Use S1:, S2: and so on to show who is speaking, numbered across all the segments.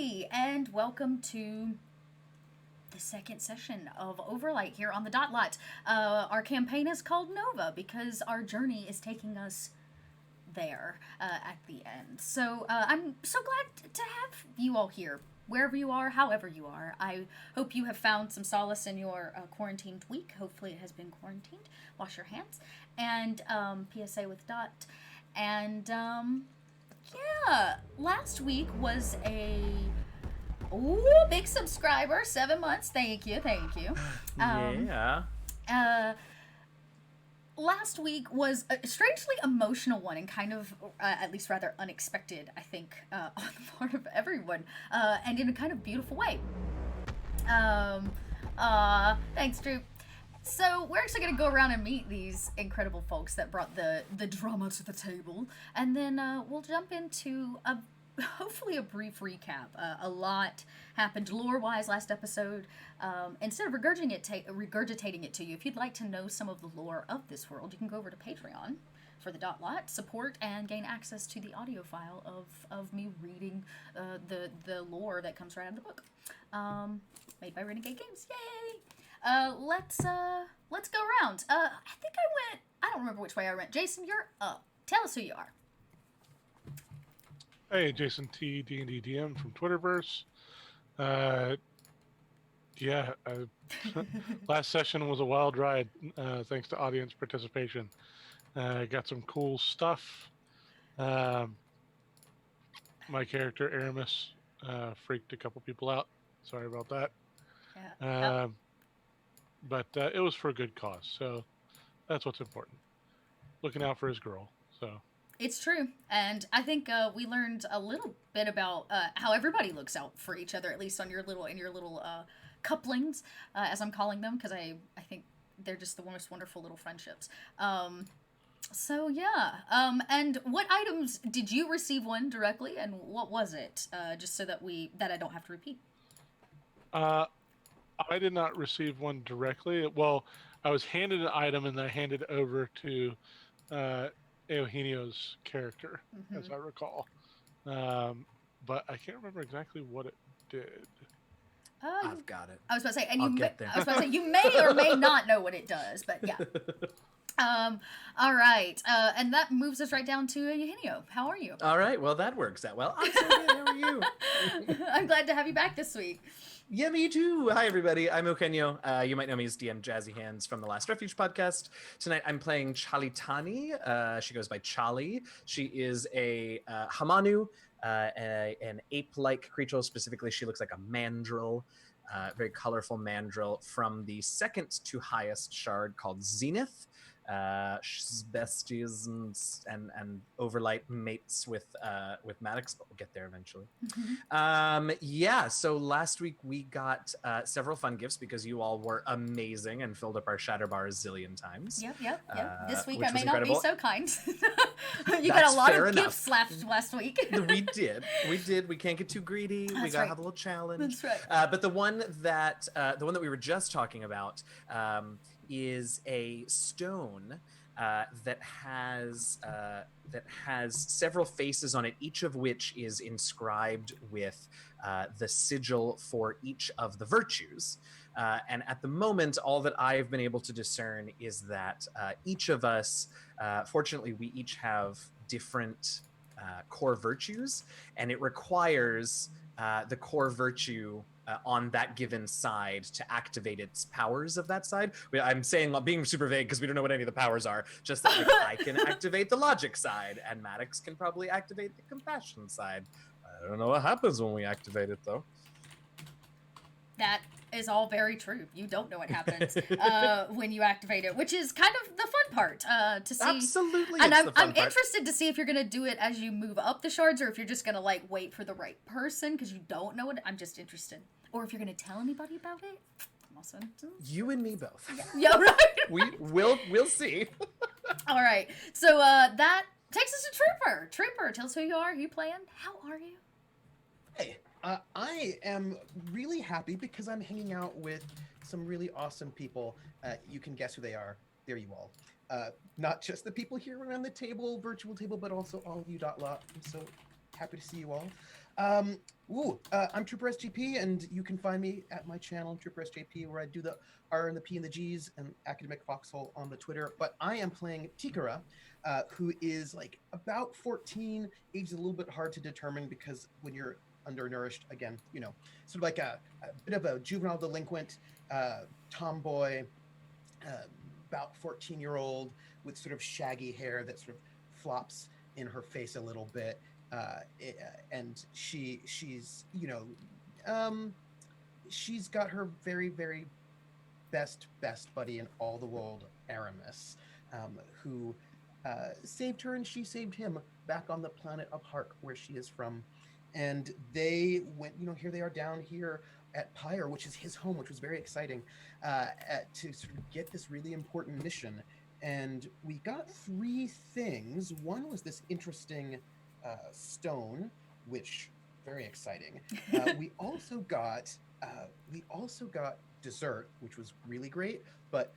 S1: Hey, and welcome to the second session of Overlight here on the Dot Lot. Our campaign is called Nova because our journey is taking us there at the end. So I'm so glad to have you all here, wherever you are, however you are. I hope you have found some solace in your quarantined week. Hopefully it has been quarantined. Wash your hands. And PSA with Dot. And yeah, last week was a big subscriber, 7 months. Thank you.
S2: Yeah.
S1: Last week was a strangely emotional one and kind of, at least rather unexpected, I think, on the part of everyone, and in a kind of beautiful way. Thanks, Drew. So we're actually going to go around and meet these incredible folks that brought the drama to the table, and then we'll jump into hopefully a brief recap. A lot happened lore-wise last episode. Instead of regurgitating it to you, if you'd like to know some of the lore of this world, you can go over to Patreon for the Dot Lot support and gain access to the audio file of me reading the lore that comes right out of the book. Made by Renegade Games. Yay! Let's go around. I don't remember which way I went. Jason, you're up. Tell us who you are.
S3: Hey, Jason T, D&D DM from Twitterverse. Last session was a wild ride, thanks to audience participation. Got some cool stuff. My character, Aramis, freaked a couple people out. Sorry about that.
S1: Yeah.
S3: But it was for a good cause, so that's what's important. Looking out for his girl, so...
S1: It's true, and I think we learned a little bit about how everybody looks out for each other, at least on your little couplings, as I'm calling them, because I think they're just the most wonderful little friendships. So yeah, and what items did you receive one directly, and what was it? Just so that I don't have to repeat.
S3: I did not receive one directly. Well, I was handed an item, and I handed it over to Eugenio's character, as I recall. But I can't remember exactly what it did.
S2: I've got it.
S1: I was about to say,
S2: I'll get there.
S1: I was about to say, you may or may not know what it does, but yeah. All right. And that moves us right down to Eugenio. How are you?
S2: All right. Well, that works out well. I'm so good. How are you?
S1: I'm glad to have you back this week.
S2: Yeah, me too. Hi, everybody. I'm Eugenio. You might know me as DM Jazzy Hands from the Last Refuge podcast. Tonight, I'm playing Chalitani. She goes by Chali. She is a Hamanu, an ape-like creature. Specifically, she looks like a mandrill, very colorful mandrill from the second to highest shard called Zenith. She's besties and Overlight mates with Maddox, but we'll get there eventually. So last week we got several fun gifts because you all were amazing and filled up our shatter bar a zillion times.
S1: Yep. This week I may
S2: incredible.
S1: not be so kind. You got a lot of gifts last week.
S2: We did. We can't get too greedy. We gotta have a little challenge.
S1: That's right.
S2: But the one that we were just talking about is a stone that has several faces on it, each of which is inscribed with the sigil for each of the virtues. And at the moment, all that I've been able to discern is that each of us, fortunately, we each have different core virtues, and it requires the core virtue on that given side to activate its powers of that side. I'm saying, being super vague because we don't know what any of the powers are, just that I can activate the logic side and Maddox can probably activate the compassion side. I don't know what happens when we activate it, though.
S1: That is all very true. You don't know what happens when you activate it, which is kind of the fun part to see.
S2: Absolutely,
S1: and I'm
S2: part.
S1: interested to see if you're going to do it as you move up the shards, or if you're just going to wait for the right person because you don't know it. I'm just interested, or if you're going to tell anybody about it. I'm also
S2: you and me both.
S1: Yeah, right.
S2: We'll see.
S1: All right, so that takes us to Trooper. Trooper, tell us who you are, who you playing, how are you?
S4: Hey, I am really happy because I'm hanging out with some really awesome people. You can guess who they are. They're you all. Not just the people here around the table, virtual table, but also all of you, Lot. I'm so happy to see you all. I'm Trooper SGP, and you can find me at my channel, Trooper SGP, where I do the R and the P and the G's and Academic Foxhole on the Twitter. But I am playing Tikara, who is like about 14. Age is a little bit hard to determine because when you're undernourished, again, sort of like a bit of a juvenile delinquent, tomboy, uh, about 14-year-old with sort of shaggy hair that sort of flops in her face a little bit. And she's she's got her very, very best buddy in all the world, Aramis, who saved her and she saved him back on the planet of Hark, where she is from. And they went, here they are down here at Pyre, which is his home, which was very exciting, to sort of get this really important mission. And we got 3 things. One was this interesting stone, which very exciting. We also got dessert, which was really great, but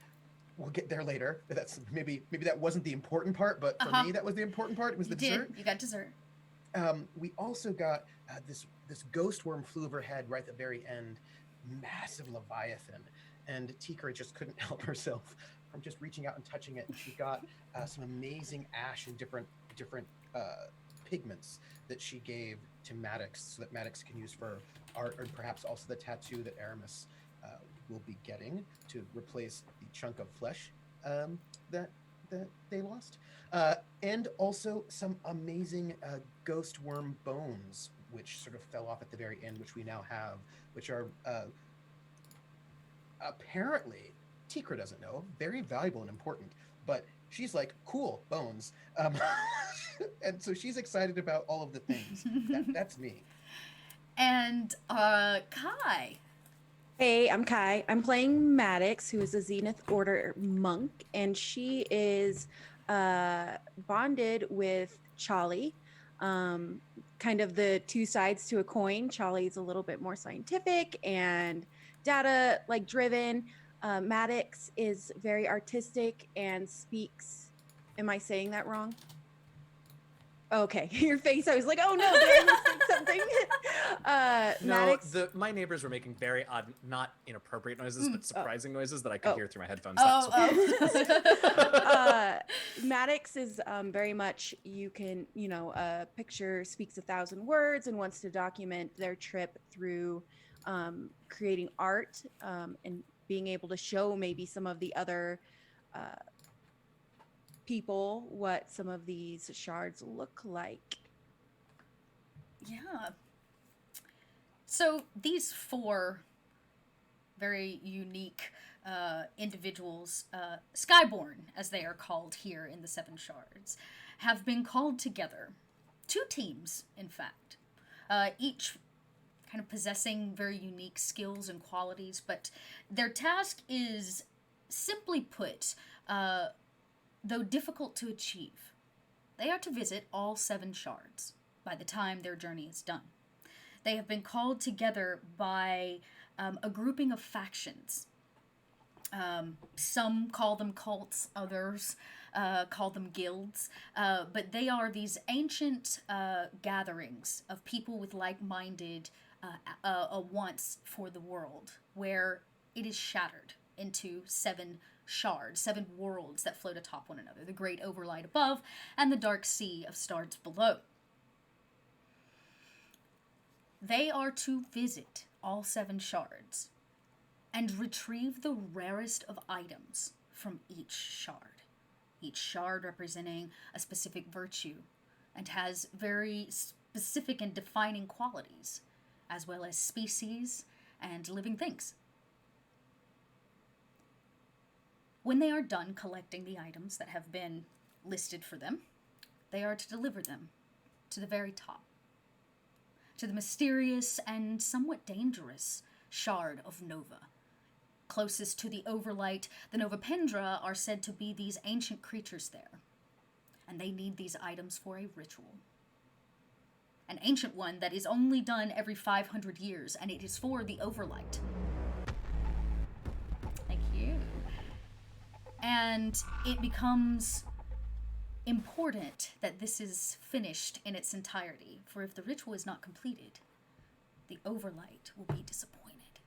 S4: we'll get there later. That's maybe that wasn't the important part, but for me that was the important part. It was the dessert.
S1: You got dessert.
S4: We also got this ghost worm flew overhead right at the very end, massive leviathan, and Tikara just couldn't help herself from just reaching out and touching it. And she got some amazing ash and different pigments that she gave to Maddox, so that Maddox can use for art, or perhaps also the tattoo that Aramis will be getting to replace the chunk of flesh that they lost, and also some amazing ghost worm bones, which sort of fell off at the very end, which we now have, which are apparently, Tikra doesn't know, very valuable and important, but she's like, cool, bones. And so she's excited about all of the things. That's me.
S1: And Kai.
S5: Hey, I'm Kai. I'm playing Maddox, who is a Zenith Order monk, and she is bonded with Charlie. Kind of the two sides to a coin. Charlie's a little bit more scientific and data driven. Maddox is very artistic and speaks. Am I saying that wrong? Okay, your face. I was like, oh no, did I mistake something? Maddox.
S2: No, my neighbors were making very odd, not inappropriate noises, but surprising noises that I could hear through my headphones.
S5: Maddox is very much, you can, a picture speaks 1,000 words and wants to document their trip through creating art and being able to show maybe some of the other people what some of these shards look like.
S1: Yeah. So these 4 very unique individuals, Skyborn, as they are called here in the 7 Shards, have been called together. 2 teams, in fact. Each kind of possessing very unique skills and qualities, but their task is, simply put, though difficult to achieve, they are to visit all 7 shards by the time their journey is done. They have been called together by a grouping of factions. Some call them cults, others call them guilds, but they are these ancient gatherings of people with like-minded wants for the world, where it is shattered into 7 shards, 7 worlds that float atop one another, the great Overlight above and the dark sea of stars below. They are to visit all 7 shards and retrieve the rarest of items from each shard representing a specific virtue and has very specific and defining qualities, as well as species and living things. When they are done collecting the items that have been listed for them, they are to deliver them to the very top, to the mysterious and somewhat dangerous shard of Nova. Closest to the Overlight, the Novapendra are said to be these ancient creatures there, and they need these items for a ritual. An ancient one that is only done every 500 years, and it is for the Overlight. Thank you. And it becomes important that this is finished in its entirety, for if the ritual is not completed, the Overlight will be disappointed.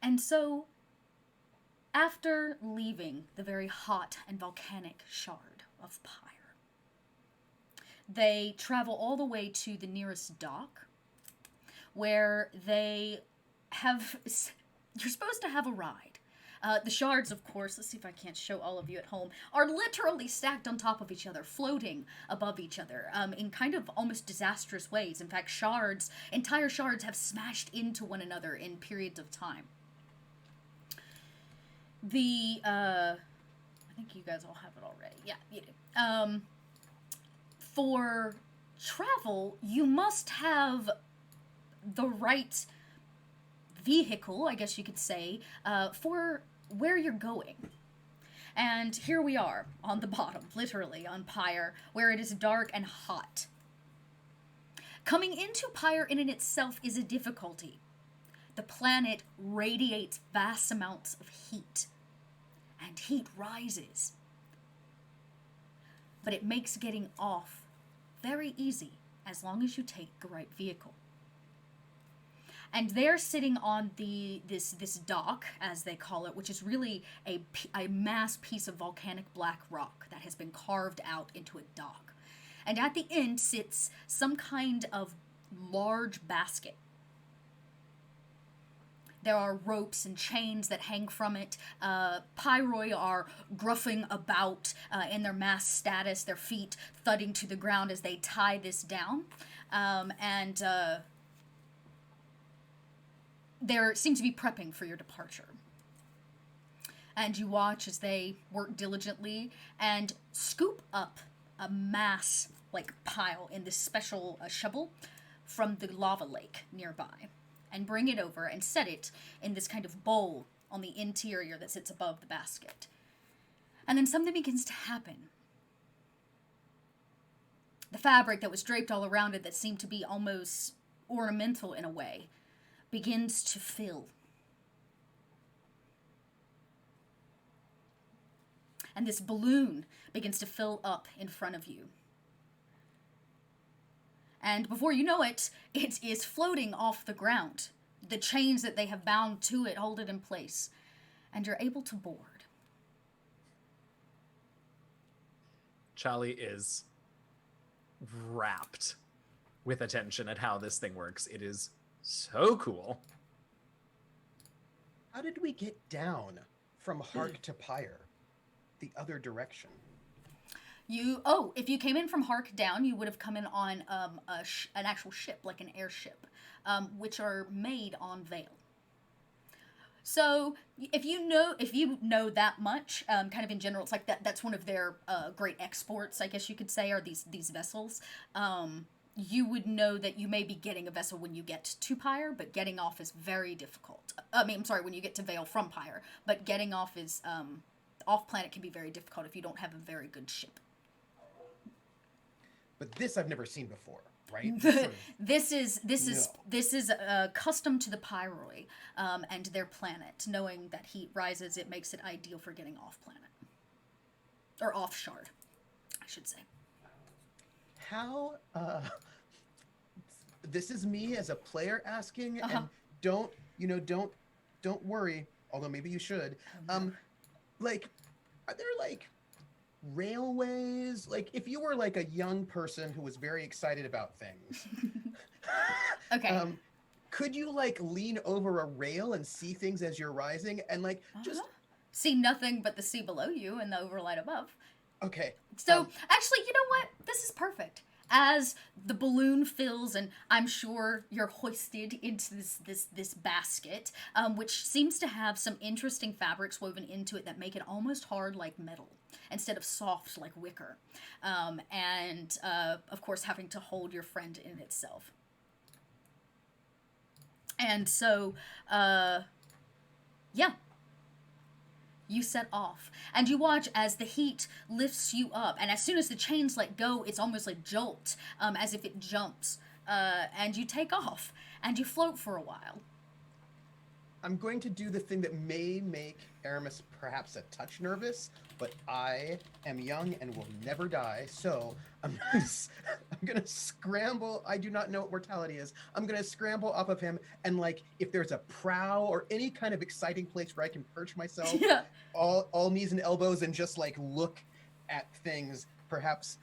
S1: And so, after leaving the very hot and volcanic shard of Pyre, they travel all the way to the nearest dock, where they have... You're supposed to have a ride. The shards, of course, let's see if I can't show all of you at home, are literally stacked on top of each other, floating above each other, in kind of almost disastrous ways. In fact, entire shards have smashed into one another in periods of time. I think you guys all have it already. Yeah, you do. For travel, you must have the right vehicle, I guess you could say, for where you're going. And here we are, on the bottom, literally, on Pyre, where it is dark and hot. Coming into Pyre in and itself is a difficulty. The planet radiates vast amounts of heat, and heat rises. But it makes getting off very easy, as long as you take the right vehicle. And they're sitting on this dock, as they call it, which is really a mass piece of volcanic black rock that has been carved out into a dock. And at the end sits some kind of large basket. There are ropes and chains that hang from it. Pyroi are gruffing about in their mass status, their feet thudding to the ground as they tie this down. They seem to be prepping for your departure. And you watch as they work diligently and scoop up a mass, pile in this special shovel from the lava lake nearby, and bring it over and set it in this kind of bowl on the interior that sits above the basket. And then something begins to happen. The fabric that was draped all around it, that seemed to be almost ornamental in a way, begins to fill. And this balloon begins to fill up in front of you. And before you know it, it is floating off the ground. The chains that they have bound to it hold it in place. And you're able to board.
S2: Charlie is rapt with attention at how this thing works. It is so cool.
S4: How did we get down from Hark to Pyre? The other direction.
S1: If you came in from Hark down, you would have come in on an actual ship, like an airship, which are made on Vale. So if you know that much, kind of in general, it's like that's one of their great exports, I guess you could say, are these vessels. You would know that you may be getting a vessel when you get to Pyre, but getting off is very difficult. When you get to Vale from Pyre, but getting off is off planet can be very difficult if you don't have a very good ship.
S4: But this I've never seen before, right?
S1: This is custom to the Pyroi and their planet. Knowing that heat rises, it makes it ideal for getting off planet. Or off shard, I should say.
S4: How this is me as a player asking, and don't worry, although maybe you should. Are there railways? If you were a young person who was very excited about things,
S1: okay,
S4: could you lean over a rail and see things as you're rising and just
S1: see nothing but the sea below you and the overlight above?
S4: Okay.
S1: So, actually, you know what? This is perfect. As the balloon fills, and I'm sure you're hoisted into this basket, which seems to have some interesting fabrics woven into it that make it almost hard like metal, instead of soft like wicker. Of course, having to hold your friend in itself. And so, you set off, and you watch as the heat lifts you up, and as soon as the chains let go, it's almost like jolt, as if it jumps, and you take off, and you float for a while.
S4: I'm going to do the thing that may make Aramis perhaps a touch nervous, but I am young and will never die. So I'm gonna scramble. I do not know what mortality is. I'm gonna scramble up of him, and like if there's a prow or any kind of exciting place where I can perch myself,
S1: Yeah.
S4: all knees and elbows, and just like look at things, perhaps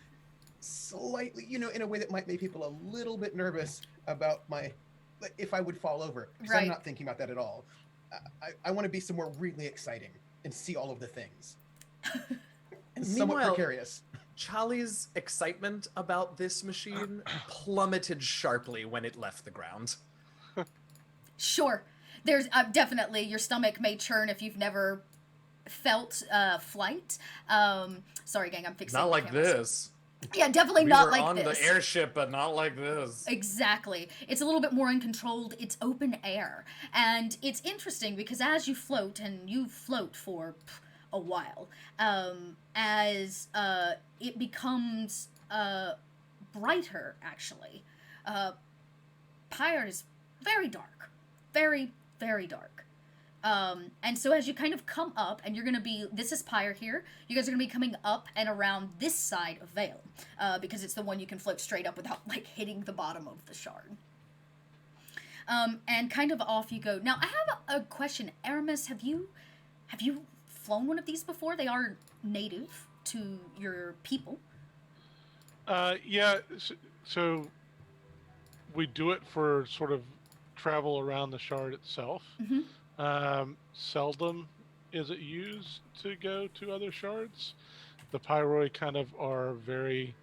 S4: slightly, in a way that might make people a little bit nervous about if I would fall over, because I'm
S1: Right.
S4: not thinking about that at all. I want to be somewhere really exciting and see all of the things. And somewhat
S2: Meanwhile-
S4: precarious.
S2: Charlie's excitement about this machine plummeted sharply when it left the ground.
S1: Sure. There's definitely your stomach may churn if you've never felt flight. Sorry, gang, I'm fixing
S2: Not
S1: the
S2: like
S1: cameras.
S2: this.
S1: Yeah, definitely
S2: We
S1: not
S2: were
S1: like
S2: on
S1: this.
S2: the airship, but not like this.
S1: Exactly. It's a little bit more uncontrolled. It's open air. And it's interesting because as you float, and you float for a while, as it becomes brighter, actually, Pyre is very dark. Very, very dark. And so as you kind of come up, and you're going to be, this is Pyre here, you guys are going to be coming up and around this side of Vale, because it's the one you can float straight up without, like, hitting the bottom of the shard. And kind of off you go. Now, I have a question. Aramis, have you flown one of these before? They are native to your people.
S3: Yeah, so we do it for sort of travel around the shard itself.
S1: Mhm.
S3: Seldom is it used to go to other shards. The Pyroi kind of are very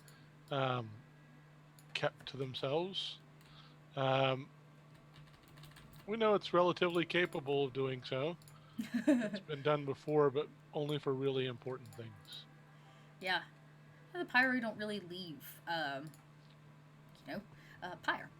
S3: kept to themselves. We know it's relatively capable of doing so. It's been done before, but only for really important things.
S1: Yeah. The Pyre don't really leave, Pyre.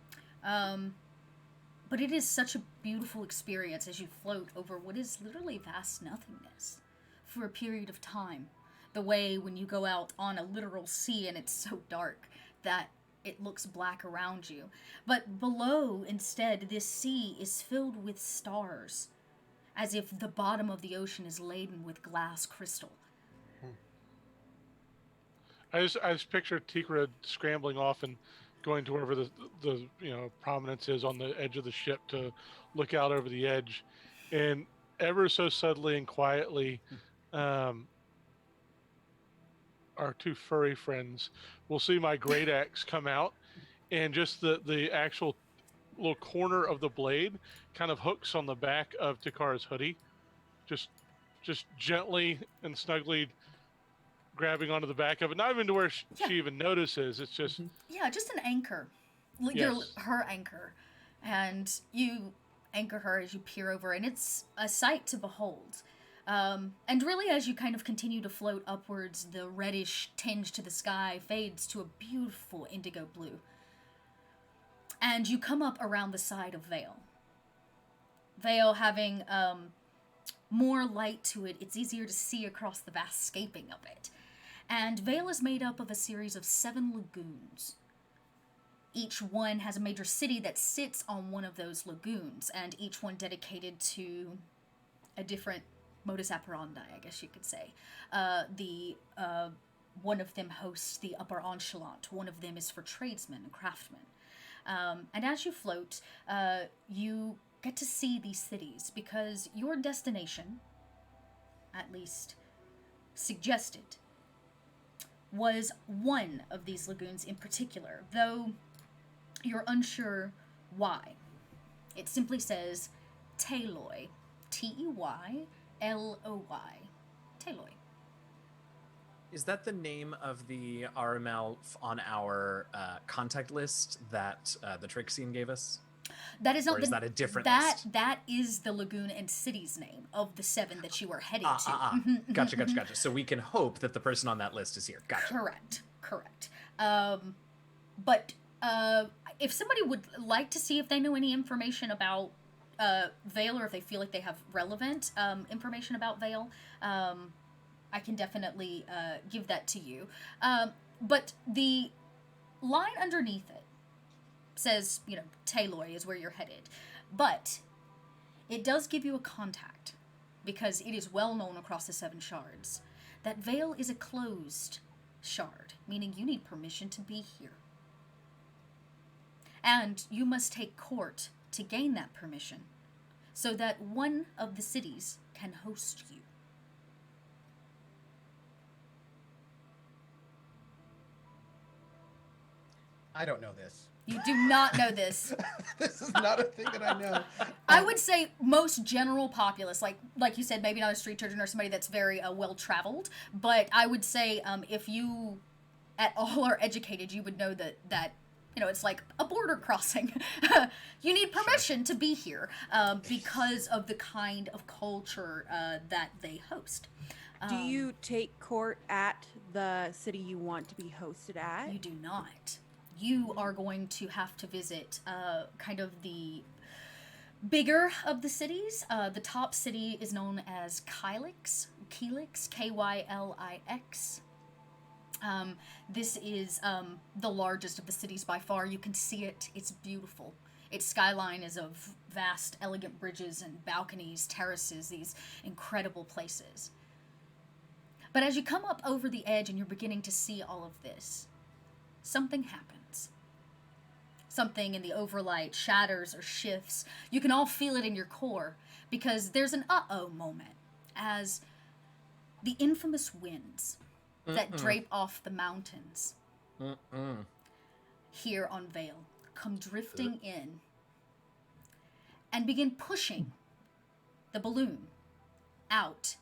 S1: But it is such a beautiful experience as you float over what is literally vast nothingness for a period of time. The way when you go out on a literal sea and it's so dark that it looks black around you. But below, instead, this sea is filled with stars, as if the bottom of the ocean is laden with glass crystal.
S3: I just picture Tikra scrambling off and going to wherever the prominence is on the edge of the ship to look out over the edge, and ever so subtly and quietly, our two furry friends will see my great axe come out, and just the actual little corner of the blade kind of hooks on the back of Takara's hoodie, just gently and snugly grabbing onto the back of it, not even to where she even notices. It's just
S1: Yeah, just an anchor.
S3: Yes.
S1: Her anchor. And you anchor her as you peer over, and it's a sight to behold. And really, as you kind of continue to float upwards, the reddish tinge to the sky fades to a beautiful indigo blue. And you come up around the side of Vale. Vale having more light to it, it's easier to see across the vast scaping of it. And Vale is made up of a series of 7 lagoons. Each one has a major city that sits on one of those lagoons, and each one dedicated to a different modus operandi, I guess you could say. One of them hosts the upper enchilante. One of them is for tradesmen and craftsmen. And as you float, you get to see these cities, because your destination, at least suggested, was one of these lagoons in particular, though you're unsure why. It simply says Tayloi. Teyloi. Tayloi.
S2: Is that the name of the RML on our contact list that the trick scene gave us?
S1: That is not
S2: Or is that a different
S1: that
S2: list?
S1: that is the lagoon and city's name of the 7 that you are heading to.
S2: Gotcha. So we can hope that the person on that list is here. Gotcha.
S1: Correct. But if somebody would like to see if they know any information about Vale, or if they feel like they have relevant information about Vale, I can definitely give that to you. But the line underneath it says, Tayloi is where you're headed. But it does give you a contact, because it is well known across the 7 shards that Vale is a closed shard, meaning you need permission to be here. And you must take court to gain that permission, so that one of the cities can host you.
S4: I don't know this.
S1: You do not know this.
S4: This is not a thing that I know.
S1: I would say most general populace, like you said, maybe not a street children or somebody that's very well traveled, but I would say if you at all are educated, you would know that it's like a border crossing. You need permission to be here because of the kind of culture that they host.
S5: Do you take court at the city you want to be hosted at?
S1: You do not. You are going to have to visit kind of the bigger of the cities. The top city is known as Kylix, Kylix. This is the largest of the cities by far. You can see it. It's beautiful. Its skyline is of vast, elegant bridges and balconies, terraces, these incredible places. But as you come up over the edge and you're beginning to see all of this, something happens. Something in the Overlight shatters or shifts. You can all feel it in your core, because there's an uh-oh moment as the infamous winds that drape off the mountains here on Vale come drifting in and begin pushing the balloon out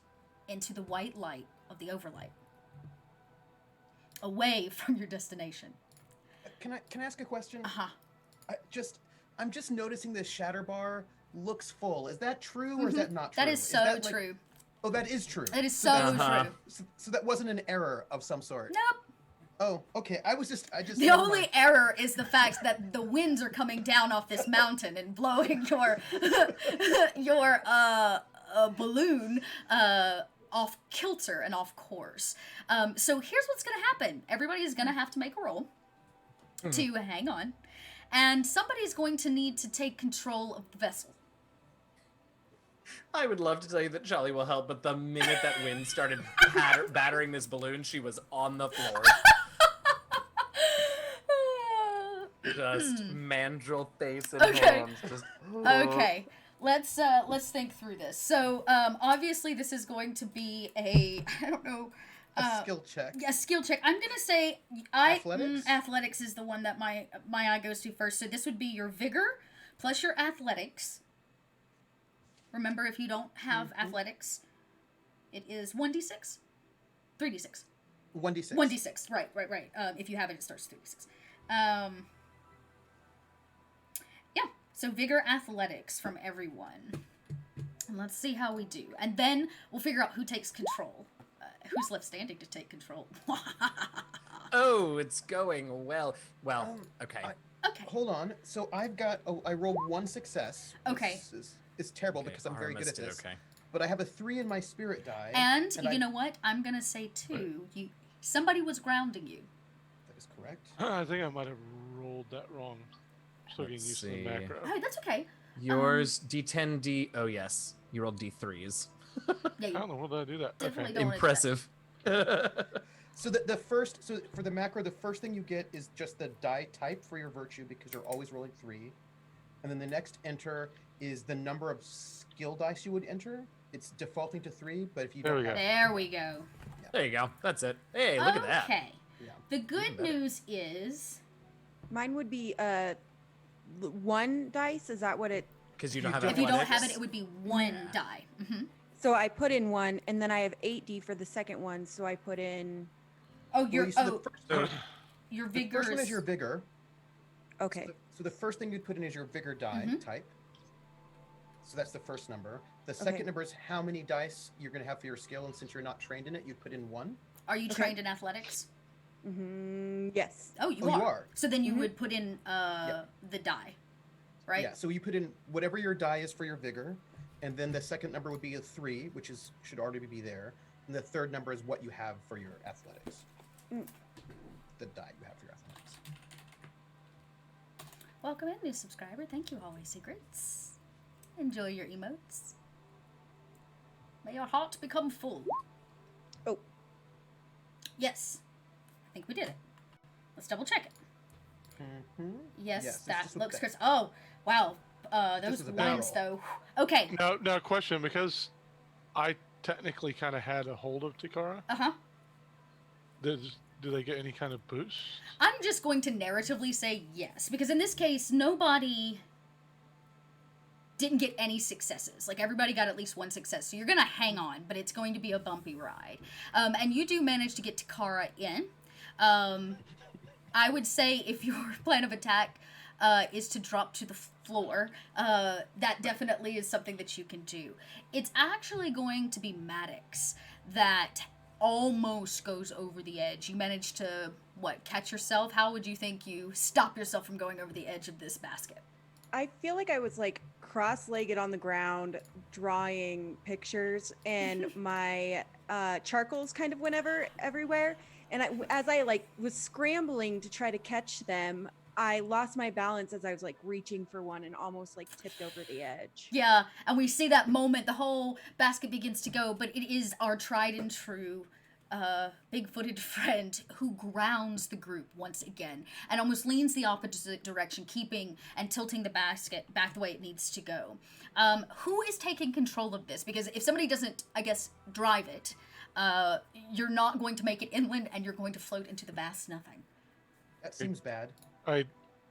S1: into the white light of the Overlight, away from your destination.
S4: Can I ask a question?
S1: Uh-huh.
S4: I'm just noticing this shatter bar looks full. Is that true or is that not true?
S1: That is so true.
S4: Oh, that is true.
S1: It is so true.
S4: So that wasn't an error of some sort.
S1: Nope.
S4: Oh, okay. I just.
S1: The only error is the fact that the winds are coming down off this mountain and blowing your balloon off kilter and off course. So here's what's gonna happen. Everybody is gonna have to make a roll to hang on, and somebody's going to need to take control of the vessel.
S2: I would love to tell you that Charlie will help, but the minute that wind started battering this balloon, she was on the floor. Just mandrill face and arms. Just,
S1: Okay. Let's think through this. So obviously this is going to be a
S4: a skill check.
S1: A skill check. I'm gonna say athletics is the one that my eye goes to first. So this would be your vigor plus your athletics. Remember, if you don't have athletics, it is 1d6, 3d6.
S4: 1d6.
S1: 1d6. Right. If you have it, it starts 3d6. Yeah. So vigor, athletics from everyone. And let's see how we do. And then we'll figure out who takes control. Who's left standing to take control?
S2: oh, it's going well. Well, okay.
S1: Okay.
S4: Hold on. So I rolled 1 success.
S1: Okay.
S4: It's terrible because I'm very good at this.
S2: Okay.
S4: But I have a 3 in my spirit die.
S1: And you know what? I'm gonna say too. Somebody was grounding you.
S4: That is correct.
S3: I think I might have rolled that wrong. Still getting used to the macro.
S1: Oh, that's okay.
S2: Yours D10 D. Oh yes, you rolled D3s.
S1: Yeah,
S3: I don't know. What did I do that?
S1: definitely
S3: Okay.
S1: don't
S2: Impressive.
S4: So so for the macro, the first thing you get is just the die type for your virtue because you're always rolling 3, and then the next enter is the number of skill dice you would enter. It's defaulting to 3, but if you don't have,
S1: there we go.
S4: Yeah.
S2: There you go. That's it. Hey, look at that.
S1: Okay.
S4: Yeah.
S1: The good news is
S5: Mine would be 1 dice. Is that what it?
S2: Because you don't have
S1: if you don't have
S2: athletics.
S1: it, it would be 1 die. Mm-hmm.
S5: So I put in 1, and then I have 8d for the second one. So I put in.
S1: Oh, your
S4: your
S1: vigor.
S4: first one is your vigor.
S5: Okay.
S4: So the first thing you'd put in is your vigor die type. So that's the first number. The second number is how many dice you're going to have for your skill, and since you're not trained in it, you'd put in 1.
S1: Are you trained in athletics?
S5: Yes.
S1: Oh, you are. So then you would put in the die, right?
S4: Yeah. So you put in whatever your die is for your vigor, and then the second number would be a 3, which should already be there, and the third number is what you have for your athletics. The die you have for your athletics.
S1: Welcome in, new subscriber. Thank you, Always Secrets. Enjoy your emotes. May your heart become full.
S5: Oh.
S1: Yes. I think we did it. Let's double check it.
S4: Mm-hmm.
S1: Yes,
S4: this
S1: that
S4: is
S1: looks
S4: okay.
S1: Chris. Oh, wow.
S4: This
S1: Those
S4: is a
S1: lines,
S4: barrel.
S1: though. Okay.
S3: Now, question, because I technically kind of had a hold of Takara.
S1: Uh-huh.
S3: Do they get any kind of boost?
S1: I'm just going to narratively say yes, because in this case, nobody didn't get any successes. Like, everybody got at least one success. So you're going to hang on, but it's going to be a bumpy ride. And you do manage to get Takara in. I would say if your plan of attack is to drop to the floor, that definitely is something that you can do. It's actually going to be Maddox that almost goes over the edge. You manage to, catch yourself? How would you think you stop yourself from going over the edge of this basket?
S5: I feel like I was like cross-legged on the ground drawing pictures, and my charcoals kind of went everywhere. And as I like was scrambling to try to catch them, I lost my balance as I was like reaching for one and almost like tipped over the edge.
S1: Yeah, and we see that moment, the whole basket begins to go, but it is our tried and true big-footed friend who grounds the group once again and almost leans the opposite direction, keeping and tilting the basket back the way it needs to go. Who is taking control of this? Because if somebody doesn't, I guess, drive it, you're not going to make it inland and you're going to float into the vast nothing.
S4: That seems bad.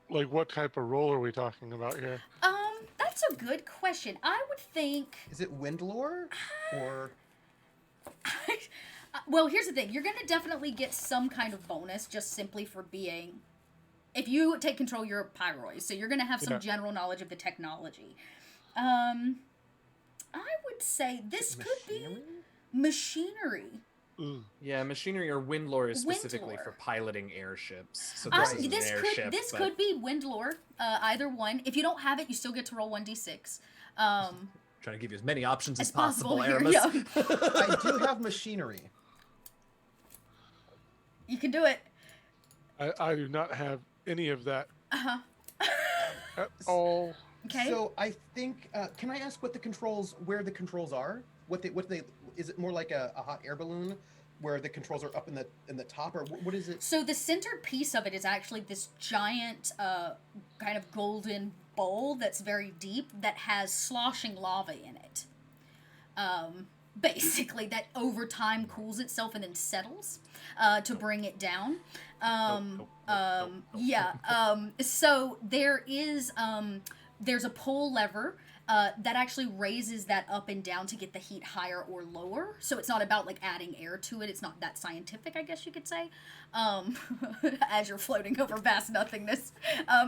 S3: What type of roll are we talking about here?
S1: That's a good question. I would think...
S4: Is it Windlore? Or...
S1: Well, here's the thing. You're going to definitely get some kind of bonus just simply for being... If you take control, you're a Pyroi, so you're going to have some general knowledge of the technology. I would say this could be machinery.
S3: Ooh.
S2: Yeah, machinery or Windlore is specifically
S1: Windlore.
S2: for piloting airships. So this is an airship.
S1: This
S2: but...
S1: could be Windlore, either one. If you don't have it, you still get to roll 1d6.
S2: Trying to give you as many options as possible,
S1: here,
S2: Aramis.
S1: yeah.
S4: I do have machinery.
S1: You can do it.
S3: I do not have any of that
S1: Uh-huh.
S3: at all.
S1: Okay.
S4: So I think, can I ask where the controls are? What they is it more like a hot air balloon where the controls are up in the top, or what is it?
S1: So the center piece of it is actually this giant kind of golden bowl that's very deep that has sloshing lava in it. Basically, that over time cools itself and then settles to bring it down. So there is there's a pull lever that actually raises that up and down to get the heat higher or lower. So it's not about like adding air to it. It's not that scientific, I guess you could say. As you're floating over vast nothingness,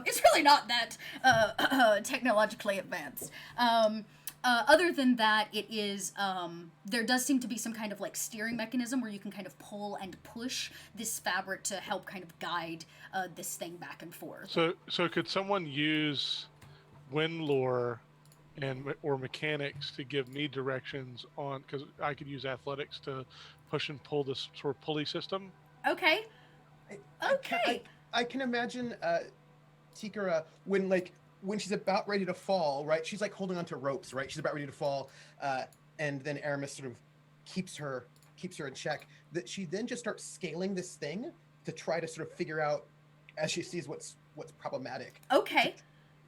S1: it's really not that technologically advanced. Other than that, it is, there does seem to be some kind of like steering mechanism where you can kind of pull and push this fabric to help kind of guide this thing back and forth.
S3: So could someone use Windlore or mechanics to give me directions on, because I could use athletics to push and pull this sort of pulley system?
S1: Okay.
S4: I can imagine Tikara when she's about ready to fall, right? She's like holding onto ropes, right? She's about ready to fall, and then Aramis sort of keeps her in check. That she then just starts scaling this thing to try to sort of figure out, as she sees what's problematic.
S1: Okay.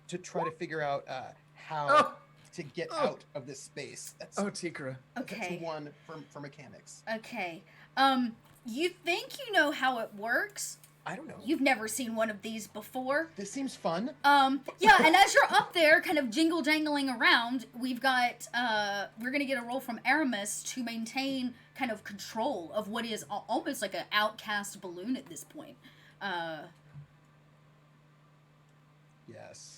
S4: To try to figure out how to get out of this space. That's
S2: Tikara.
S1: Okay.
S4: That's one for mechanics.
S1: Okay. You think you know how it works?
S4: I don't know.
S1: You've never seen one of these before.
S4: This seems fun.
S1: Yeah, and as you're up there kind of jingle-jangling around, we've got, we're gonna get a roll from Aramis to maintain kind of control of what is almost like an outcast balloon at this point.
S4: Yes.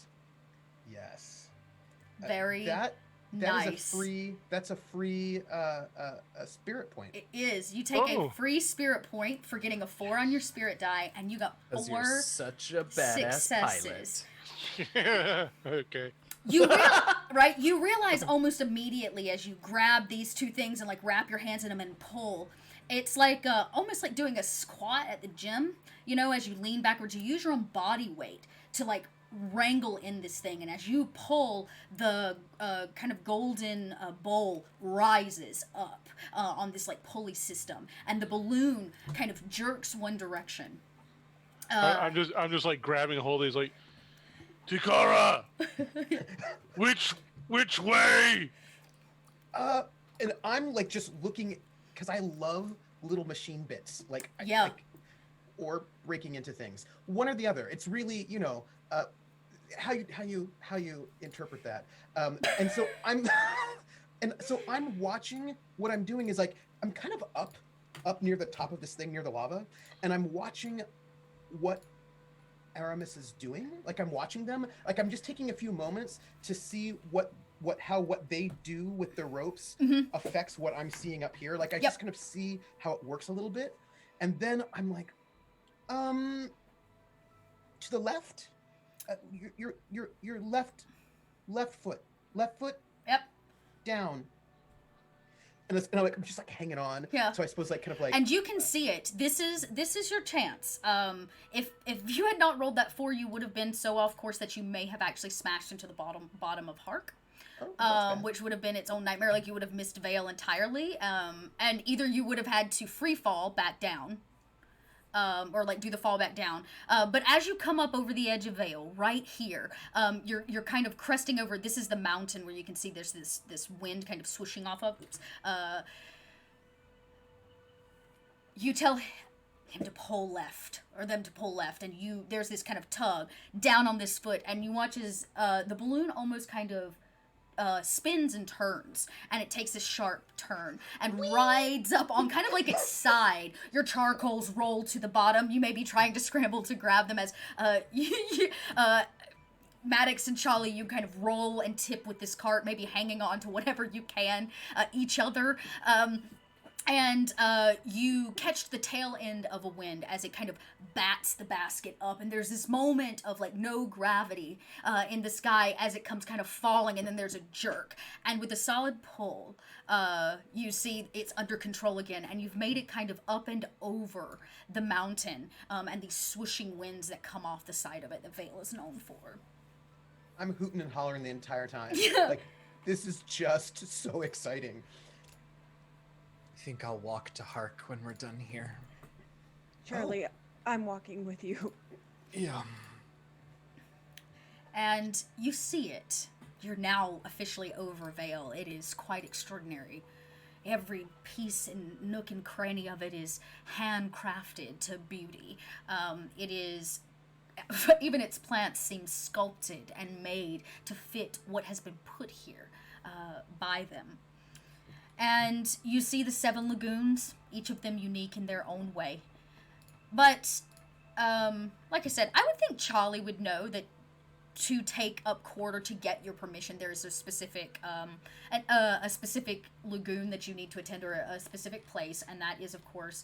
S1: Very
S4: that
S1: nice.
S4: That's a free spirit point.
S1: It is. You take a free spirit point for getting a 4 on your spirit die, and you got 4
S2: you're such a badass
S1: successes.
S3: Yeah. Okay.
S1: You realize almost immediately as you grab these two things and like wrap your hands in them and pull. It's like almost like doing a squat at the gym. You know, as you lean backwards, you use your own body weight to like wrangle in this thing, and as you pull, the kind of golden bowl rises up on this like pulley system, and the balloon kind of jerks one direction.
S3: I'm just like grabbing a hold of these, like, Tikara, which way?
S4: And I'm like just looking because I love little machine bits, like
S1: Yeah.
S4: or breaking into things, one or the other. It's really, you know, how you interpret that. And so I'm I'm watching. What I'm doing is like I'm kind of up near the top of this thing near the lava, and I'm watching what Aramis is doing. Like I'm watching them. Like I'm just taking a few moments to see what they do with the ropes affects what I'm seeing up here. Like I just kind of see how it works a little bit, and then I'm like, to the left, your left foot,
S1: Yep.
S4: down. And I'm just like hanging on.
S1: Yeah.
S4: So I suppose like kind of like.
S1: And you can see it. This is your chance. If you had not rolled that 4, you would have been so off course that you may have actually smashed into the bottom of Hark. Which would have been its own nightmare. Like you would have missed Vale entirely. And either you would have had to free fall back down, or like do the fall back down. But as you come up over the edge of Vale, right here, you're kind of cresting over. This is the mountain where you can see there's this wind kind of swooshing off of. Oops. You tell him to pull left, or them to pull left, and there's this kind of tug down on this foot, and you watch as the balloon almost kind of spins and turns, and it takes a sharp turn and rides up on kind of like its side. Your charcoals roll to the bottom. You may be trying to scramble to grab them as Maddox and Charlie, you kind of roll and tip with this cart, maybe hanging on to whatever you can, each other. And you catch the tail end of a wind as it kind of bats the basket up, and there's this moment of like no gravity in the sky as it comes kind of falling, and then there's a jerk, and with a solid pull, you see it's under control again, and you've made it kind of up and over the mountain, and these swooshing winds that come off the side of it that Vale is known for.
S4: I'm hooting and hollering the entire time.
S1: Yeah.
S4: Like this is just so exciting.
S2: I think I'll walk to Hark when we're done here.
S5: Charlie, I'm walking with you.
S2: Yeah.
S1: And you see it. You're now officially over Vale. It is quite extraordinary. Every piece and nook and cranny of it is handcrafted to beauty. It is, even its plants seem sculpted and made to fit what has been put here by them. And you see the 7 lagoons, each of them unique in their own way. But, like I said, I would think Charlie would know that to take up quarter to get your permission, there's a specific lagoon that you need to attend, or a specific place, and that is, of course,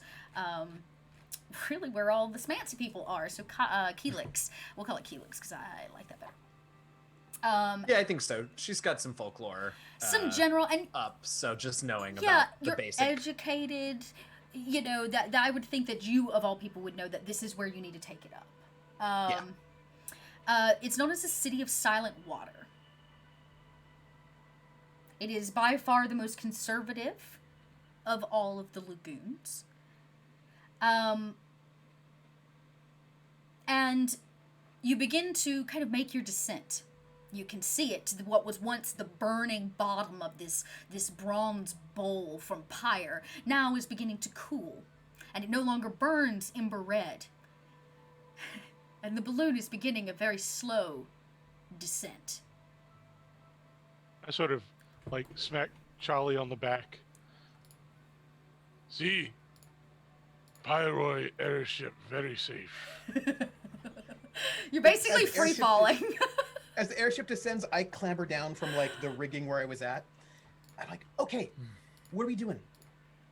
S1: really where all the Smancy people are. So, Keelix. We'll call it Keelix because I like that better.
S2: Yeah, I think so. She's got some folklore.
S1: Some general and
S2: up, so just knowing about the
S1: you're
S2: basic.
S1: Educated. You know that I would think that you of all people would know that this is where you need to take it up. It's known as the City of Silent Water. It is by far the most conservative of all of the lagoons. And you begin to kind of make your descent. You can see it, what was once the burning bottom of this bronze bowl from pyre, now is beginning to cool, and it no longer burns ember red. And the balloon is beginning a very slow descent.
S3: I sort of like smack Charlie on the back. See, Pyroi airship very safe.
S1: You're basically
S4: As the
S1: free
S4: airship
S1: falling.
S4: As the airship descends, I clamber down from like the rigging where I was at. I'm like, okay, what are we doing?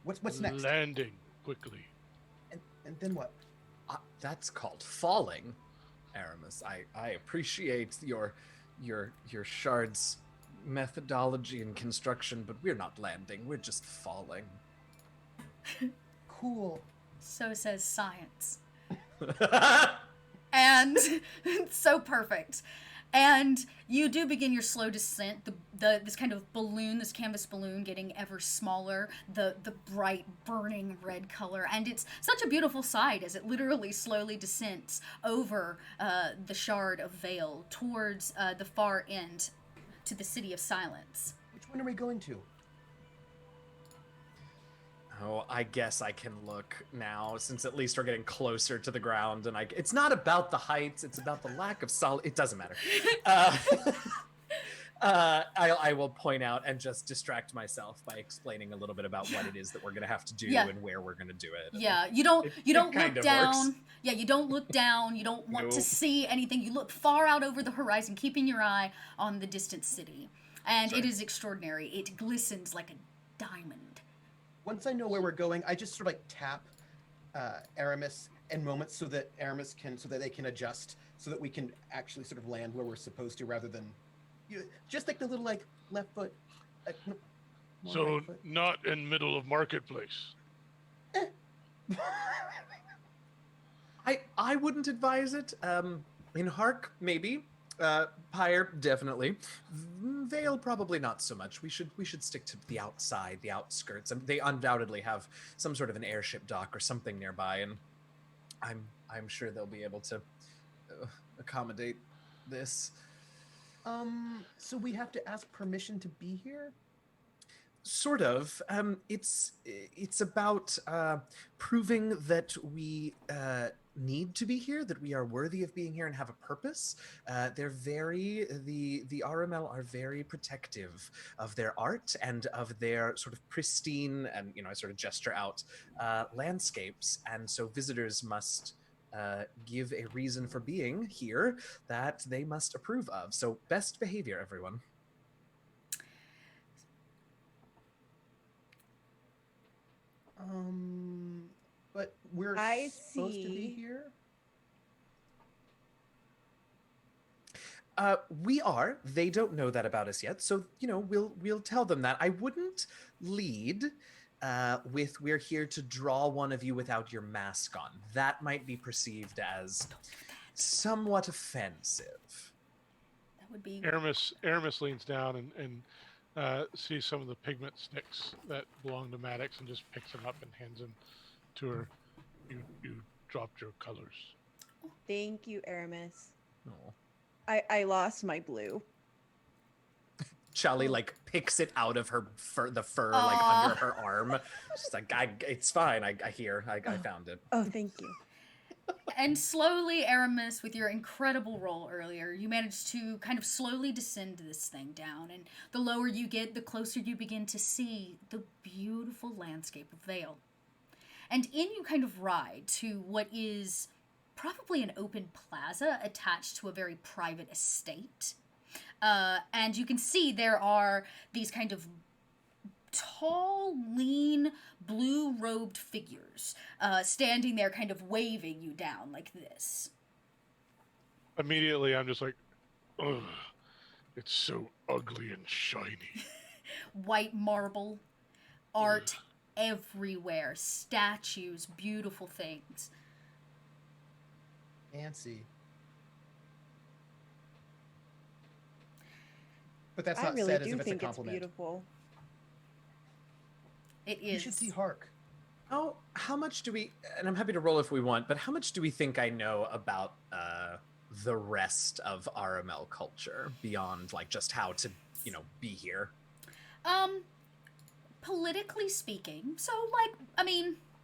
S4: What's next?
S3: Landing quickly.
S4: And then what?
S2: That's called falling, Aramis. I appreciate your shard's methodology and construction, but we're not landing. We're just falling.
S4: Cool.
S1: So says science. And it's so perfect. And you do begin your slow descent. This kind of balloon, this canvas balloon, getting ever smaller. The bright, burning red color, and it's such a beautiful sight as it literally slowly descends over the shard of Vale towards the far end to the City of Silence.
S4: Which one are we going to?
S2: Oh, I guess I can look now, since at least we're getting closer to the ground, and it's not about the heights, it's about the lack of solid. It doesn't matter. I will point out and just distract myself by explaining a little bit about what it is that we're gonna have to do and where we're gonna do it.
S1: Yeah, you don't
S2: kind
S1: look
S2: of
S1: down.
S2: works.
S1: Yeah, you don't look down. You don't want to
S2: Nope.
S1: see anything. You look far out over the horizon, keeping your eye on the distant city. And it is extraordinary. It glistens like a diamond.
S4: Once I know where we're going, I just sort of like tap Aramis and Moments so that they can adjust, so that we can actually sort of land where we're supposed to, rather than just like the little like left foot. More
S3: So
S4: right foot.
S3: not in middle of marketplace.
S2: I wouldn't advise it. In Hark, maybe. Pyre, definitely. Vale, probably not so much. We should stick to the outside, the outskirts. They undoubtedly have some sort of an airship dock or something nearby, and I'm sure they'll be able to accommodate this.
S4: So we have to ask permission to be here?
S2: Sort of. It's about proving that we need to be here, that we are worthy of being here and have a purpose. The RML are very protective of their art and of their sort of pristine, and I sort of gesture out, landscapes, and so visitors must give a reason for being here that they must approve of. So best behavior, everyone.
S4: But we're
S5: I
S4: supposed to be
S5: see.
S4: here?
S2: We are. They don't know that about us yet, so we'll tell them that. I wouldn't lead with "we're here to draw one of you without your mask on." That might be perceived as somewhat offensive.
S1: That would be
S3: Aramis leans down and sees some of the pigment sticks that belong to Maddox and just picks them up and hands them to her. You dropped your colors.
S5: Thank you, Aramis.
S2: Oh.
S5: I lost my blue.
S2: Charlie picks it out of her fur, the fur
S1: Aw.
S2: under her arm. She's like, it's fine. I found it.
S5: Oh, thank you.
S1: And slowly, Aramis, with your incredible roll earlier, you manage to kind of slowly descend this thing down. And the lower you get, the closer you begin to see the beautiful landscape of Vale. And in you kind of ride to what is probably an open plaza attached to a very private estate. And you can see there are these kind of tall, lean, blue-robed figures standing there kind of waving you down like this.
S3: Immediately, I'm just like, ugh, it's so ugly and shiny.
S1: White marble, art everywhere, statues, beautiful things.
S4: Fancy. But that's
S5: I
S4: not
S5: really
S4: said as
S5: do
S4: if it's a
S5: think it's
S4: compliment.
S5: beautiful.
S1: It
S4: You
S1: is.
S4: should see Hark.
S2: How much do we? And I'm happy to roll if we want. But how much do we think I know about the rest of RML culture beyond just how to be here?
S1: Politically speaking, so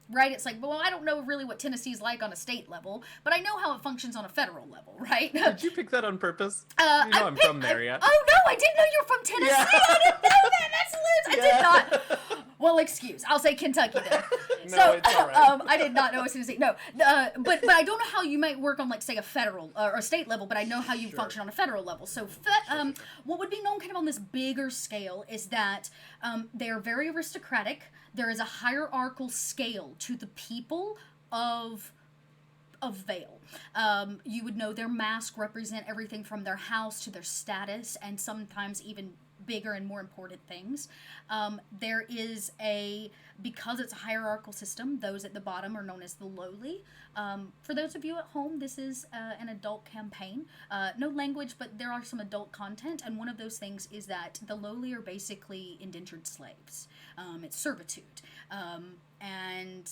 S1: right, it's well, I don't know really what Tennessee's like on a state level, but I know how it functions on a federal level, right?
S2: Did you pick that on purpose? I'm from there yet.
S1: Oh no, I didn't know you were from Tennessee.
S2: Yeah.
S1: I didn't know that. That's loose. I did not. Well, excuse. I'll say Kentucky then.
S2: No,
S1: So,
S2: it's all right.
S1: I did not know it was Tennessee. No, but I don't know how you might work on say a federal or a state level, but I know how you function on a federal level. So, what would be known kind of on this bigger scale is that they are very aristocratic. There is a hierarchical scale to the people of Vale. You would know their mask represent everything from their house to their status, and sometimes even bigger and more important things. There is because it's a hierarchical system, those at the bottom are known as the lowly. For those of you at home, this is an adult campaign. No language, but there are some adult content, and one of those things is that the lowly are basically indentured slaves. It's servitude. And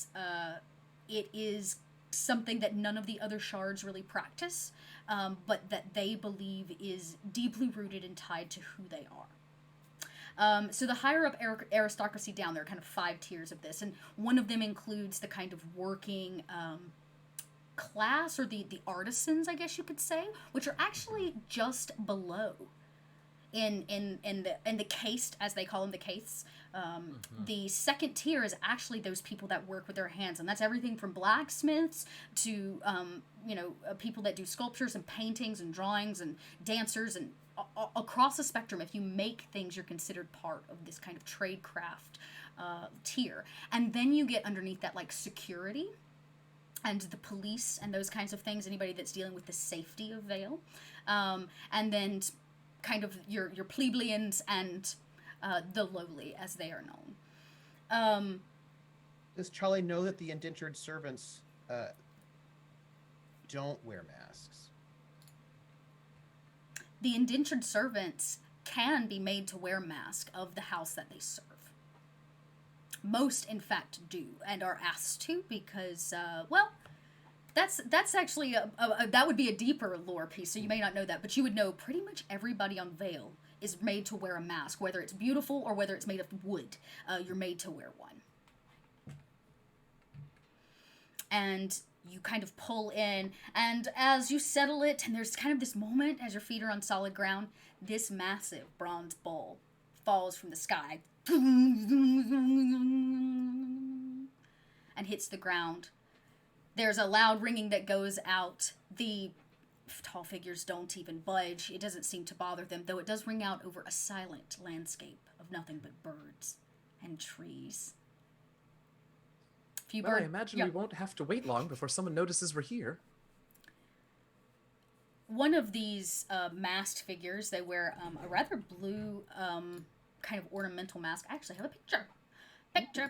S1: it is something that none of the other shards really practice, but that they believe is deeply rooted and tied to who they are. So the higher up aristocracy down, there are kind of 5 tiers of this, and one of them includes the kind of working class, or the artisans, I guess you could say, which are actually just below. In the caste, as they call them, the castes. The second tier is actually those people that work with their hands, and that's everything from blacksmiths to people that do sculptures and paintings and drawings and dancers, and across the spectrum. If you make things, you're considered part of this kind of trade craft tier. And then you get underneath that, like, security and the police and those kinds of things, anybody that's dealing with the safety of Vale. And then kind of your plebeians and the lowly, as they are known.
S4: Does Charlie know that the indentured servants don't wear masks?
S1: The indentured servants can be made to wear masks of the house that they serve. Most, in fact, do, and are asked to, because, that's actually that would be a deeper lore piece, so you may not know that, but you would know pretty much everybody on Vale is made to wear a mask, whether it's beautiful or whether it's made of wood. You're made to wear one. And you kind of pull in, and as you settle it, and there's kind of this moment as your feet are on solid ground, this massive bronze bowl falls from the sky and hits the ground. There's a loud ringing that goes out. The tall figures don't even budge. It doesn't seem to bother them, though it does ring out over a silent landscape of nothing but birds and trees.
S2: I imagine we won't have to wait long before someone notices we're here.
S1: One of these masked figures, they wear a rather blue kind of ornamental mask. I actually have a picture. Picture.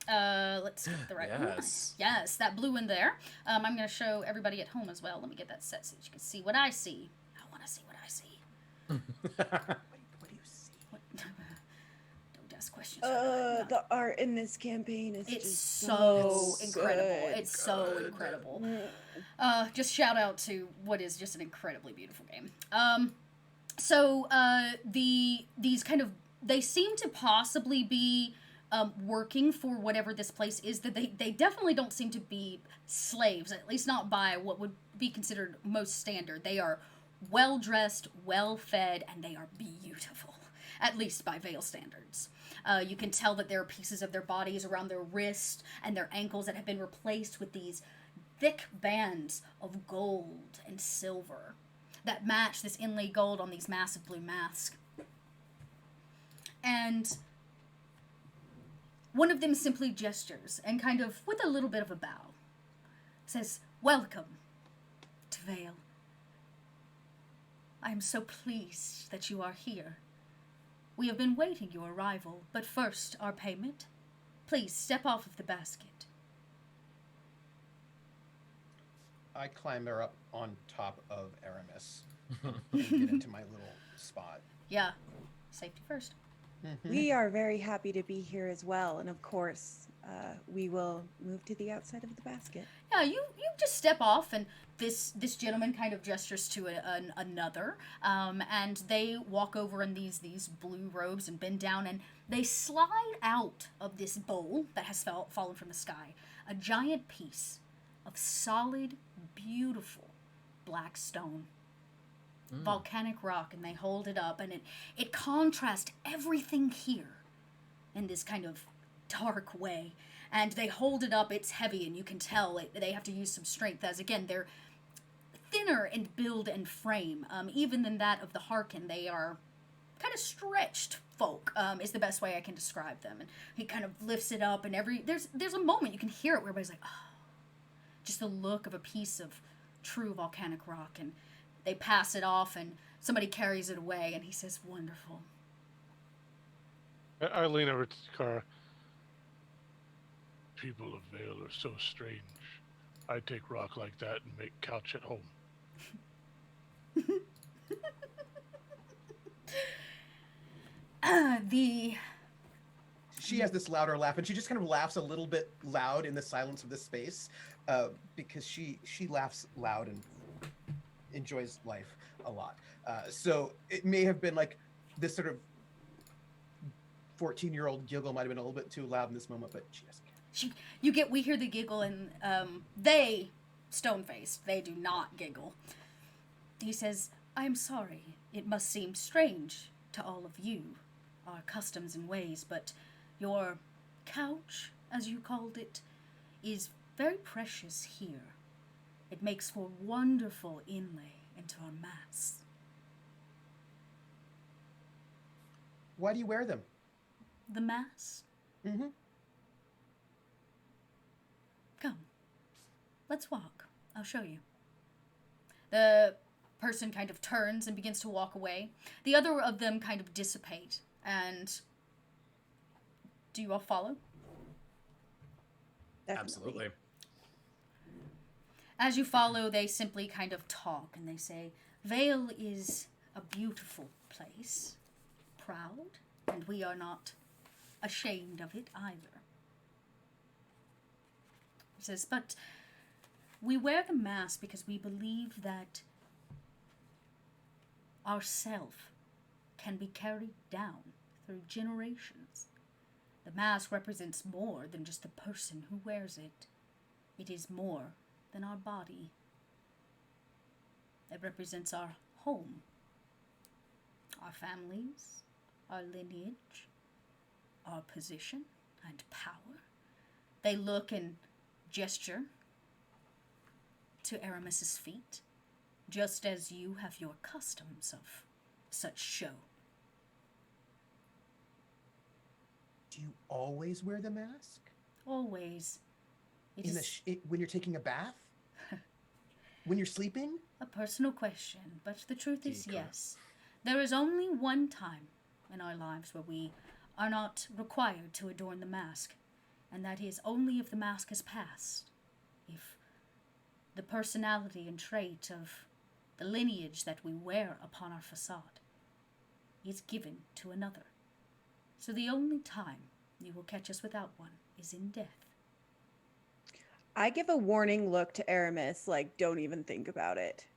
S1: Let's get the right one. Yes, that blue one there. I'm going to show everybody at home as well. Let me get that set so that you can see what I see. I want to see what I see.
S4: What do you see?
S1: Don't ask questions.
S5: The art in this campaign is just
S1: so
S5: good.
S1: incredible. It's so incredible. Just shout out to what is just an incredibly beautiful game. These kind of, they seem to possibly be working for whatever this place is. That they definitely don't seem to be slaves, at least not by what would be considered most standard. They are well-dressed, well-fed, and they are beautiful, at least by Vale standards. You can tell that there are pieces of their bodies around their wrists and their ankles that have been replaced with these thick bands of gold and silver that match this inlay gold on these massive blue masks. And one of them simply gestures and kind of, with a little bit of a bow, says, "Welcome to Vale. I am so pleased that you are here. We have been waiting your arrival, but first, our payment. Please step off of the basket."
S4: I climb her up on top of Aramis and get into my little spot.
S1: Yeah, safety first.
S5: We are very happy to be here as well, and of course, we will move to the outside of the basket.
S1: Yeah, you just step off, and this gentleman kind of gestures to another, and they walk over in these blue robes and bend down, and they slide out of this bowl that has fallen from the sky a giant piece of solid, beautiful black stone. Volcanic rock, and they hold it up, and it contrasts everything here in this kind of dark way. And they hold it up, it's heavy, and you can tell they have to use some strength, as again, they're thinner in build and frame, even than that of the Harkin. They are kind of stretched folk, is the best way I can describe them. And he kind of lifts it up, and there's a moment you can hear it where everybody's like, oh, just the look of a piece of true volcanic rock. And they pass it off, and somebody carries it away, and he says, "Wonderful."
S3: I lean over to Takara. People of Vale are so strange. I'd take rock like that and make couch at home.
S1: The
S4: She has this louder laugh, and she just kind of laughs a little bit loud in the silence of this space, because she laughs loud and enjoys life a lot. So it may have been like this sort of 14-year-old giggle might have been a little bit too loud in this moment, but she doesn't care.
S1: we hear the giggle, and they, stone-faced, they do not giggle. He says, "I'm sorry. It must seem strange to all of you, our customs and ways, but your couch, as you called it, is very precious here. It makes for wonderful inlay into our mass."
S4: Why do you wear them?
S1: The mass?
S4: Mm-hmm.
S1: Come. Let's walk. I'll show you. The person kind of turns and begins to walk away. The other of them kind of dissipate. And do you all follow?
S5: Definitely.
S2: Absolutely.
S1: As you follow, they simply kind of talk, and they say, "Vale is a beautiful place. Proud, and we are not ashamed of it either." He says, "But we wear the mask because we believe that our self can be carried down through generations. The mask represents more than just the person who wears it. It is more than our body. It represents our home, our families, our lineage, our position and power." They look and gesture to Aramis's feet, just as you have your customs of such show.
S4: Do you always wear the mask?
S1: Always. It
S4: In the
S1: is
S4: when you're taking a bath? When you're sleeping?
S1: a personal question, but the truth is
S2: Deeper.
S1: yes. There is only one time in our lives where we are not required to adorn the mask, and that is only if the mask has passed. If the personality and trait of the lineage that we wear upon our facade is given to another. So the only time you will catch us without one is in death.
S5: I give a warning look to Aramis, like, don't even think about it.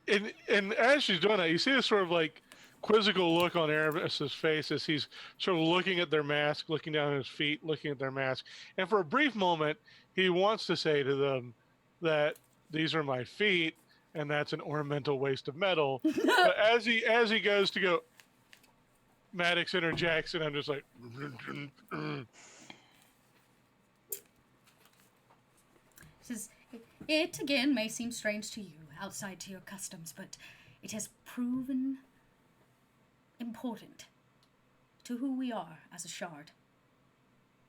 S3: And as she's doing that, you see this sort of like quizzical look on Aramis's face as he's sort of looking at their mask, looking down at his feet, looking at their mask. And for a brief moment, he wants to say to them that these are my feet and that's an ornamental waste of metal. But as he goes to go, Maddox interjects, and I'm just like,
S1: Says, "It again may seem strange to you, outside to your customs, but it has proven important to who we are as a shard.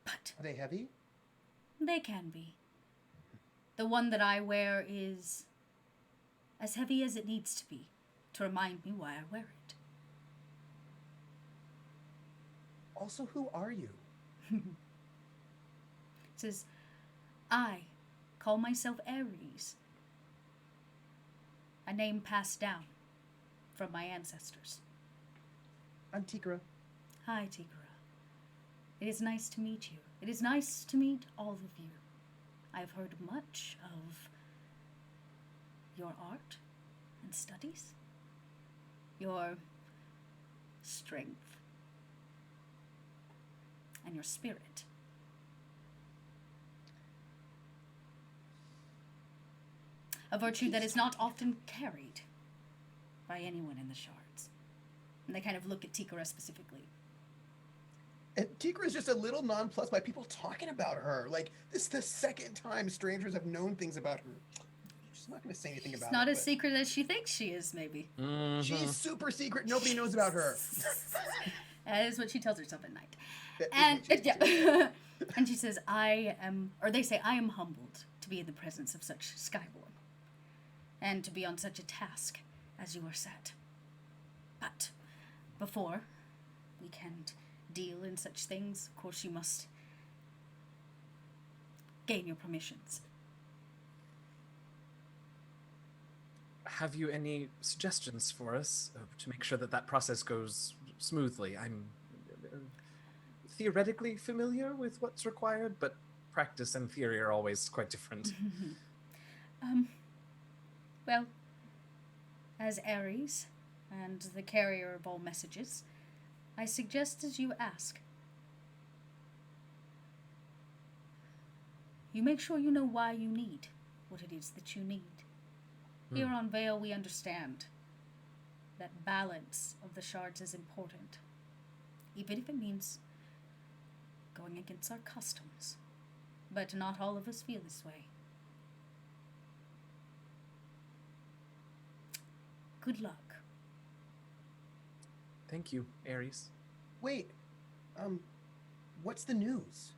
S1: But
S4: Are they heavy?
S1: they can be. The one that I wear is as heavy as it needs to be to remind me why I wear it."
S4: Also, who are you?
S1: It says, "I call myself Ares, a name passed down from my ancestors."
S4: I'm Tikra.
S1: "Hi, Tigra. It is nice to meet you. It is nice to meet all of you. I have heard much of your art and studies, your strength, and your spirit. A virtue that is not often carried by anyone in the shards." And they kind of look at Tikara specifically.
S4: And Tikra is just a little nonplussed by people talking about her. Like, this is the second time strangers have known things about her. She's not going to say anything about
S1: It's not
S4: it.
S1: as secret as she thinks she is, maybe.
S4: She's super secret. Nobody knows about her.
S1: That is what she tells herself at night.
S4: That is
S1: And
S4: what she
S1: yeah. And she says, "I am," or they say, "I am humbled to be in the presence of such Skyborn." and to be on such a task as you are set. But before we can deal in such things, of course you must gain your permissions.
S2: Have you any suggestions for us to make sure that that process goes smoothly? I'm theoretically familiar with what's required, but practice and theory are always quite different.
S1: Well, as Ares and the carrier of all messages, I suggest as you ask. You make sure you know why you need what it is that you need. Here on Vale, we understand that balance of the shards is important, even if it means going against our customs. But not all of us feel this way. Good luck.
S2: Thank you, Ares.
S4: Wait, what's the news?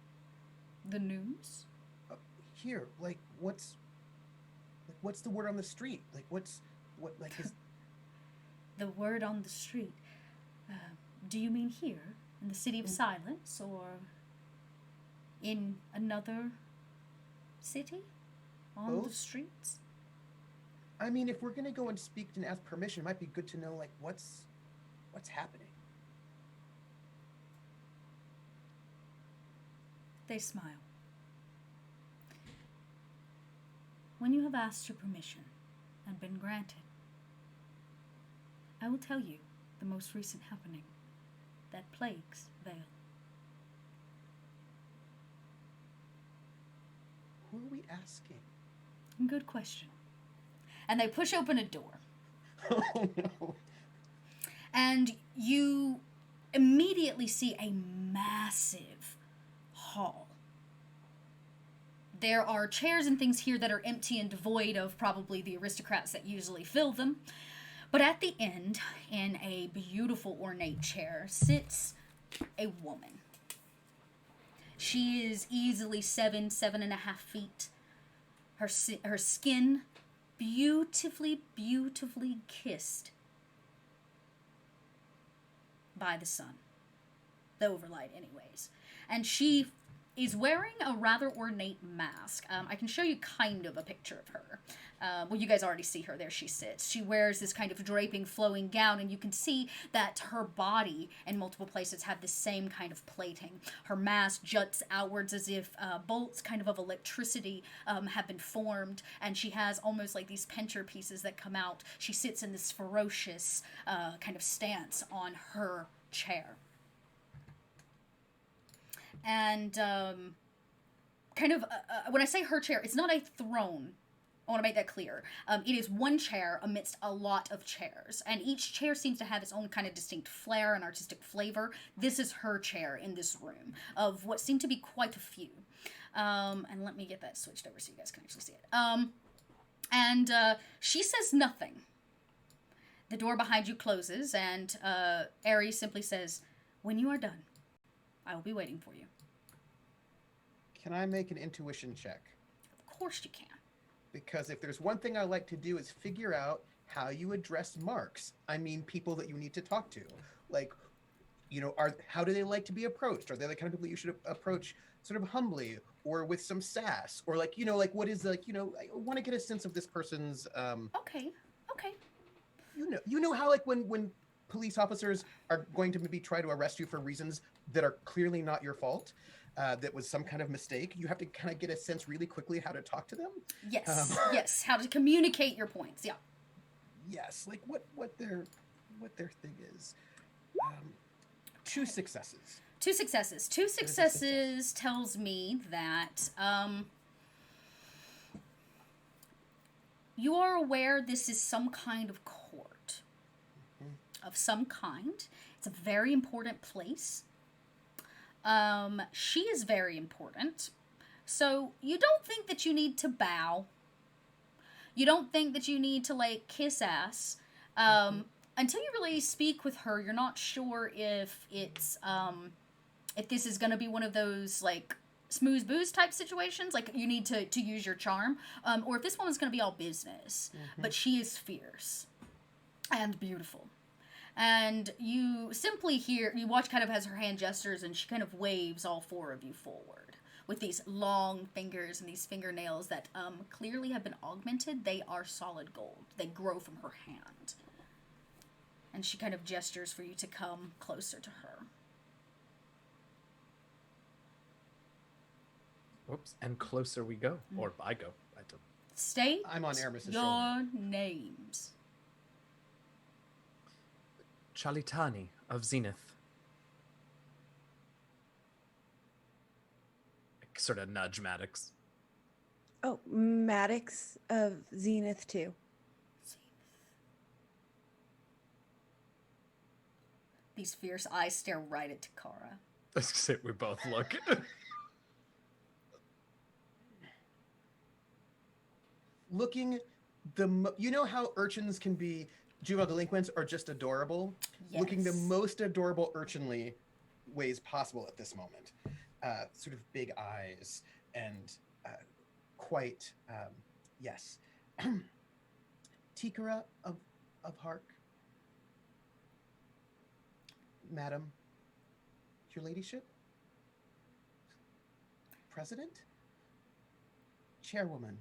S1: The news?
S4: Here, like, what's the word on the street? Is
S1: The word on the street. Do you mean here, in the City of Silence, or in another city? On the streets?
S4: I mean, if we're gonna go and speak and ask permission, it might be good to know, like, what's happening.
S1: They smile. When you have asked your permission and been granted, I will tell you the most recent happening that plagues Vale.
S4: Who are we asking?
S1: Good question. And they push open a door.
S4: Oh no.
S1: And you immediately see a massive hall. There are chairs and things here that are empty and devoid of probably the aristocrats that usually fill them. But at the end, in a beautiful ornate chair, sits a woman. She is easily 7.5 feet. Her skin beautifully, beautifully kissed by the sun. The Overlight, anyways. And she is wearing a rather ornate mask. I can show you kind of a picture of her. Well, you guys already see her. There she sits. She wears this kind of draping, flowing gown, and you can see that her body in multiple places have the same kind of plating. Her mask juts outwards as if bolts kind of electricity have been formed, and she has almost like these pincher pieces that come out. She sits in this ferocious kind of stance on her chair. And kind of, when I say her chair, it's not a throne. I want to make that clear. It is one chair amidst a lot of chairs. And each chair seems to have its own kind of distinct flair and artistic flavor. This is her chair in this room, of what seem to be quite a few. And let me get that switched over so you guys can actually see it. And she says nothing. The door behind you closes, and Ares simply says, "When you are done, I will be waiting for you."
S4: Can I make an intuition check?
S1: Of course you can.
S4: Because if there's one thing I like to do is figure out how you address marks. I mean, people that you need to talk to. Like, you know, how do they like to be approached? Are they the kind of people you should approach sort of humbly or with some sass? Or like, you know, like what is like, you know, I want to get a sense of this person's
S1: Okay.
S4: You know how like when police officers are going to maybe try to arrest you for reasons that are clearly not your fault, that was some kind of mistake, you have to kind of get a sense really quickly how to talk to them.
S1: Yes, yes, how to communicate your points. Yeah.
S4: Yes, like what their thing is. 2 successes.
S1: 2 successes. 2 successes tells me that you are aware this is some kind of court of some kind. It's a very important place. She is very important. So you don't think that you need to bow. You don't think that you need to, like, kiss ass. Until you really speak with her, you're not sure if it's, if this is going to be one of those, like, smooth booze type situations, like you need to use your charm, or if this woman's going to be all business, but she is fierce and beautiful. And you simply you watch kind of as her hand gestures, and she kind of waves all four of you forward with these long fingers and these fingernails that clearly have been augmented. They are solid gold. They grow from her hand. And she kind of gestures for you to come closer to her.
S2: Whoops. And closer we go. Or I go. I don't.
S1: State
S4: I'm on Aramis's
S1: your
S4: shoulder.
S1: names.
S2: Chalitani of Zenith. I sort of nudge Maddox.
S5: Oh, Maddox of Zenith too.
S1: These fierce eyes stare right at Takara.
S2: Let's say we both look.
S4: Looking you know how urchins can be juvenile delinquents are just adorable?
S1: Yes.
S4: Looking the most adorable urchinly ways possible at this moment. Sort of big eyes and quite, yes. Tikara of Hark. Madam, your ladyship? President? Chairwoman.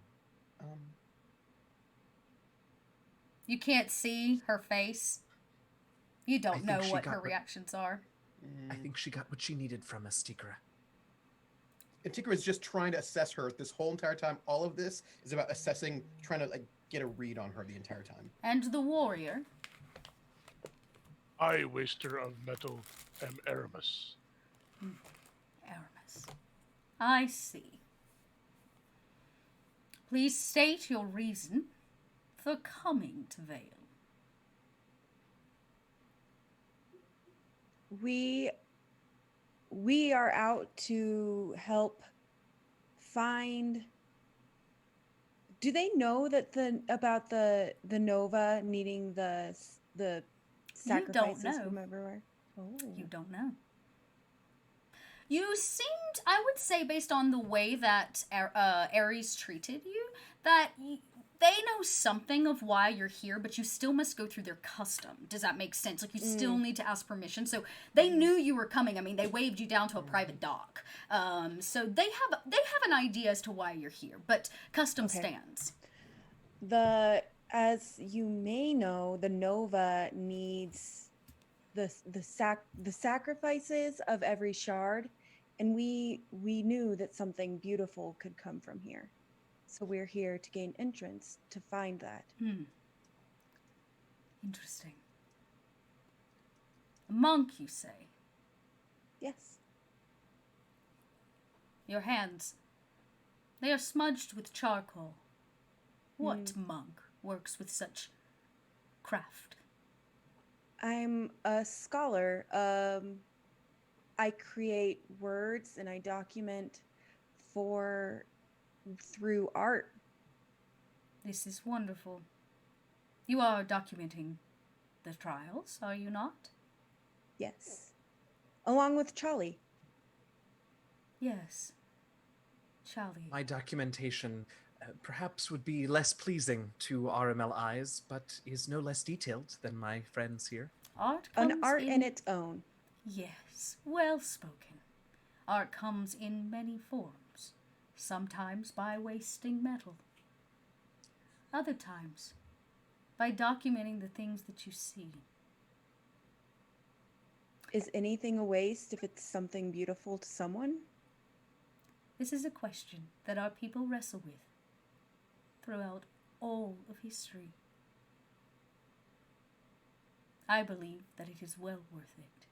S1: You can't see her face. You
S2: I
S1: don't
S2: think
S1: know
S2: she
S1: what
S2: got
S1: her
S2: what-
S1: reactions are.
S2: I think she got what she needed from us, Tikara.
S4: And Tikara is just trying to assess her this whole entire time. All of this is about assessing, trying to like get a read on her the entire time.
S1: And the warrior.
S3: I, waster of metal, am Aramis.
S1: Aramis. I see. Please state your reason for coming to Vale.
S5: We are out to help find. Do they know that about the Nova needing the
S1: You don't
S5: sacrifices
S1: know.
S5: from everywhere? Oh.
S1: You don't know. You seemed, I would say, based on the way that Ares treated you, that they know something of why you're here, but you still must go through their custom. Does that make sense? Like, you still need to ask permission. So they knew you were coming. I mean, they waved you down to a private dock. So they have an idea as to why you're here, but custom stands.
S5: As you may know, the Nova needs the sacrifices of every shard, and we knew that something beautiful could come from here. So we're here to gain entrance to find that.
S1: Interesting. A monk, you say?
S5: Yes.
S1: Your hands, they are smudged with charcoal. What monk works with such craft?
S5: I'm a scholar. I create words and I document through art.
S1: This is wonderful. You are documenting the trials, are you not?
S5: Yes. Along with Charlie.
S1: Yes. Charlie.
S2: My documentation perhaps would be less pleasing to RML eyes, but is no less detailed than my friends here.
S1: Art
S5: An
S1: comes
S5: art
S1: in...
S5: in its own.
S1: Yes, well spoken. Art comes in many forms, sometimes by wasting metal. Other times, by documenting the things that you see.
S5: Is anything a waste if it's something beautiful to someone?
S1: This is a question that our people wrestle with throughout all of history. I believe that it is well worth it.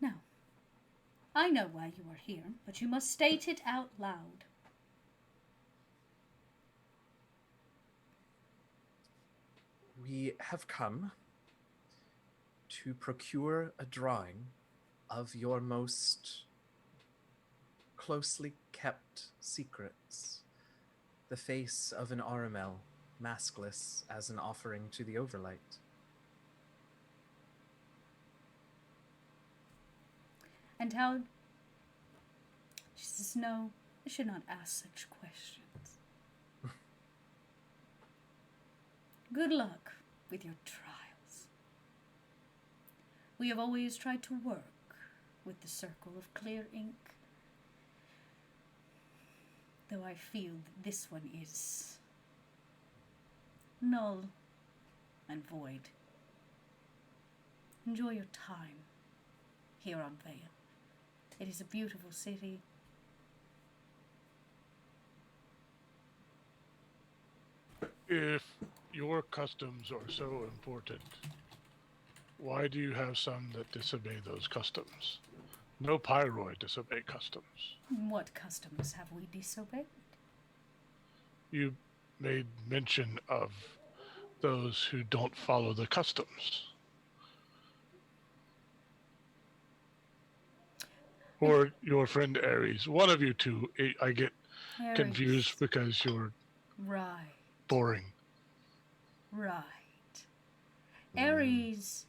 S1: Now, I know why you are here, but you must state it out loud.
S2: We have come to procure a drawing of your most closely kept secrets. The face of an Aramel, maskless as an offering to the Overlight.
S1: And how? She says, no, I should not ask such questions. Good luck with your trials. We have always tried to work with the circle of clear ink, though I feel that this one is null and void. Enjoy your time here on Vale. It is a beautiful city.
S3: If your customs are so important, why do you have some that disobey those customs? No Pyroi disobey customs.
S1: What customs have we disobeyed?
S3: You made mention of those who don't follow the customs. Or your friend Ares. One of you two. I get
S1: Ares.
S3: confused because you're
S1: Right.
S3: boring.
S1: Right. Ares.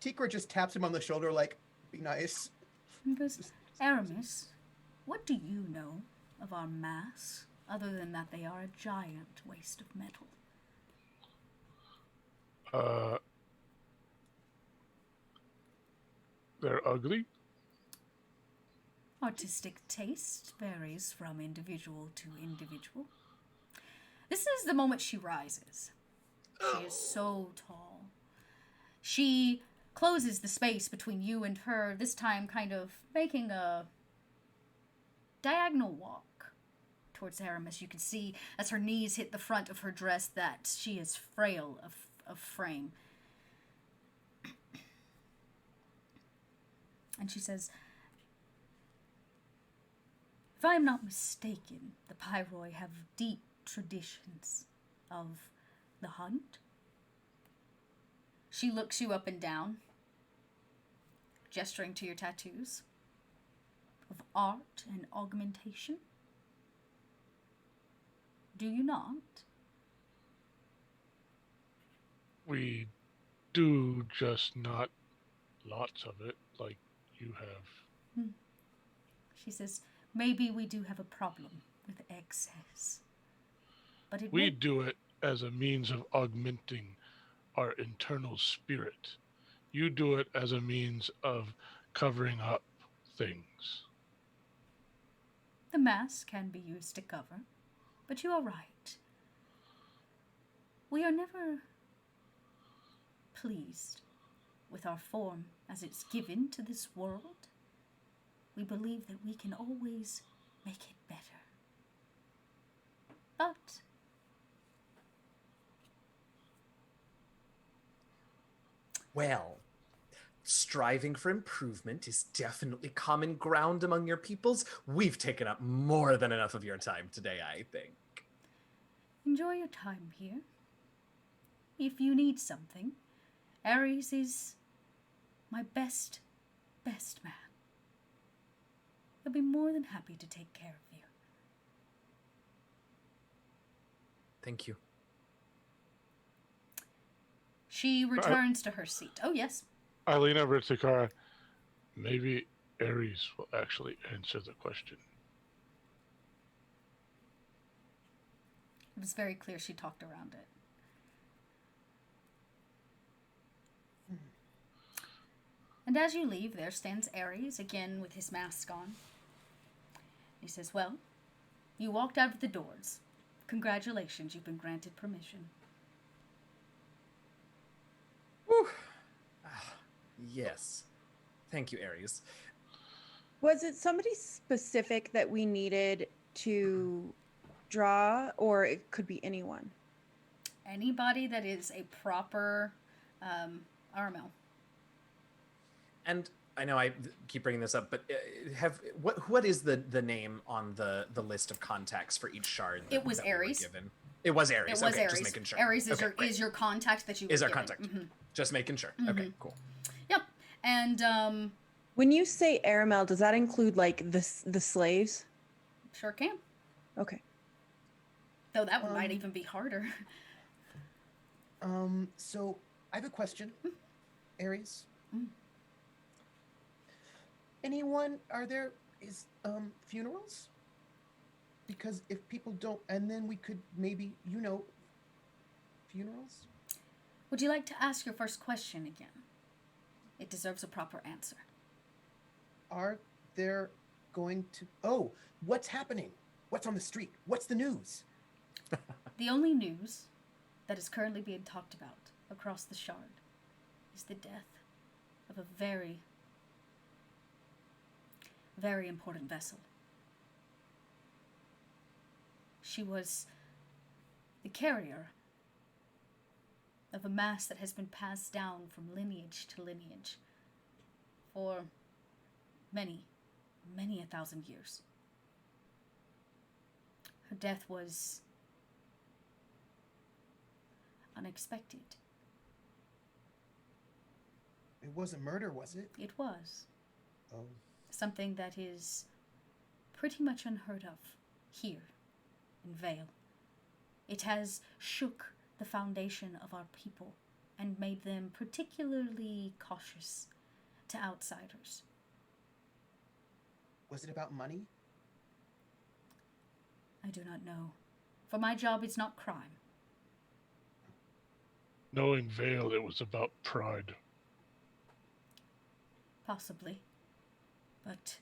S4: Tikra just taps him on the shoulder like, be nice.
S1: He goes, Aramis, what do you know of our mass, other than that they are a giant waste of metal?
S3: They're ugly?
S1: Artistic taste varies from individual to individual. This is the moment she rises. She is so tall. She closes the space between you and her, this time kind of making a diagonal walk towards Aramis. You can see as her knees hit the front of her dress that she is frail of frame. And she says, if I am not mistaken, the Pyroi have deep traditions of the hunt. She looks you up and down, gesturing to your tattoos, of art and augmentation. Do you not?
S3: We do, just not lots of it like you have.
S1: She says, maybe we do have a problem with excess. But
S3: We do it as a means of augmenting our internal spirit. You do it as a means of covering up things.
S1: The mask can be used to cover, but you are right. We are never pleased with our form as it's given to this world. We believe that we can always make it better. But
S2: Well, striving for improvement is definitely common ground among your peoples. We've taken up more than enough of your time today, I think.
S1: enjoy your time here. If you need something, Ares is my best man. He'll be more than happy to take care of you.
S2: Thank you.
S1: She returns to her seat. Oh, yes.
S3: I lean over to Takara. Maybe Ares will actually answer the question.
S1: It was very clear she talked around it. And as you leave, there stands Ares, again with his mask on. He says, well, you walked out of the doors. Congratulations, you've been granted permission.
S2: Whew. Yes. Thank you, Ares.
S5: Was it somebody specific that we needed to draw, or it could be anyone?
S1: Anybody that is a proper RML.
S2: And I know I keep bringing this up, but what is the name on the list of contacts for each shard?
S1: It was
S2: that we were
S1: Ares.
S2: given? It was Ares.
S1: It was
S2: Okay,
S1: Ares.
S2: just making sure.
S1: Ares is,
S2: Okay,
S1: is your contact that you
S2: is
S1: were
S2: our
S1: given.
S2: contact.
S1: Mm-hmm.
S2: Just making sure. Okay, cool.
S1: Yep. And
S5: When you say Aramel, does that include like the slaves?
S1: sure can.
S5: Okay.
S1: Though that one might even be harder.
S4: So I have a question, Ares. anyone? Funerals? Because if people don't, and then we could maybe, funerals.
S1: Would you like to ask your first question again? It deserves a proper answer.
S4: Are there going to? Oh, what's happening? What's on the street? What's the news?
S1: The only news that is currently being talked about across the Shard is the death of a very, very important vessel. She was the carrier of a mass that has been passed down from lineage to lineage for many, many 1,000 years. Her death was unexpected.
S4: It wasn't murder, was it?
S1: It was.
S4: Oh.
S1: Something that is pretty much unheard of here in Vale. It has shook the foundation of our people and made them particularly cautious to outsiders.
S4: Was it about money?
S1: I do not know. For my job, it's not crime.
S3: Knowing Vale, it was about pride.
S1: Possibly. But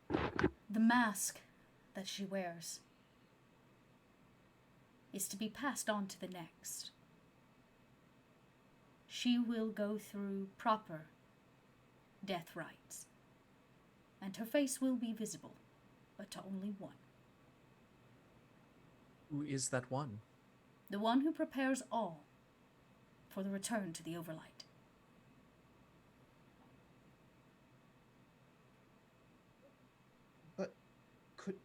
S1: the mask that she wears is to be passed on to the next. She will go through proper death rites, and her face will be visible, but to only one.
S2: Who is that one?
S1: The one who prepares all for the return to the Overlight.
S4: But could...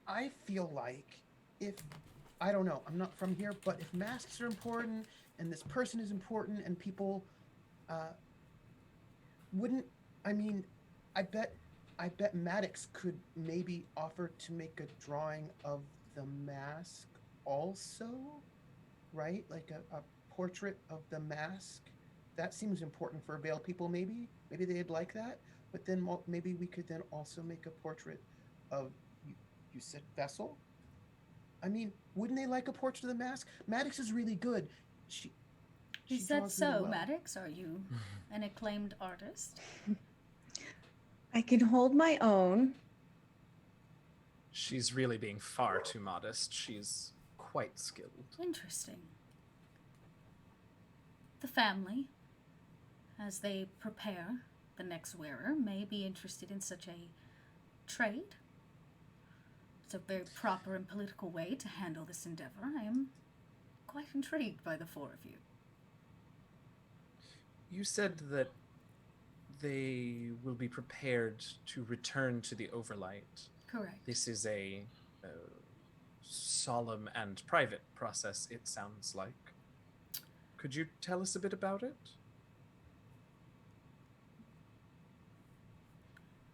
S4: I feel like if... I don't know, I'm not from here, but if masks are important and this person is important and people wouldn't... I mean, I bet Maddox could maybe offer to make a drawing of the mask also, right? Like a portrait of the mask. That seems important for Vale people, maybe. Maybe they'd like that. But then maybe we could then also make a portrait of, you said Vessel? I mean, wouldn't they like a portrait of the mask? Maddox is really good.
S1: Is that
S4: draws
S1: so,
S4: really well.
S1: Maddox? Are you an acclaimed artist?
S5: I can hold my own.
S2: She's really being far too modest. She's quite skilled.
S1: Interesting. The family, as they prepare the next wearer, may be interested in such a trade. It's a very proper and political way to handle this endeavor. I am quite intrigued by the four of you.
S2: You said that they will be prepared to return to the Overlight.
S1: Correct.
S2: This is a solemn and private process, it sounds like. Could you tell us a bit about it?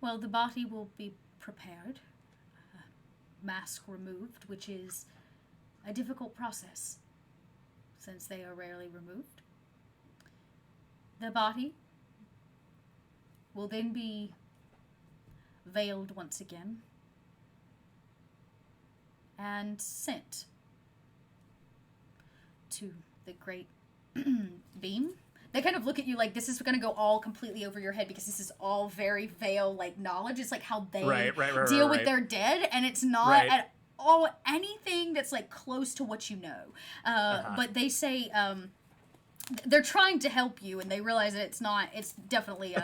S1: Well, the body will be prepared, mask removed, which is a difficult process since they are rarely removed. The body will then be veiled once again and sent to the great beam. They kind of look at you like this is going to go all completely over your head because this is all very Vale like knowledge. It's like how they deal with their dead, and it's not at all anything that's like close to what you know. But they say they're trying to help you, and they realize that it's not. It's definitely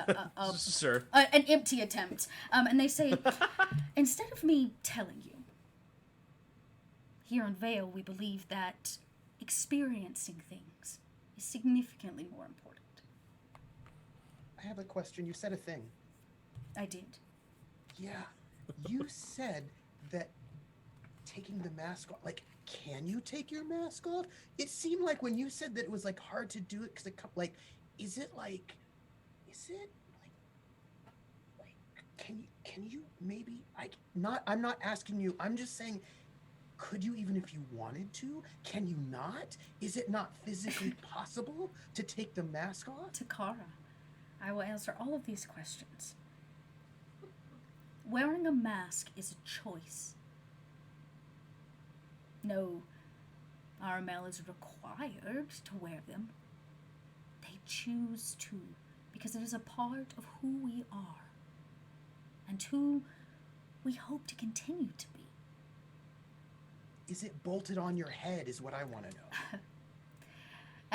S2: Sure.
S1: An empty attempt. And they say, instead of me telling you, here in Vale, we believe that experiencing things is significantly more important.
S4: I have a question. You said a thing.
S1: I did.
S4: Yeah. You said that taking the mask off, like, can you take your mask off? It seemed like when you said that it was like hard to do it because is it like can you maybe I'm not asking you, I'm just saying, Could you, even if you wanted to? Can you not? Is it not physically possible to take the mask off?
S1: Takara, I will answer all of these questions. Wearing a mask is a choice. No, RML is required to wear them. They choose to, because it is a part of who we are, and who we hope to continue to be.
S4: Is it bolted on your head is what I want to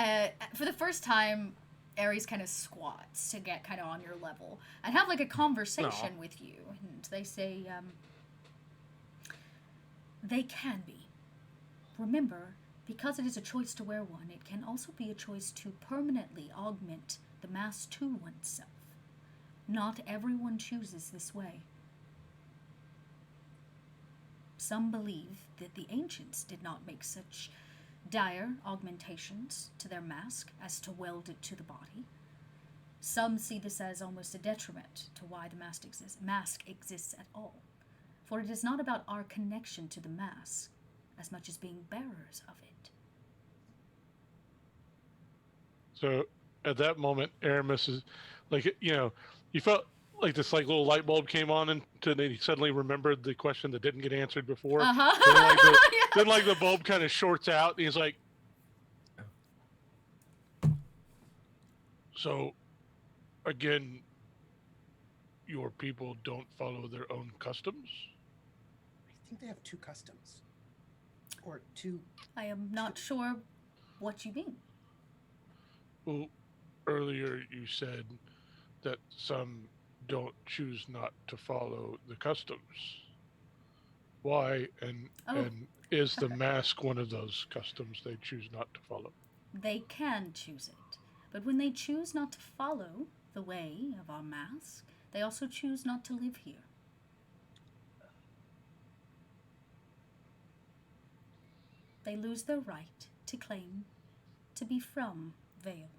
S1: know. For the first time, Ares kind of squats to get kind of on your level and have like a conversation with you. And they say, they can be. Remember, because it is a choice to wear one, it can also be a choice to permanently augment the mask to oneself. Not everyone chooses this way. Some believe that the ancients did not make such dire augmentations to their mask as to weld it to the body. Some see this as almost a detriment to why the mask exists at all. For it is not about our connection to the mask as much as being bearers of it.
S3: So at that moment, Aramis is like, you felt like this like little light bulb came on, and he suddenly remembered the question that didn't get answered before. Then like the bulb kind of shorts out, and he's like, so again, your people don't follow their own customs?
S4: I think they have two customs. Or two...
S1: I am not sure what you mean.
S3: Well, earlier you said that some don't choose not to follow the customs. Why? And is the mask one of those customs they choose not to follow?
S1: They can choose it. But when they choose not to follow the way of our mask, they also choose not to live here. They lose their right to claim to be from Vale.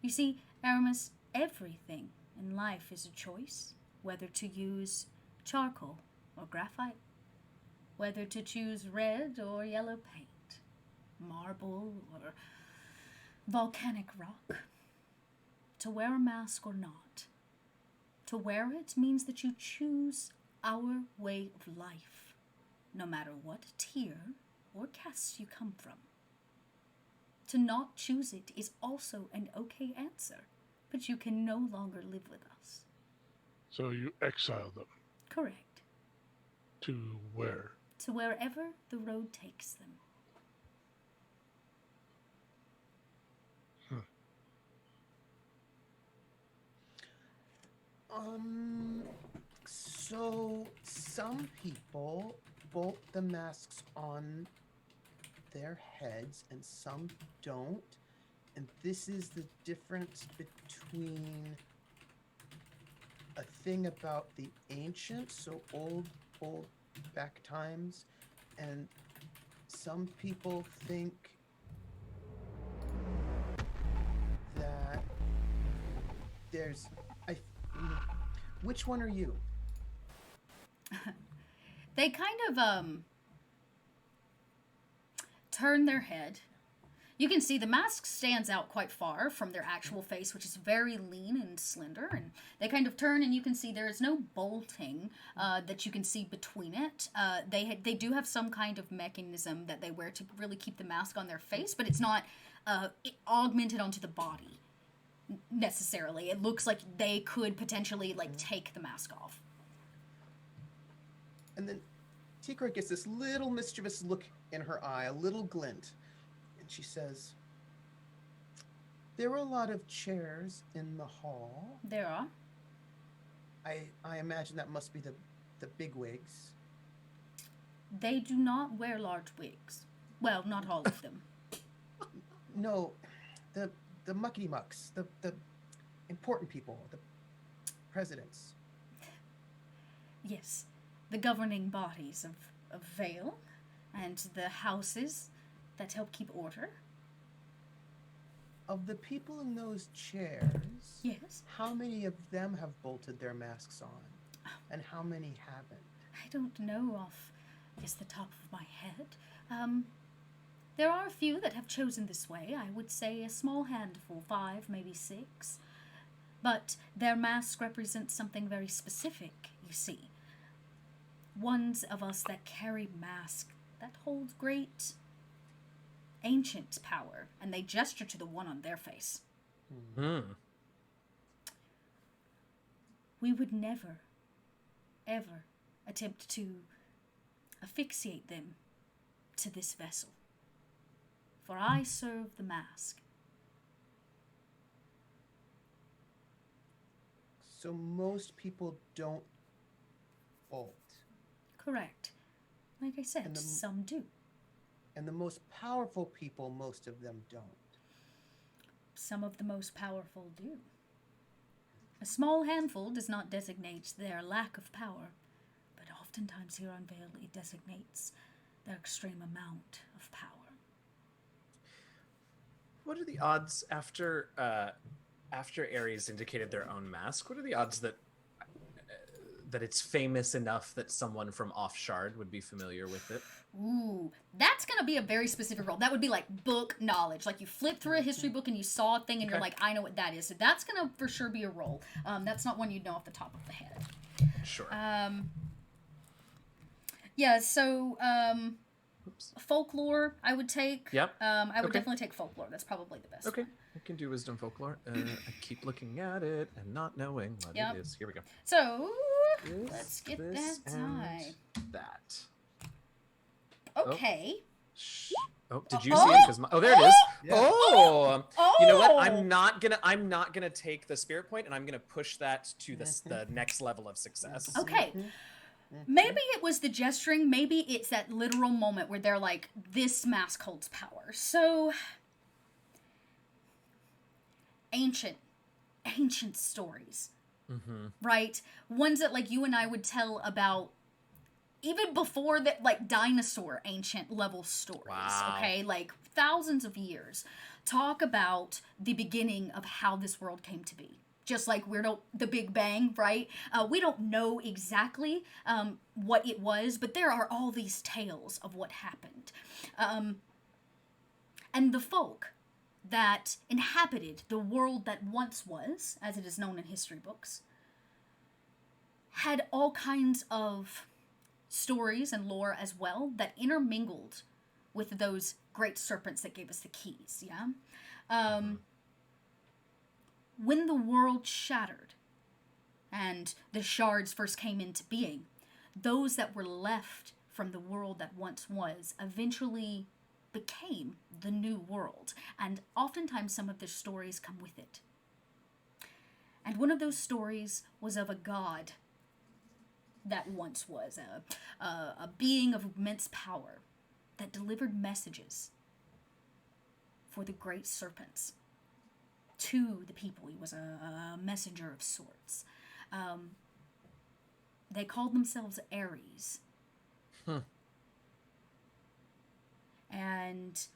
S1: You see, Aramis, everything in life is a choice, whether to use charcoal or graphite, whether to choose red or yellow paint, marble or volcanic rock, to wear a mask or not. To wear it means that you choose our way of life, no matter what tier or caste you come from. To not choose it is also an okay answer, but you can no longer live with us.
S3: So you exile them?
S1: Correct.
S3: To where?
S1: To wherever the road takes them.
S4: So some people bolt the masks on their heads and some don't. And this is the difference between a thing about the ancients, so old back times, and some people think that there's... which one are you?
S1: They kind of turn their head. You can see the mask stands out quite far from their actual face, which is very lean and slender. And they kind of turn, and you can see there is no bolting that you can see between it. They do have some kind of mechanism that they wear to really keep the mask on their face, but it's not augmented onto the body necessarily. It looks like they could potentially take the mask off.
S4: And then Tikra gets this little mischievous look in her eye, a little glint. And she says, there were a lot of chairs in the hall.
S1: There are.
S4: I imagine that must be the big wigs.
S1: They do not wear large wigs. Well, not all of them.
S4: No, the muckety mucks, the important people, the presidents.
S1: Yes, the governing bodies of Vale and the houses that help keep order.
S4: Of the people in those chairs,
S1: yes,
S4: how many of them have bolted their masks on? And how many haven't?
S1: I don't know off is the top of my head. There are a few that have chosen this way. I would say a small handful, 5, maybe 6. But their mask represents something very specific, you see. Ones of us that carry masks that hold great ancient power, and they gesture to the one on their face. We would never, ever attempt to asphyxiate them to this vessel. For I serve the mask.
S4: So most people don't bolt.
S1: Correct. Like I said,
S4: And the-
S1: some do.
S4: And the most powerful people, most of them don't.
S1: Some of the most powerful do. A small handful does not designate their lack of power, but oftentimes here on Vale it designates their extreme amount of power.
S2: What are the odds after Ares indicated their own mask? What are the odds that it's famous enough that someone from Offshard would be familiar with it?
S1: Ooh, that's gonna be a very specific role. That would be like book knowledge. Like you flip through a history book and you saw a thing and you're
S2: Okay.
S1: like, I know what that is. So that's gonna for sure be a role. That's not one you'd know off the top of the head.
S2: Sure.
S1: Yeah, so
S2: Oops.
S1: folklore I would take.
S2: Yep.
S1: I would
S2: Okay.
S1: definitely take folklore. That's probably the best
S2: Okay,
S1: one.
S2: I can do wisdom folklore. I keep looking at it and not knowing what
S1: Yep.
S2: it is. Here we go.
S1: So
S2: This,
S1: let's get
S2: this,
S1: that die.
S2: and that.
S1: Okay.
S2: Shh. Oh, did you see it? 'Cause there it is.
S4: Yeah.
S2: Oh,
S1: Oh!
S2: you know what? I'm not gonna take the spirit point, and I'm gonna push that to the next level of success.
S1: Okay. Maybe it was the gesturing. Maybe it's that literal moment where they're like, this mask holds power. So, ancient stories, right? Ones that like you and I would tell about even before that, like dinosaur ancient level stories,
S2: Wow.
S1: okay? Like thousands of years. Talk about the beginning of how this world came to be. Just like the Big Bang, right? We don't know exactly what it was, but there are all these tales of what happened. And the folk that inhabited the world that once was, as it is known in history books, had all kinds of stories and lore as well that intermingled with those great serpents that gave us the keys, yeah? When the world shattered and the shards first came into being, those that were left from the world that once was eventually became the new world, and oftentimes some of their stories come with it. And one of those stories was of a god that once was a being of immense power that delivered messages for the great serpents to the people. He was a messenger of sorts. They called themselves Ares. And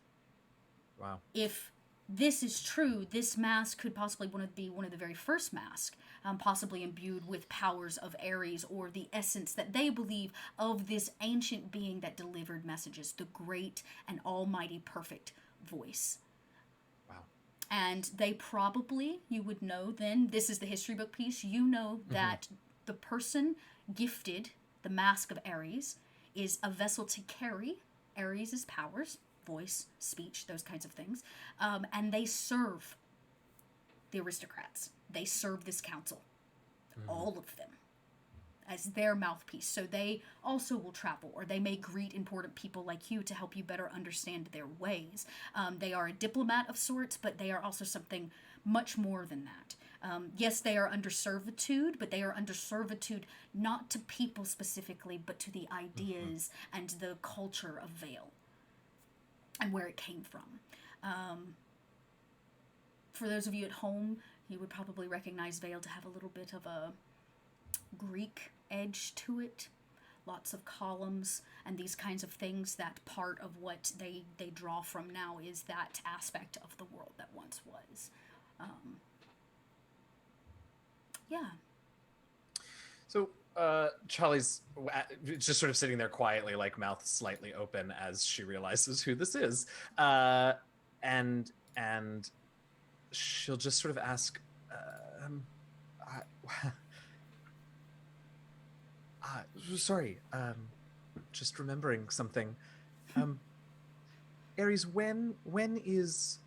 S2: Wow.
S1: if this is true, this mask could possibly be one of the very first masks, possibly imbued with powers of Ares, or the essence that they believe of this ancient being that delivered messages, the great and almighty perfect voice.
S2: Wow.
S1: And they probably, you would know then, this is the history book piece, you know that the person gifted the mask of Ares is a vessel to carry Ares' powers, voice, speech, those kinds of things. And they serve the aristocrats. They serve this council, all of them, as their mouthpiece. So they also will travel, or they may greet important people like you to help you better understand their ways. They are a diplomat of sorts, but they are also something much more than that. Yes, they are under servitude, but they are under servitude not to people specifically, but to the ideas and the culture of Vale and where it came from. For those of you at home, you would probably recognize Vale to have a little bit of a Greek edge to it. Lots of columns and these kinds of things. That part of what they draw from now is that aspect of the world that once was.
S2: So Charlie's just sort of sitting there quietly, like mouth slightly open as she realizes who this is. And she'll just sort of ask, sorry, just remembering something. Aries, when is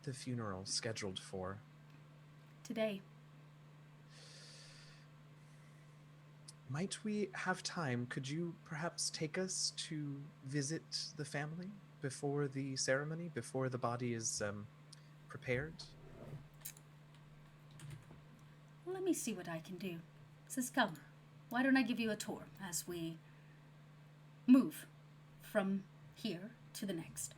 S2: the funeral scheduled for?
S1: Today.
S2: Might we have time? Could you perhaps take us to visit the family before the ceremony, before the body is prepared?
S1: Let me see what I can do. Says, come. Why don't I give you a tour as we move from here to the next?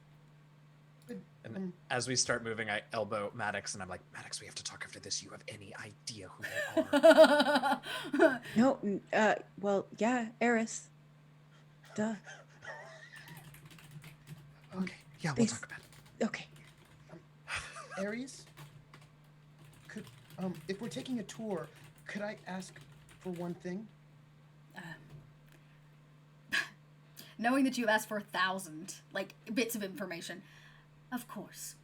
S2: And as we start moving, I elbow Maddox, and I'm like, Maddox, we have to talk after this. You have any idea who they are?
S5: No, well, yeah, Eris. Duh.
S2: Okay, yeah, we'll talk about it.
S5: Okay.
S4: Aries, could if we're taking a tour, could I ask for one thing?
S1: Knowing that you asked for 1,000, like, bits of information. Of course.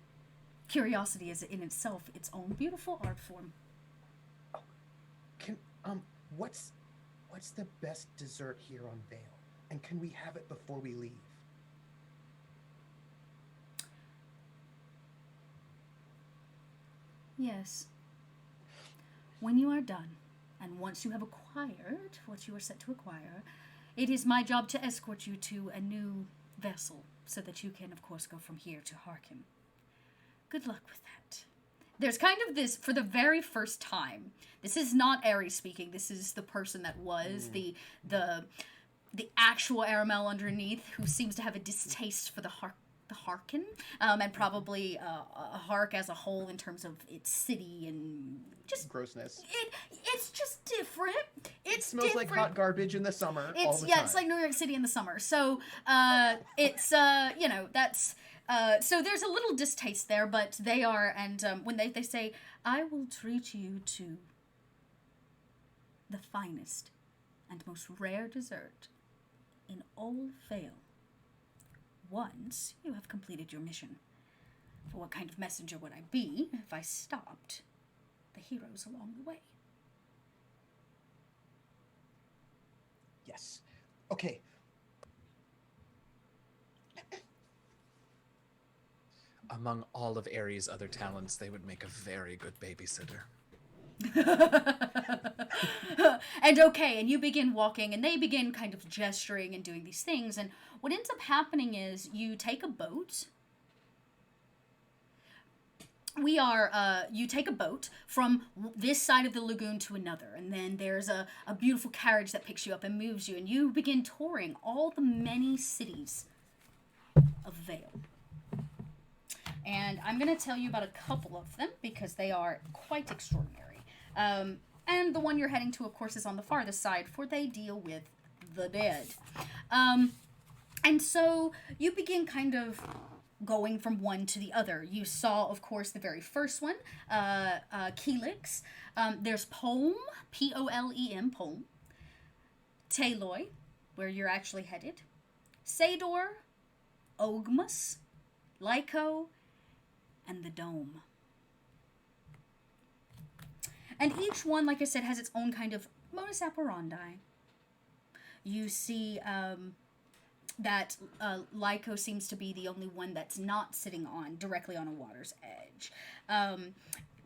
S1: Curiosity is in itself its own beautiful art form.
S4: Can what's the best dessert here on Vale? And can we have it before we leave?
S1: Yes. When you are done, and once you have acquired what you are set to acquire, it is my job to escort you to a new vessel, so that you can, of course, go from here to Harkin. Good luck with that. There's kind of this, for the very first time, this is not Aries speaking, this is the person that was the actual Aramel underneath, who seems to have a distaste for the Harkin, and probably Hark as a whole in terms of its city and just
S4: grossness.
S1: It's just different.
S4: It smells
S1: different.
S4: like hot garbage in the summer.
S1: It's
S4: all the time.
S1: It's like New York City in the summer. So it's that's so there's a little distaste there, but they are, and when they say, I will treat you to the finest and most rare dessert in all Vale, once you have completed your mission. For what kind of messenger would I be if I stopped the heroes along the way?
S4: Yes. Okay.
S2: Among all of Aries' other talents, they would make a very good babysitter.
S1: And you begin walking, and they begin kind of gesturing and doing these things, and what ends up happening is you take a boat. You take a boat from this side of the lagoon to another, and then there's a beautiful carriage that picks you up and moves you, and you begin touring all the many cities of Vale. And I'm going to tell you about a couple of them, because they are quite extraordinary. And the one you're heading to, of course, is on the farthest side, for they deal with the dead. And so you begin kind of going from one to the other. You saw, of course, the very first one, Kelix. There's Polm, Polem, Polm. Taloy, where you're actually headed. Sador, Ogmus, Lyco, and the Dome. And each one, like I said, has its own kind of modus operandi. You see that Lyco seems to be the only one that's not sitting directly on a water's edge.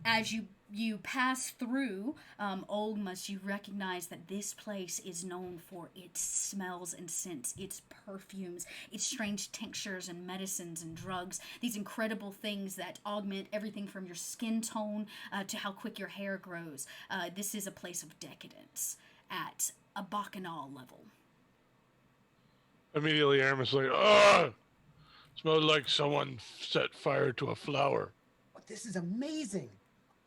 S1: As you pass through Olmos, you recognize that this place is known for its smells and scents, its perfumes, its strange tinctures and medicines and drugs, these incredible things that augment everything from your skin tone to how quick your hair grows. This is a place of decadence at a bacchanal level.
S3: Immediately, Aramis is like, "Ugh! Smells like someone set fire to a flower."
S4: Oh, this is amazing.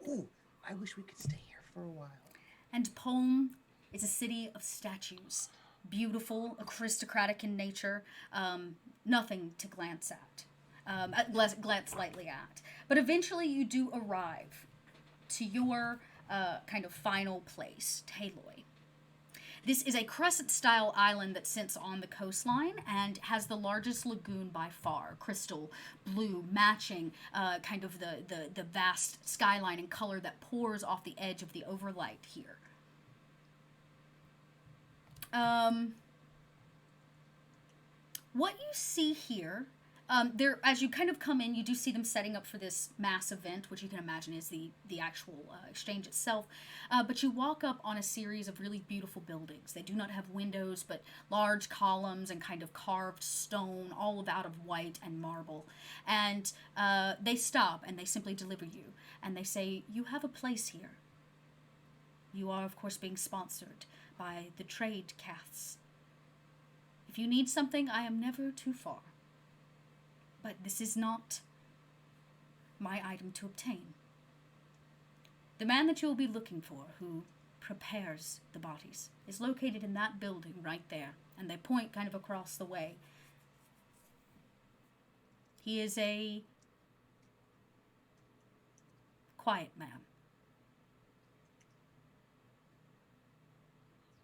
S4: Ooh, I wish we could stay here for a while.
S1: And Polm is a city of statues. Beautiful, aristocratic in nature, nothing to glance at. Glance lightly at. But eventually you do arrive to your kind of final place, Taloy. This is a crescent-style island that sits on the coastline and has the largest lagoon by far, crystal blue, matching kind of the vast skyline and color that pours off the edge of the Overlight here. What you see here, there, as you kind of come in, you do see them setting up for this mass event, which you can imagine is the actual exchange itself. But you walk up on a series of really beautiful buildings. They do not have windows, but large columns and kind of carved stone, all out of white and marble. And they stop and they simply deliver you. And they say, "You have a place here. You are, of course, being sponsored by the trade casts. If you need something, I am never too far. But this is not my item to obtain. The man that you will be looking for, who prepares the bodies, is located in that building right there." And they point kind of across the way. He is a quiet man.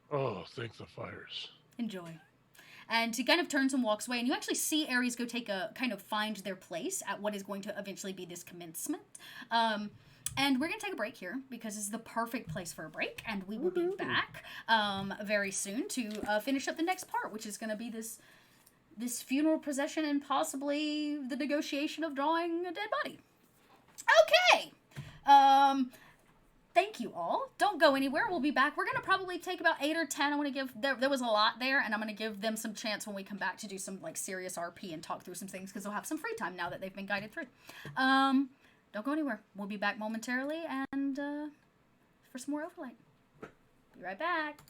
S3: Oh, thank the fires.
S1: Enjoy. And he kind of turns and walks away, and you actually see Ares go take a kind of find their place at what is going to eventually be this commencement. And we're going to take a break here because this is the perfect place for a break, and we will be back very soon to finish up the next part, which is going to be this funeral procession and possibly the negotiation of drawing a dead body. Okay. Thank you all. Don't go anywhere. We'll be back. We're going to probably take about 8 or 10. I want to give... There was a lot there, and I'm going to give them some chance when we come back to do some, like, serious RP and talk through some things, because they'll have some free time now that they've been guided through. Don't go anywhere. We'll be back momentarily, and for some more Overlight. Be right back.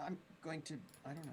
S4: I'm going to, I don't know.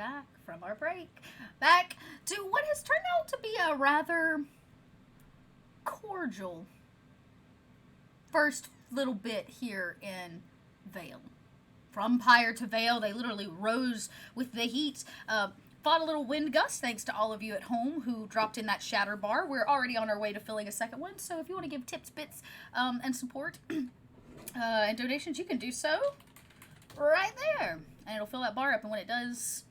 S1: back from our break. Back to what has turned out to be a rather cordial first little bit here in Vale. From Pyre to Vale, they literally rose with the heat. Fought a little wind gust, thanks to all of you at home who dropped in that shatter bar. We're already on our way to filling a second one, so if you want to give tips, bits, and support and donations, you can do so right there. And it'll fill that bar up, and when it does,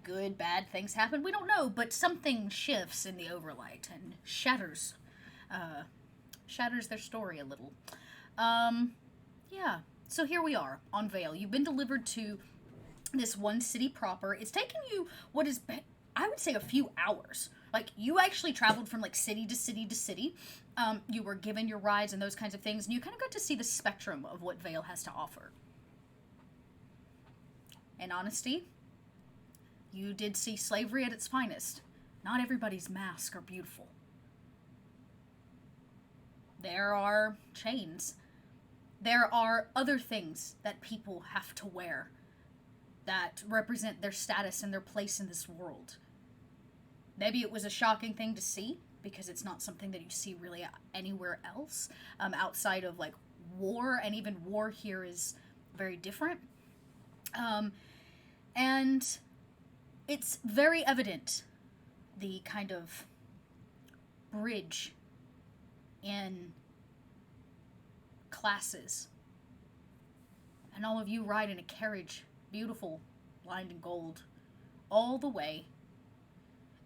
S1: good, bad things happen. We don't know, but something shifts in the Overlight and shatters their story a little. Yeah. So here we are on Vale. You've been delivered to this one city proper. It's taken you what is, I would say, a few hours. Like, you actually traveled from, like, city to city to city. You were given your rides and those kinds of things, and you kind of got to see the spectrum of what Vale has to offer. In honesty, you did see slavery at its finest. Not everybody's masks are beautiful. There are chains. There are other things that people have to wear that represent their status and their place in this world. Maybe it was a shocking thing to see, because it's not something that you see really anywhere else, outside of, like, war, and even war here is very different. And it's very evident, the kind of bridge in classes. And all of you ride in a carriage, beautiful, lined in gold, all the way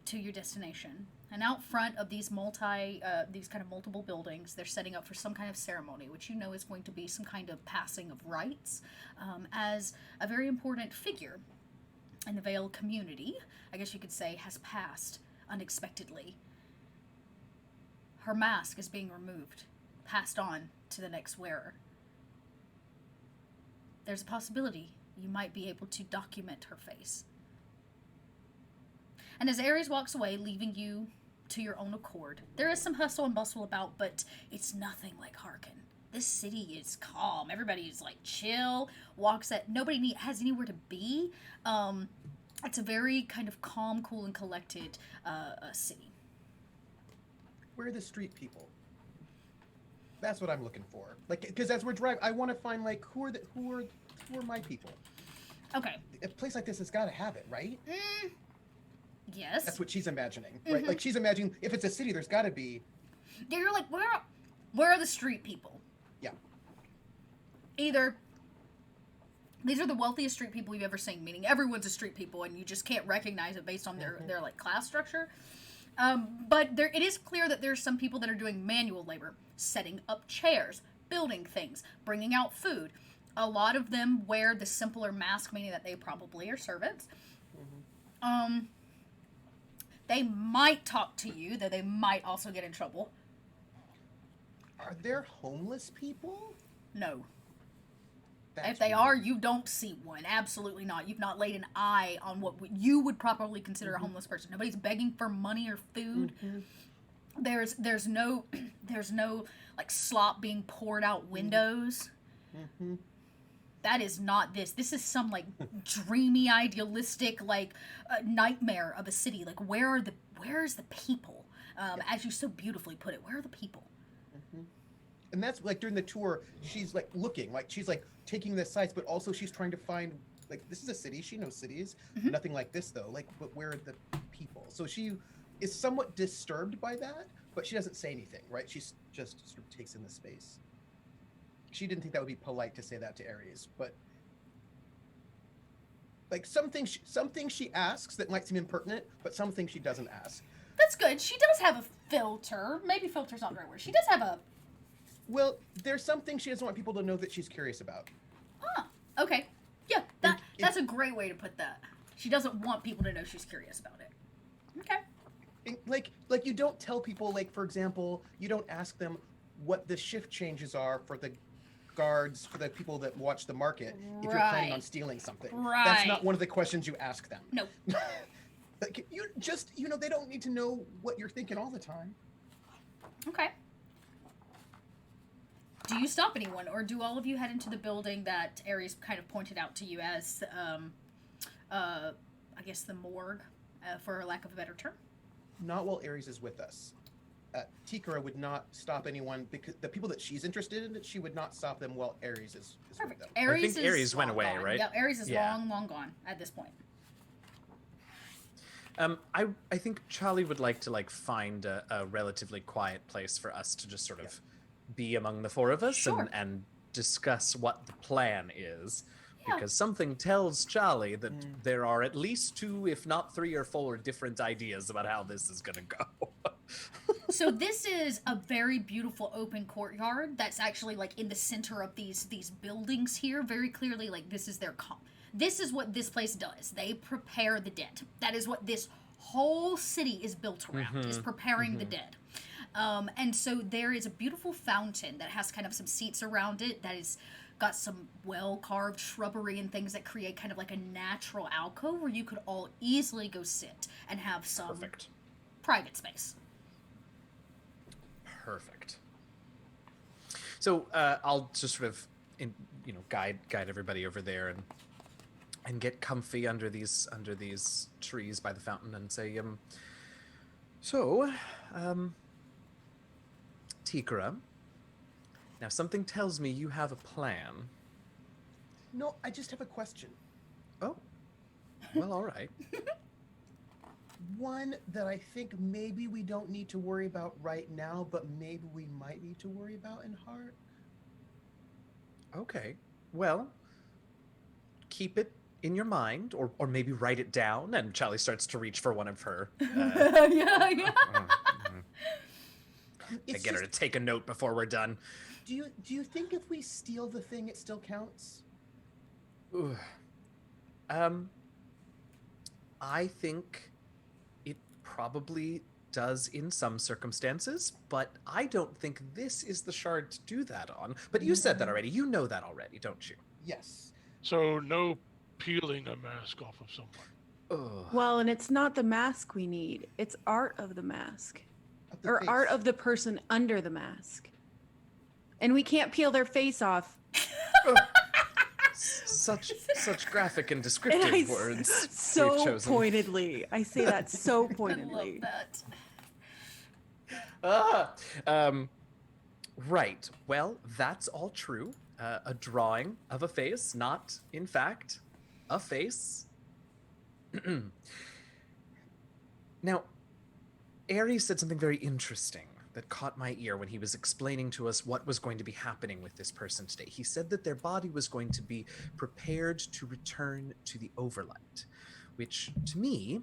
S1: to your destination. And out front of these kind of multiple buildings, they're setting up for some kind of ceremony, which you know is going to be some kind of passing of rights, as a very important figure in the Vale community, I guess you could say, has passed unexpectedly. Her mask is being removed, passed on to the next wearer. There's a possibility you might be able to document her face. And as Ares walks away, leaving you to your own accord, there is some hustle and bustle about, but it's nothing like Harkin. This city is calm. Everybody is, like, chill, nobody has anywhere to be. It's a very kind of calm, cool, and collected city.
S4: Where are the street people? That's what I'm looking for. Like, because as we're driving, I want to find, like, who are my people?
S1: Okay.
S4: A place like this has got to have it, right?
S1: Yes.
S4: That's what she's imagining, right? Mm-hmm. Like, she's imagining if it's a city, there's got to be.
S1: You're like, where are the street people?
S4: Yeah.
S1: Either these are the wealthiest street people you've ever seen, meaning everyone's a street people, and you just can't recognize it based on their like class structure. But it is clear that there's some people that are doing manual labor, setting up chairs, building things, bringing out food. A lot of them wear the simpler mask, meaning that they probably are servants. Mm-hmm. They might talk to you, though they might also get in trouble.
S4: Are there homeless people?
S1: No.
S4: That's
S1: if they
S4: weird.
S1: are, you don't see one. Absolutely not. You've not laid an eye on what you would properly consider a homeless person. Nobody's begging for money or food. Mm-hmm. There's no like slop being poured out windows. Mm-hmm. That is not this. This is some like dreamy, idealistic like nightmare of a city. Like where's the people? As you so beautifully put it, where are the people?
S4: Mm-hmm. And that's like during the tour, she's like looking, like she's like taking the sights, but also she's trying to find like this is a city. She knows cities. Mm-hmm. Nothing like this though. Like, but where are the people? So she is somewhat disturbed by that, but she doesn't say anything, right? She's just sort of takes in the space. She didn't think that would be polite to say that to Ares, but like something she asks that might seem impertinent, but something she doesn't ask.
S1: That's good. She does have a filter. Maybe filter's not the right word. She does have a...
S4: Well, there's something she doesn't want people to know that she's curious about.
S1: Huh. Okay. Yeah, that's a great way to put that. She doesn't want people to know she's curious about it. Okay.
S4: Like you don't tell people, like, for example, you don't ask them what the shift changes are for the guards, for the people that watch the market, if you're planning on stealing something.
S1: Right.
S4: That's not one of the questions you ask them.
S1: No.
S4: Like, you just, they don't need to know what you're thinking all the time.
S1: Okay. Do you stop anyone, or do all of you head into the building that Ares kind of pointed out to you as I guess, the morgue, for lack of a better term.
S4: Not while Ares is with us. Tikara would not stop anyone because the people that she's interested in, she would not stop them while Ares is with
S1: Perfect.
S4: them.
S1: Ares
S2: I think
S1: is
S2: Ares went
S1: long
S2: away,
S1: gone.
S2: right?
S1: Yeah, Ares is
S2: Yeah.
S1: long gone at this point.
S2: I think Charlie would like to find a relatively quiet place for us to just sort of be among the four of us
S1: Sure.
S2: and discuss what the plan is.
S1: Yeah.
S2: Because something tells Charlie that there are at least 2, if not 3 or 4 different ideas about how this is going to go.
S1: So this is a very beautiful open courtyard that's actually in the center of these buildings here. Very clearly, this is their this is what this place does. They prepare the dead. That is what this whole city is built around, is preparing the dead. And so there is a beautiful fountain that has kind of some seats around it that is got some well-carved shrubbery and things that create kind of a natural alcove where you could all easily go sit and have some
S2: Perfect.
S1: private space.
S2: Perfect. So I'll just sort of, guide everybody over there and get comfy under these trees by the fountain and say, Tikara, now something tells me you have a plan.
S4: No, I just have a question.
S2: Oh, well, all right.
S4: One that I think maybe we don't need to worry about right now, but maybe we might need to worry about in heart.
S2: Okay. Well, keep it in your mind, or maybe write it down. And Charlie starts to reach for one of her.
S1: Yeah.
S2: I get her to take a note before we're done.
S4: Do you think if we steal the thing, it still counts?
S2: Ooh. I think it probably does in some circumstances, but I don't think this is the shard to do that on. But you said that already. You know that already, don't you?
S4: Yes.
S3: So no peeling a mask off of someone.
S2: Ugh.
S5: Well, and it's not the mask we need. It's art of the mask.
S4: Of the
S5: Or
S4: face.
S5: art of the person under the mask. And we can't peel their face off.
S2: Such graphic and
S5: And
S2: descriptive
S5: I
S2: words we've
S5: so
S2: chosen.
S5: pointedly. I say that so
S1: I love
S5: pointedly.
S1: that.
S2: Right. Well, that's all true. A drawing of a face, not, in fact, a face. Now, Ares said something very interesting that caught my ear when he was explaining to us what was going to be happening with this person today. He said that their body was going to be prepared to return to the Overlight, which, to me,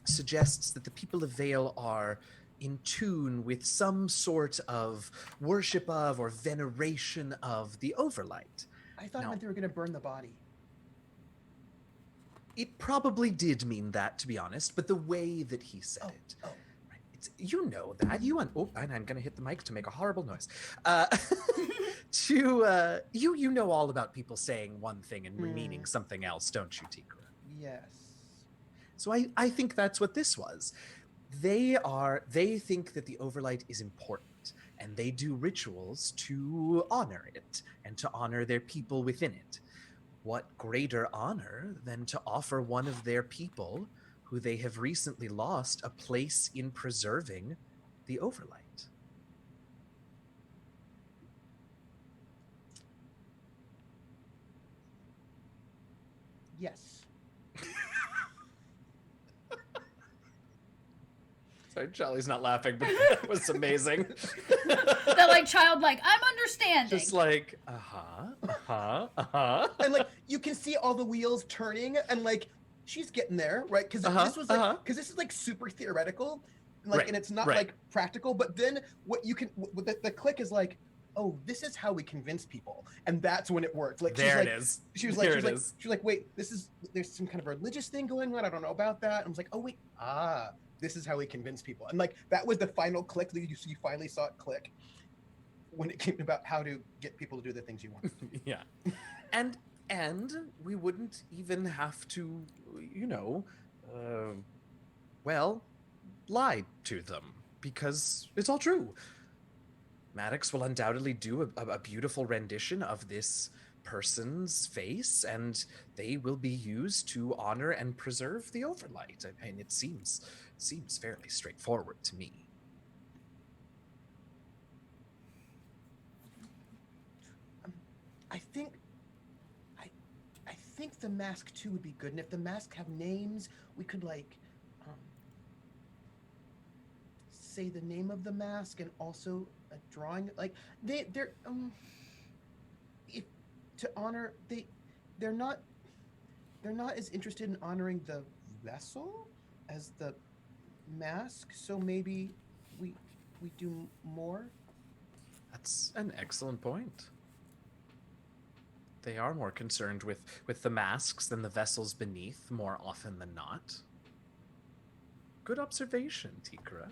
S2: suggests that the people of Vale are in tune with some sort of worship of or veneration of the Overlight.
S4: I thought it
S2: No.
S4: meant they were going to burn the body.
S2: It probably did mean that, to be honest, but the way that he said it.
S4: Oh.
S2: Right, you know that. And I'm going to hit the mic to make a horrible noise. You know all about people saying one thing and meaning something else, don't you, Tikara?
S4: Yes.
S2: So I think that's what this was. They think that the Overlight is important, and they do rituals to honor it and to honor their people within it. What greater honor than to offer one of their people, who they have recently lost, a place in preserving the Overlight?
S4: Yes.
S2: Sorry, Charlie's not laughing, but that was amazing.
S1: That childlike, I'm understanding.
S2: Just like,
S4: And you can see all the wheels turning, and she's getting there, right? Because this was because this is super theoretical,
S2: Right,
S4: and it's not
S2: right.
S4: practical. But then the click is oh, this is how we convince people, and that's when it works.
S2: there it is.
S4: She was
S2: There
S4: like,
S2: it is.
S4: wait, there's some kind of religious thing going on. I don't know about that. And I was like, oh wait, this is how we convince people. And that was the final click that you finally saw it click when it came about how to get people to do the things you want.
S2: Yeah. And we wouldn't even have to, lie to them, because it's all true. Maddox will undoubtedly do a beautiful rendition of this person's face, and they will be used to honor and preserve the Overlight. I mean, it seems fairly straightforward to me.
S4: I think the mask too would be good, and if the mask have names, we could like say the name of the mask and also a drawing. Like they're if to honor they're not as interested in honoring the vessel as the mask. So maybe we do more.
S2: That's an excellent point. They are more concerned with the masks than the vessels beneath, more often than not. Good observation, Tikra.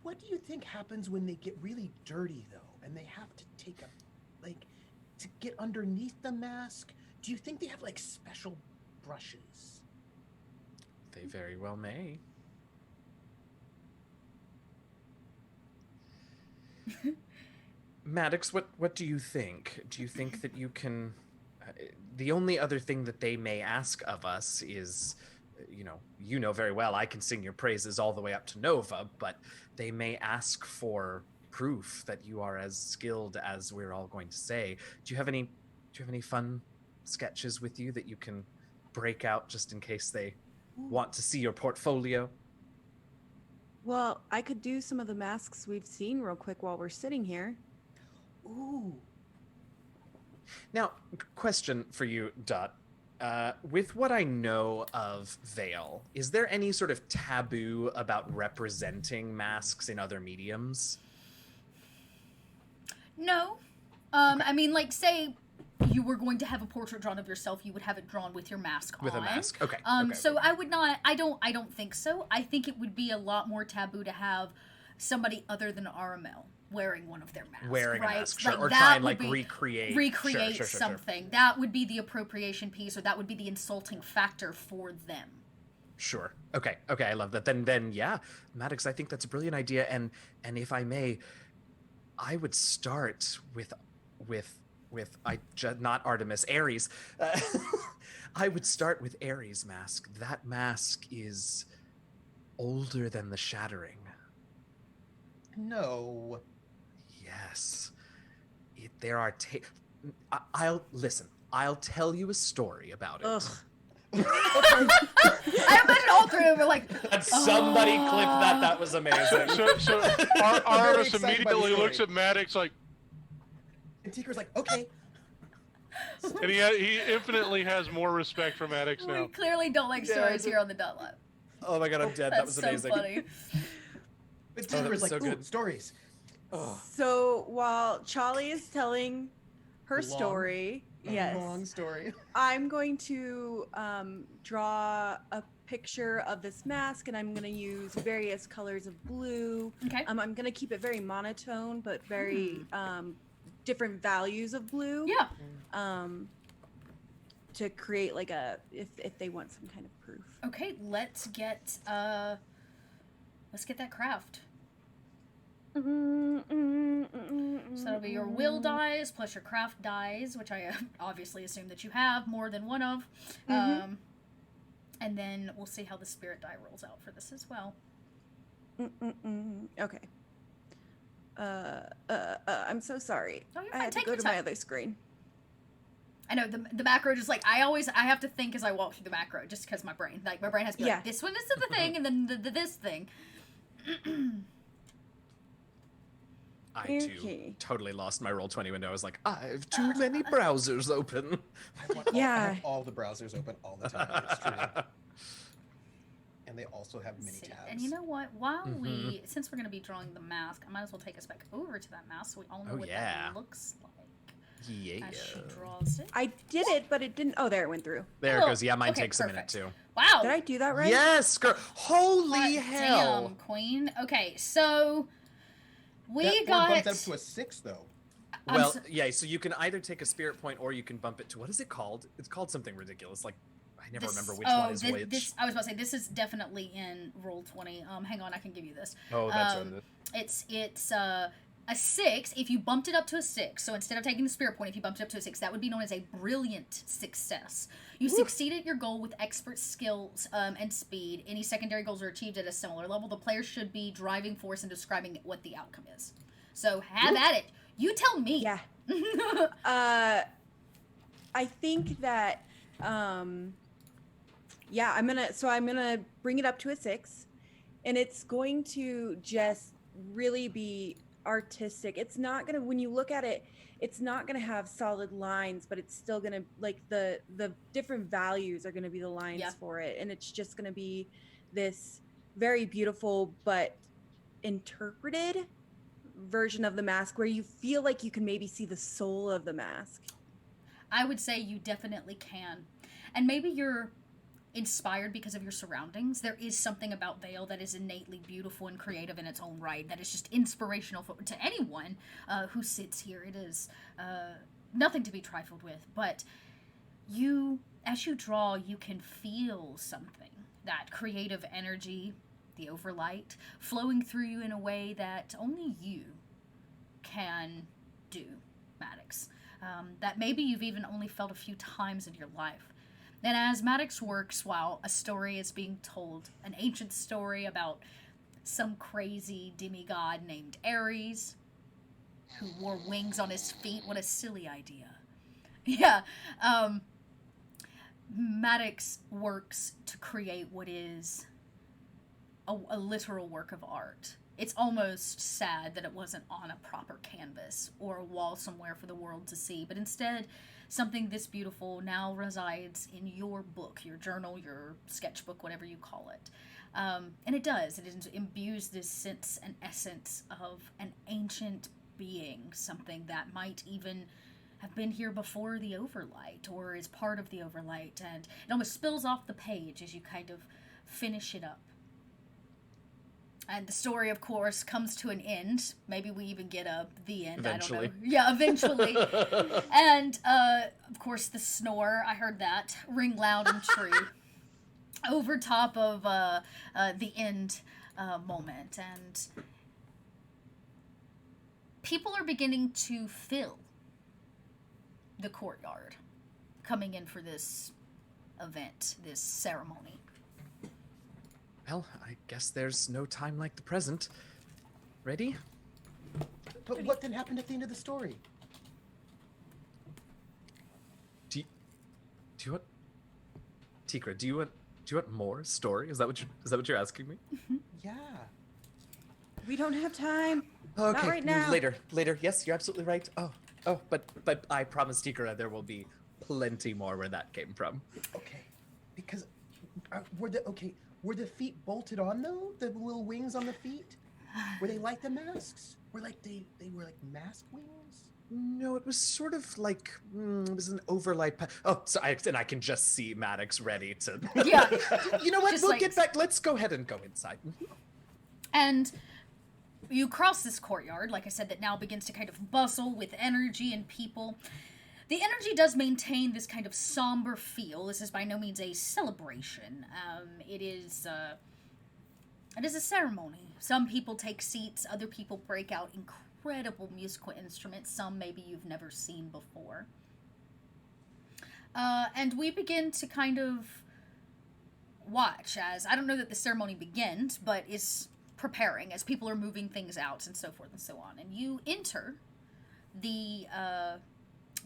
S4: What do you think happens when they get really dirty, though, and they have to take to get underneath the mask? Do you think they have, like, special brushes?
S2: They very well may. Maddox, what do you think? Do you think that you can... the only other thing that they may ask of us is, you know very well I can sing your praises all the way up to Nova, but they may ask for proof that you are as skilled as we're all going to say. Do you have any fun sketches with you that you can break out just in case they want to see your portfolio?
S5: Well, I could do some of the masks we've seen real quick while we're sitting here.
S4: Ooh.
S2: Now, question for you, Dot. With what I know of Vale, is there any sort of taboo about representing masks in other mediums?
S1: No.
S2: Okay.
S1: I mean, like, say you were going to have a portrait drawn of yourself, you would have it drawn with your mask on.
S2: With a mask, okay.
S1: So I would not. I don't think so. I think it would be a lot more taboo to have somebody other than Aramel wearing one of their masks.
S2: Wearing
S1: right?
S2: a mask, sure.
S1: Like,
S2: Or
S1: that
S2: try and
S1: would
S2: like
S1: be-
S2: recreate sure.
S1: something. That would be the appropriation piece, or that would be the insulting factor for them.
S2: Sure. Okay, I love that. Then yeah, Maddox, I think that's a brilliant idea. And if I may, I would start with not Artemis, Ares. I would start with Ares' mask. That mask is older than the Shattering.
S4: No.
S2: Yes. There are I'll tell you a story about it.
S5: Ugh.
S1: I imagine all three of them are like,
S2: And somebody clip that. That was amazing.
S3: So Aramis immediately looks at Maddox like,
S4: And Tikra's like, okay.
S3: and he infinitely has more respect for Maddox
S1: we
S3: now.
S1: clearly don't like stories here on the Dot Lab.
S2: Oh my god, I'm dead. That was
S1: That's so
S2: amazing.
S1: funny.
S4: But
S2: that
S4: Tikra's
S2: was
S4: like,
S2: so
S4: ooh,
S2: good.
S4: stories.
S2: Oh,
S5: So while Charlie is telling her
S4: Long-
S5: story, yes,
S4: Long story.
S5: I'm going to draw a picture of this mask, and I'm going to use various colors of blue.
S1: Okay.
S5: I'm going to keep it very monotone, but very different values of blue.
S1: Yeah.
S5: To create like if they want some kind of proof.
S1: Okay, let's get that craft. So that'll be your will dies plus your craft dies, which I obviously assume that you have more than one of. And then we'll see how the spirit die rolls out for this as well.
S5: Okay. I'm so sorry.
S1: Oh, you're
S5: I
S1: fine.
S5: had to
S1: Take
S5: go
S1: your
S5: to
S1: time.
S5: my other screen.
S1: I know the macro just like I have to think as I walk through the macro just because my brain has to be like, this one is the thing and then this thing.
S2: I too totally lost my Roll20 window. I was like, I have too many browsers open.
S4: I have all the browsers open all the time. It's true. And they also have many tabs.
S1: And you know what? While since we're going to be drawing the mask, I might as well take us back over to that mask so we all know what that looks like.
S2: Yeah.
S1: As she draws it.
S5: I did it, but it didn't. Oh, there it went through.
S2: There it goes. Yeah, mine
S1: Okay,
S2: takes a minute
S1: perfect.
S2: too.
S1: Wow.
S5: Did I do that right?
S2: Yes, girl. Holy
S1: Hot
S2: hell.
S1: Damn, Queen. Okay, so we
S4: that
S1: got.
S4: bumped up to a 6, though.
S2: Well, yeah, so you can either take a spirit point or you can bump it to, what is it called? It's called something ridiculous. Like, I never remember which one is which.
S1: I was about to say, this is definitely in Roll20. Hang on, I can give you this.
S2: Oh, that's what it is.
S1: It's A 6, if you bumped it up to a 6, so instead of taking the spirit point, if you bumped it up to a 6, that would be known as a brilliant success. You succeeded your goal with expert skills and speed. Any secondary goals are achieved at a similar level. The player should be driving force and describing what the outcome is. So have at it. You tell me.
S5: Yeah. I think that, I'm gonna bring it up to a 6, and it's going to just really be artistic. It's not gonna, when you look at it, it's not gonna have solid lines, but it's still gonna, like, the different values are gonna be the lines for it, and it's just gonna be this very beautiful but interpreted version of the mask where you feel like you can maybe see the soul of the mask.
S1: I would say you definitely can. And maybe you're inspired because of your surroundings. There is something about Vale that is innately beautiful and creative in its own right, that is just inspirational to anyone who sits here. It is nothing to be trifled with, but you, as you draw, you can feel something, that creative energy, the overlight, flowing through you in a way that only you can do, Maddox. That maybe you've even only felt a few times in your life. And as Maddox works while a story is being told, an ancient story about some crazy demigod named Ares, who wore wings on his feet. What a silly idea. Yeah. Maddox works to create what is a literal work of art. It's almost sad that it wasn't on a proper canvas or a wall somewhere for the world to see, but instead, something this beautiful now resides in your book, your journal, your sketchbook, whatever you call it. And it does. It imbues this sense and essence of an ancient being, something that might even have been here before the Overlight or is part of the Overlight, and it almost spills off the page as you kind of finish it up. And the story, of course, comes to an end. Maybe we even get the end.
S2: Eventually.
S1: I don't know. Yeah, eventually. And, of course, the snore, I heard that, ring loud and true, over top of the end moment. And people are beginning to fill the courtyard, coming in for this event, this ceremony.
S2: Well, I guess there's no time like the present. Ready?
S4: But what then happened at the end of the story?
S2: Do you want, Tikra? Do you want more story? Is that what you're asking me?
S4: Yeah.
S5: We don't have time.
S2: Okay,
S5: Not right now.
S2: Later. Yes, you're absolutely right. Oh, but I promise, Tikra, there will be plenty more where that came from.
S4: Okay. Because were the feet bolted on though? The little wings on the feet? Were they like the masks? They were like mask wings?
S2: No, it was sort of like it was an overlight. So I can just see Maddox ready to.
S1: Yeah.
S2: You know what?
S1: Just
S2: We'll
S1: like-
S2: get back. Let's go ahead and go inside.
S1: And you cross this courtyard, like I said, that now begins to kind of bustle with energy and people. The energy does maintain this kind of somber feel. This is by no means a celebration. It is a ceremony. Some people take seats, other people break out incredible musical instruments, some maybe you've never seen before. And we begin to kind of watch as, I don't know that the ceremony begins, but is preparing as people are moving things out and so forth and so on. And you enter the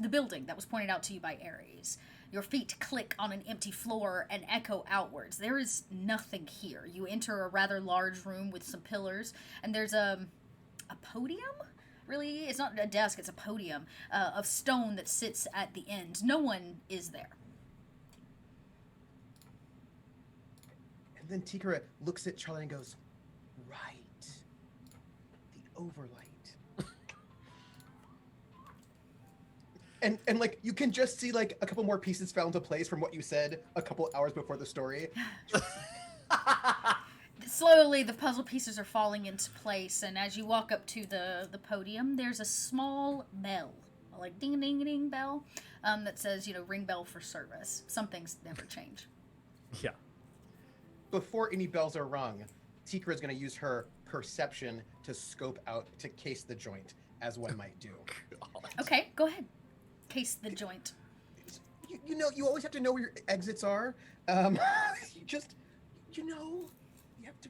S1: building that was pointed out to you by Ares. Your feet click on an empty floor and echo outwards. There is nothing here. You enter a rather large room with some pillars, and there's a podium? Really? It's not a desk, it's a podium of stone that sits at the end. No one is there.
S4: And then Tikara looks at Charlie and goes, right. The Overlight. And like you can just see like a couple more pieces fell into place from what you said a couple hours before the story.
S1: Slowly, the puzzle pieces are falling into place, and as you walk up to the podium, there's a small bell, like ding ding ding bell, that says, ring bell for service. Some things never change.
S2: Yeah.
S4: Before any bells are rung, Tikra is going to use her perception to scope out, to case the joint, as one might do.
S1: Okay, go ahead. Case the joint.
S4: You know, you always have to know where your exits are. You just, you have to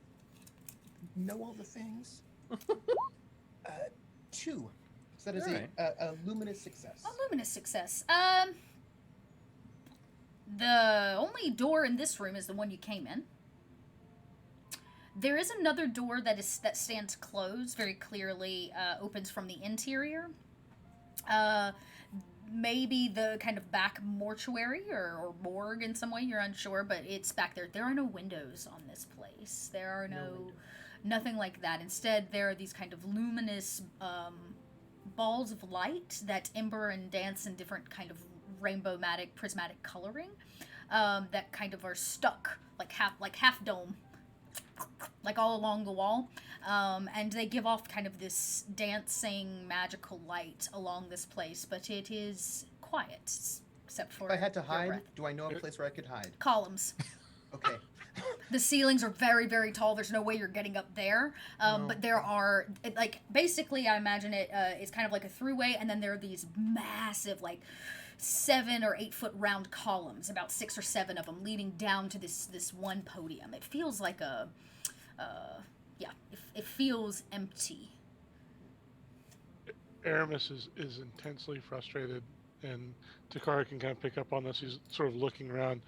S4: know all the things. 2. So that is a luminous success.
S1: A luminous success. The only door in this room is the one you came in. There is another door that stands closed, very clearly opens from the interior. Maybe the kind of back mortuary or morgue in some way, you're unsure, but it's back there. There are no windows on this place. There are nothing like that. Instead, there are these kind of luminous balls of light that ember and dance in different kind of rainbow-matic, prismatic coloring that kind of are stuck like half dome, like all along the wall, and they give off kind of this dancing magical light along this place, but it is quiet except for
S4: if I had to
S1: your
S4: hide,
S1: breath.
S4: do I know a place where I could hide?
S1: Columns.
S4: Okay.
S1: The ceilings are very, very tall. There's no way you're getting up there. But there are, basically, I imagine it's kind of like a throughway, and then there are these massive, 7 or 8 foot round columns, about 6 or 7 of them, leading down to this one podium. It feels like it feels empty.
S3: Aramis is intensely frustrated, and Takara can kind of pick up on this. He's sort of looking around.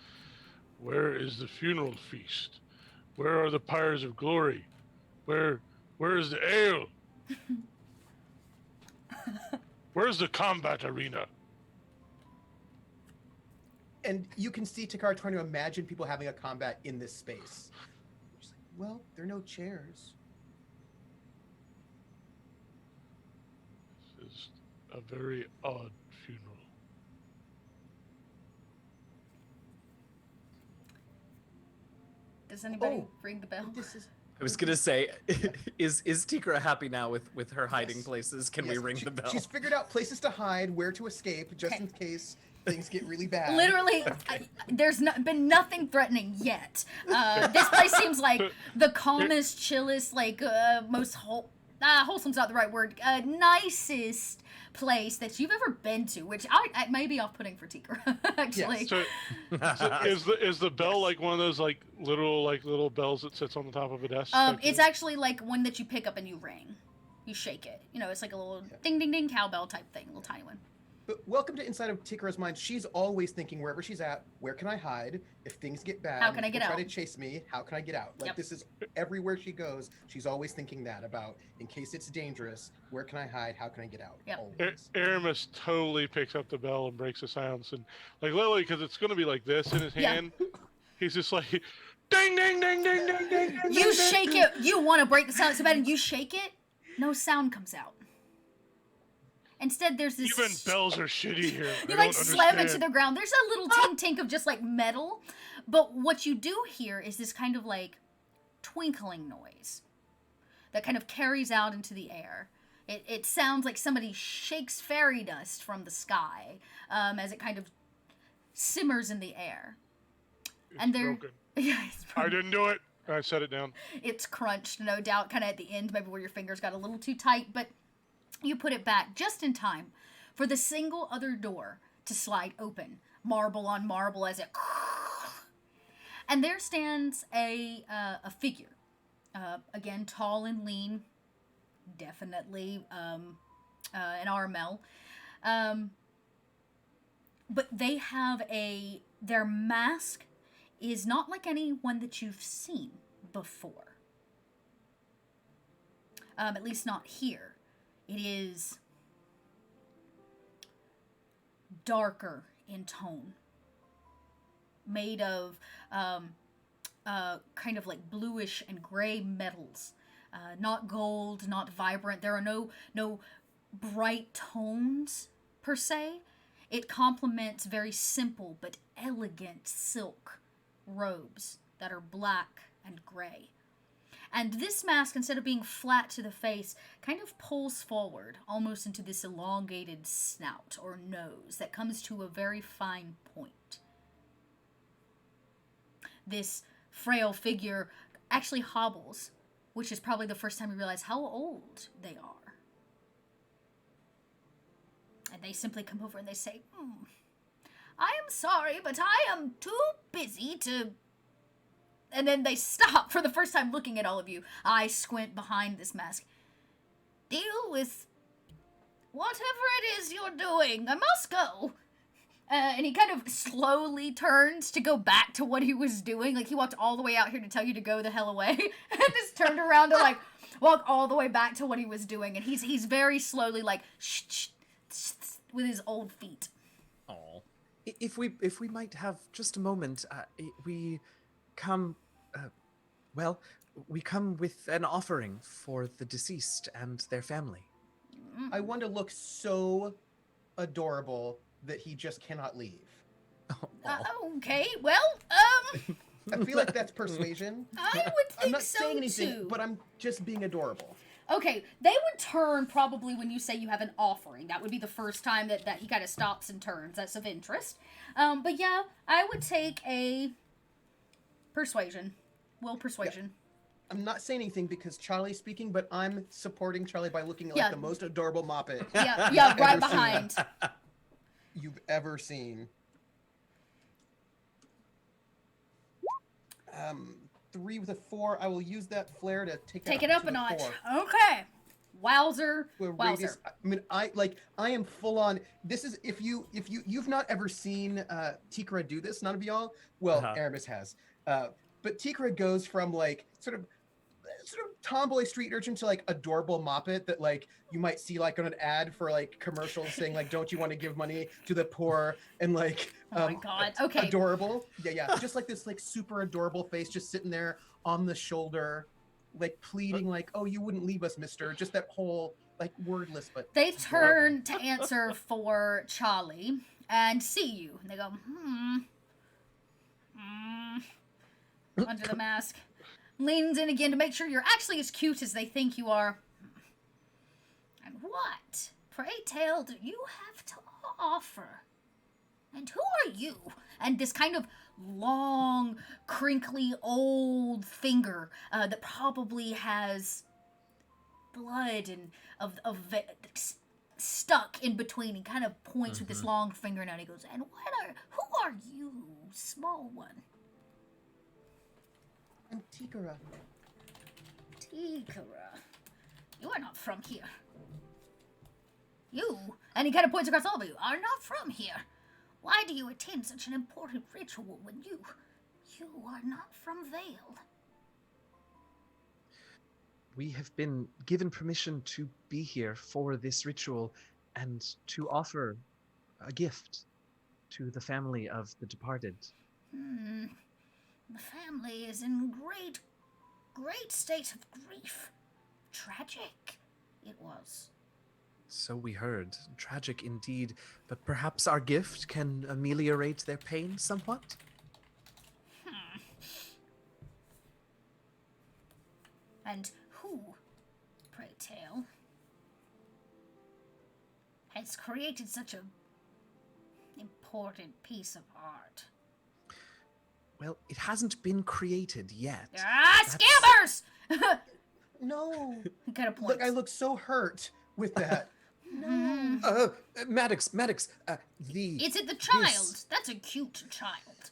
S3: Where is the funeral feast? Where are the pyres of glory? Where is the ale? Where's the combat arena?
S4: And you can see Takara trying to imagine people having a combat in this space. She's like, well, there are no chairs.
S3: This is a very odd funeral.
S1: Does anybody ring the bell?
S4: This is.
S2: I was gonna say, is Tikra happy now with her hiding
S4: Yes.
S2: places? Can we ring the bell?
S4: She's figured out places to hide, where to escape, just in case things get really bad.
S1: Literally, there's been nothing threatening yet. This place seems like the calmest, chillest, most wholesome's not the right word, nicest place that you've ever been to, which I may be off-putting for Tikra, actually.
S3: Yes. So is the bell like one of those little bells that sits on the top of a desk?
S1: It's actually like one that you pick up and you ring. You shake it. It's like a little ding ding ding cowbell type thing, a little tiny one.
S4: But welcome to inside of Tikara's mind. She's always thinking, wherever she's at, where can I hide? If things get bad,
S1: how can I get out?
S4: Try to chase me. How can I get out? This is everywhere she goes. She's always thinking that about, in case it's dangerous, where can I hide? How can I get out?
S1: Yep.
S3: Aramis totally picks up the bell and breaks the silence, and literally, because it's going to be like this in his hand, he's just like, ding, ding, ding, ding, ding, ding.
S1: You shake it. You want to break the silence so bad, and you shake it. No sound comes out. Instead, there's this.
S3: Even bells are shitty here.
S1: You slam it to the ground. There's a little tink of just metal, but what you do hear is this kind of twinkling noise that kind of carries out into the air. It sounds like somebody shakes fairy dust from the sky as it kind of simmers in the air.
S3: It's broken.
S1: Yeah, it's broken.
S3: I didn't do it. I set it down.
S1: It's crunched, no doubt, kind of at the end, maybe where your fingers got a little too tight, but you put it back just in time for the single other door to slide open, marble on marble as it... And there stands a figure. Again, tall and lean, definitely an Armel. But they have their mask is not like any one that you've seen before. At least not here. It is darker in tone, made of kind of bluish and gray metals, not gold, not vibrant. There are no bright tones per se. It complements very simple but elegant silk robes that are black and gray. And this mask, instead of being flat to the face, kind of pulls forward, almost into this elongated snout or nose that comes to a very fine point. This frail figure actually hobbles which is probably the first time you realize how old they are. And they simply come over and they say, I am sorry, but I am too busy to... And then they stop for the first time looking at all of you. I squint behind this mask. Deal with whatever it is you're doing. I must go. And he kind of slowly turns to go back to what he was doing. Like, he walked all the way out here to tell you to go the hell away. And just turned around to, like, walk all the way back to what he was doing. And he's very slowly, like, shh, with his old feet.
S2: Oh. If we might have just a moment, we come, we come with an offering for the deceased and their family.
S4: I want to look so adorable that he just cannot leave.
S1: Okay, well,
S4: I feel like that's persuasion.
S1: I would think
S4: I'm not
S1: so
S4: saying anything,
S1: too.
S4: but I'm just being adorable.
S1: Okay, they would turn probably when you say you have an offering. That would be the first time that he kind of stops and turns. That's of interest. But yeah, I would take a persuasion. Will persuasion.
S4: Yeah. I'm not saying anything because Charlie's speaking, but I'm supporting Charlie by looking like the most adorable Moppet.
S1: Yeah, right behind.
S4: You've ever seen. 3 with a 4. I will use that flare to take
S1: it up a notch. Okay. Wowzer.
S4: Radius, I mean, I am full on. This is if you've not ever seen Tikra do this, none of y'all. Well, Aramis has. But Tikra goes from like sort of tomboy street urchin to like adorable Moppet that like you might see like on an ad for like commercials saying like, don't you want to give money to the poor, and like
S1: oh my god, okay,
S4: adorable. Yeah, just like this like super adorable face just sitting there on the shoulder, like pleading like, oh, you wouldn't leave us, mister. Just that whole like wordless, but
S1: they turn to answer for Charlie and see you. And they go, under the mask. Leans in again to make sure you're actually as cute as they think you are. And what, pray tell, do you have to offer? And who are you? And this kind of long, crinkly, old finger that probably has blood and stuck in between. He kind of points with this long fingernail. And he goes, and who are you, small one?
S4: I'm Tikra.
S1: Tikra. You are not from here. You, and he kind of points across all of you, are not from here. Why do you attend such an important ritual when you are not from Vale?
S2: We have been given permission to be here for this ritual and to offer a gift to the family of the departed.
S1: The family is in great state of grief. Tragic, it was.
S2: So we heard. Tragic indeed. But perhaps our gift can ameliorate their pain somewhat?
S1: And who, pray tell, has created such a important piece of art?
S2: Well, it hasn't been created yet.
S1: Scammers!
S4: No.
S1: He kind of points.
S4: Look, I look so hurt with that. No.
S2: Maddox,
S1: Is it the child? That's a cute child.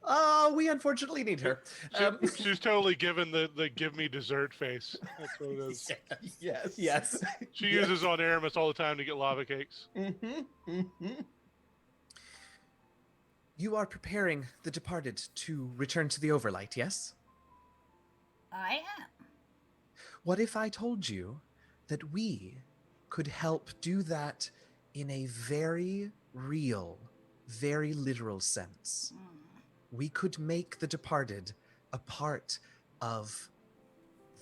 S2: Oh, we unfortunately need her.
S3: She's totally given the give me dessert face. That's what it is.
S4: Yes.
S3: She uses on Aramis all the time to get lava cakes.
S2: You are preparing the departed to return to the Overlight, yes?
S1: I am.
S2: What if I told you that we could help do that in a very real, very literal sense? We could make the departed a part of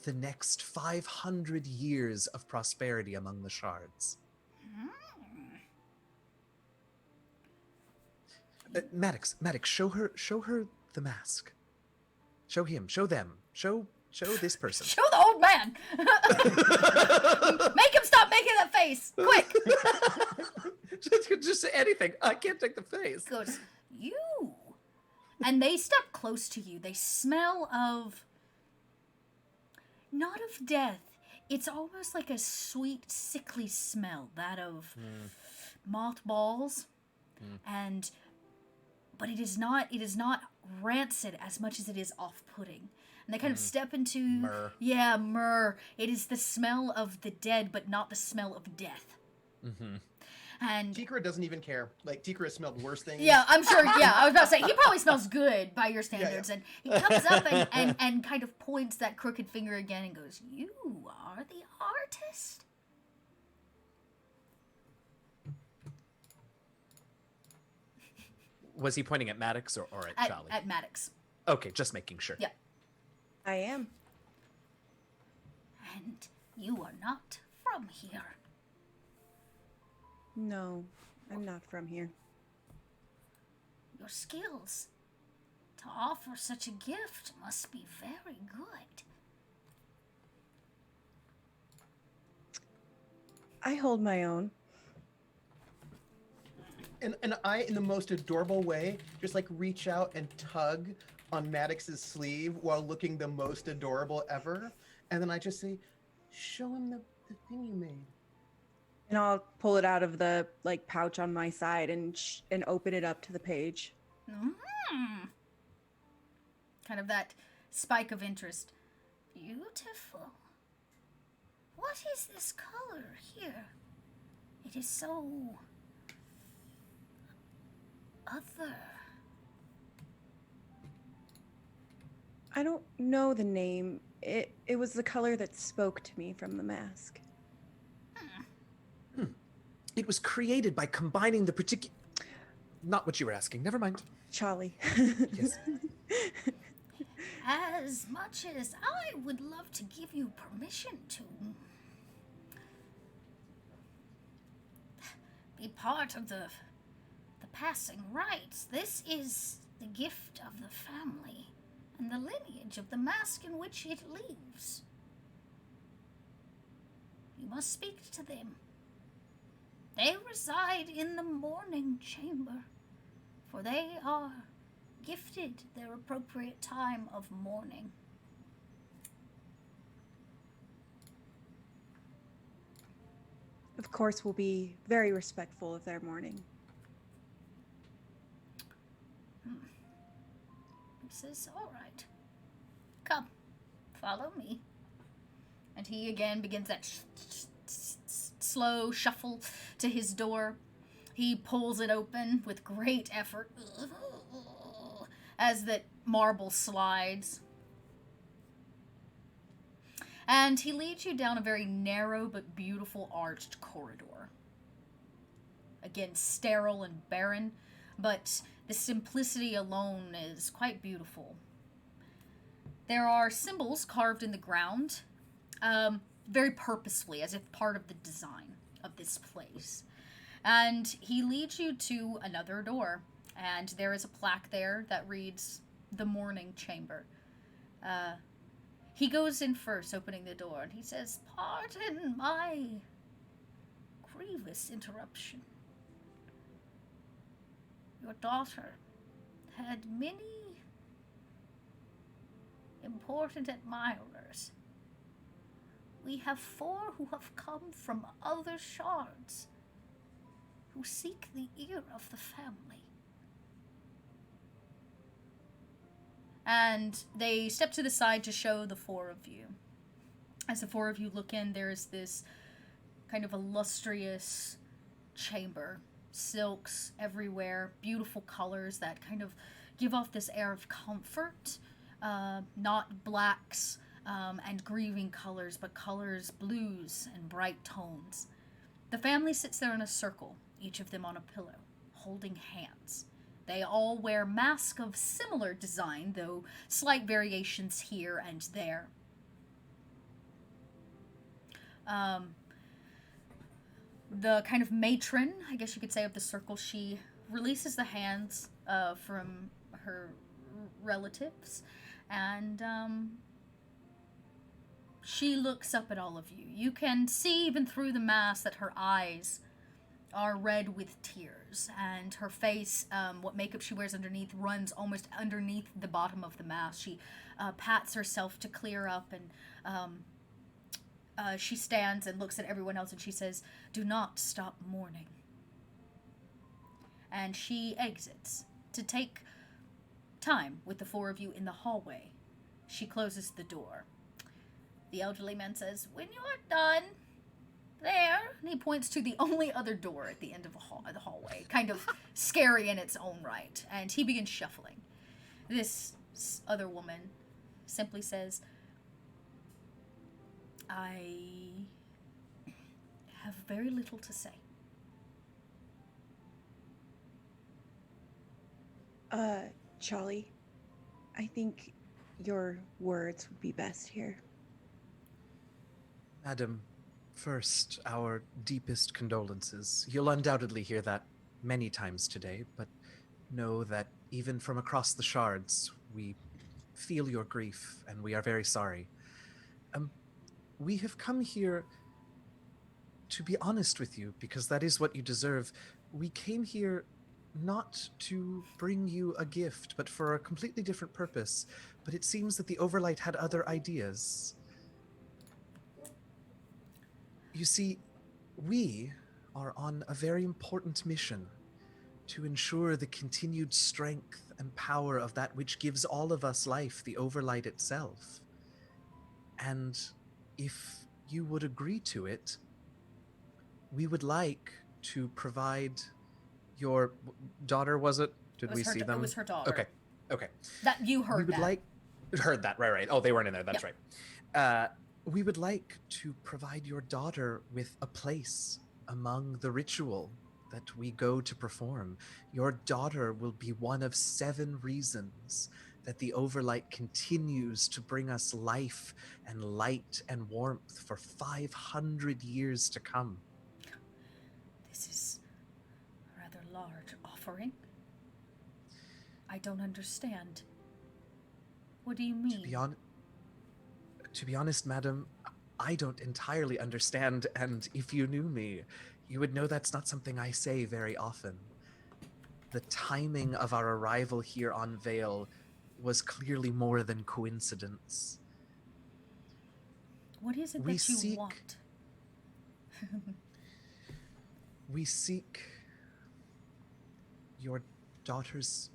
S2: the next 500 years of prosperity among the shards. Maddox, show her the mask. Show him, show them, show this person.
S1: Show the old man. Make him stop making that face, quick.
S2: just anything. I can't take the face.
S1: Goes, you. And they step close to you. They smell of, not of death. It's almost like a sweet, sickly smell, that of mothballs. But it is not rancid as much as it is off-putting. And they kind of step into
S2: Myrrh.
S1: Yeah, myrrh. It is the smell of the dead, but not the smell of death. And
S4: Tikra doesn't even care. Like, Tikra has smelled worse things.
S1: yeah, I'm sure. Yeah, I was about to say he probably smells good by your standards. And he comes up and kind of points that crooked finger again and goes, "You are the artist."
S2: Was he pointing at Maddox or at Charlie?
S1: At Maddox.
S2: Okay, just making sure.
S1: Yeah.
S5: I am.
S1: And you are not from here.
S5: No, I'm not from here.
S1: Your skills to offer such a gift must be very good.
S5: I hold my own.
S4: And I, in the most adorable way, just like reach out and tug on Maddox's sleeve while looking the most adorable ever. And then I just say, show him the thing you made.
S5: And I'll pull it out of the like pouch on my side and open it up to the page.
S1: Kind of that spike of interest. Beautiful. What is this color here? It is so other.
S5: I don't know the name. It was the color that spoke to me from the mask.
S2: It was created by combining the particular... Not what you were asking. Never mind.
S5: Charlie.
S2: Yes.
S1: As much as I would love to give you permission to be part of the passing rites, this is the gift of the family and the lineage of the mask in which it lives. You must speak to them. They reside in the mourning chamber, for they are gifted their appropriate time of mourning.
S5: Of course, we'll be very respectful of their mourning.
S1: He says, "All right, come, follow me." And he again begins that slow shuffle to his door. He pulls it open with great effort as that marble slides. And he leads you down a very narrow but beautiful arched corridor. Again, sterile and barren, but the simplicity alone is quite beautiful. There are symbols carved in the ground, very purposefully, as if part of the design of this place. And he leads you to another door, and there is a plaque there that reads, "The Mourning Chamber." He goes in first, opening the door, and he says, "Pardon my grievous interruption. Your daughter had many important admirers. We have 4 who have come from other shards, who seek the ear of the family." And they step to the side to show the 4 of you. As the 4 of you look in, there's this kind of illustrious chamber. Silks everywhere, beautiful colors that kind of give off this air of comfort. Not blacks and grieving colors, but colors, blues, and bright tones. The family sits there in a circle, each of them on a pillow, holding hands. They all wear masks of similar design, though slight variations here and there. The kind of matron, I guess you could say, of the circle, she releases the hands from her relatives, and she looks up at all of you. You can see even through the mask that her eyes are red with tears, and her face, what makeup she wears underneath, runs almost underneath the bottom of the mask. She pats herself to clear up, and she stands and looks at everyone else, and she says, "Do not stop mourning." And she exits to take time with the four of you in the hallway. She closes the door. The elderly man says, "When you are done, there," and he points to the only other door at the end of the hallway, kind of scary in its own right, and he begins shuffling. This other woman simply says, "I have very little to say."
S5: Charlie, I think your words would be best here.
S2: Madam, first, our deepest condolences. You'll undoubtedly hear that many times today, but know that even from across the shards, we feel your grief, and we are very sorry. We have come here to be honest with you, because that is what you deserve. We came here not to bring you a gift, but for a completely different purpose. But it seems that the Overlight had other ideas. You see, we are on a very important mission to ensure the continued strength and power of that which gives all of us life, the Overlight itself. And if you would agree to it, we would like to provide your daughter, was it? Did we see them?
S1: It was her daughter.
S2: Okay.
S1: That you heard.
S2: We would
S1: that.
S2: Heard that, right. Oh, they weren't in there, that's right. We would like to provide your daughter with a place among the ritual that we go to perform. Your daughter will be one of 7 reasons that the Overlight continues to bring us life and light and warmth for 500 years to come.
S1: This is a rather large offering. I don't understand. What do you mean?
S2: To be honest, madam, I don't entirely understand, and if you knew me, you would know that's not something I say very often. The timing of our arrival here on Vale was clearly more than coincidence.
S1: What is it that you want?
S2: We seek your daughter's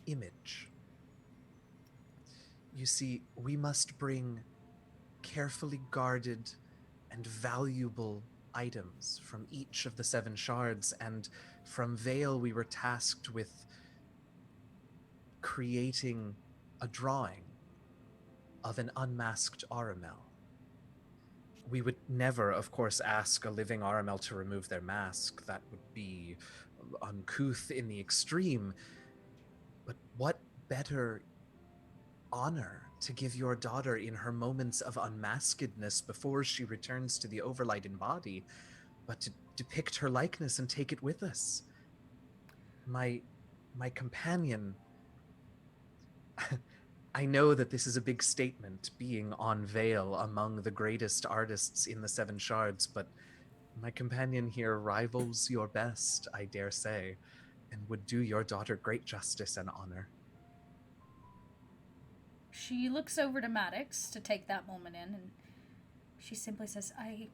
S2: image. You see, we must bring carefully guarded and valuable items from each of the 7 shards, and from Vale we were tasked with creating a drawing of an unmasked Aramel. We would never, of course, ask a living Aramel to remove their mask. That would be uncouth in the extreme. But what better honor to give your daughter in her moments of unmaskedness before she returns to the Overlight in body, but to depict her likeness and take it with us. My companion, I know that this is a big statement, being on Vale among the greatest artists in the 7 shards, but my companion here rivals your best, I dare say, and would do your daughter great justice and honor.
S1: She looks over to Maddox to take that moment in, and she simply says, I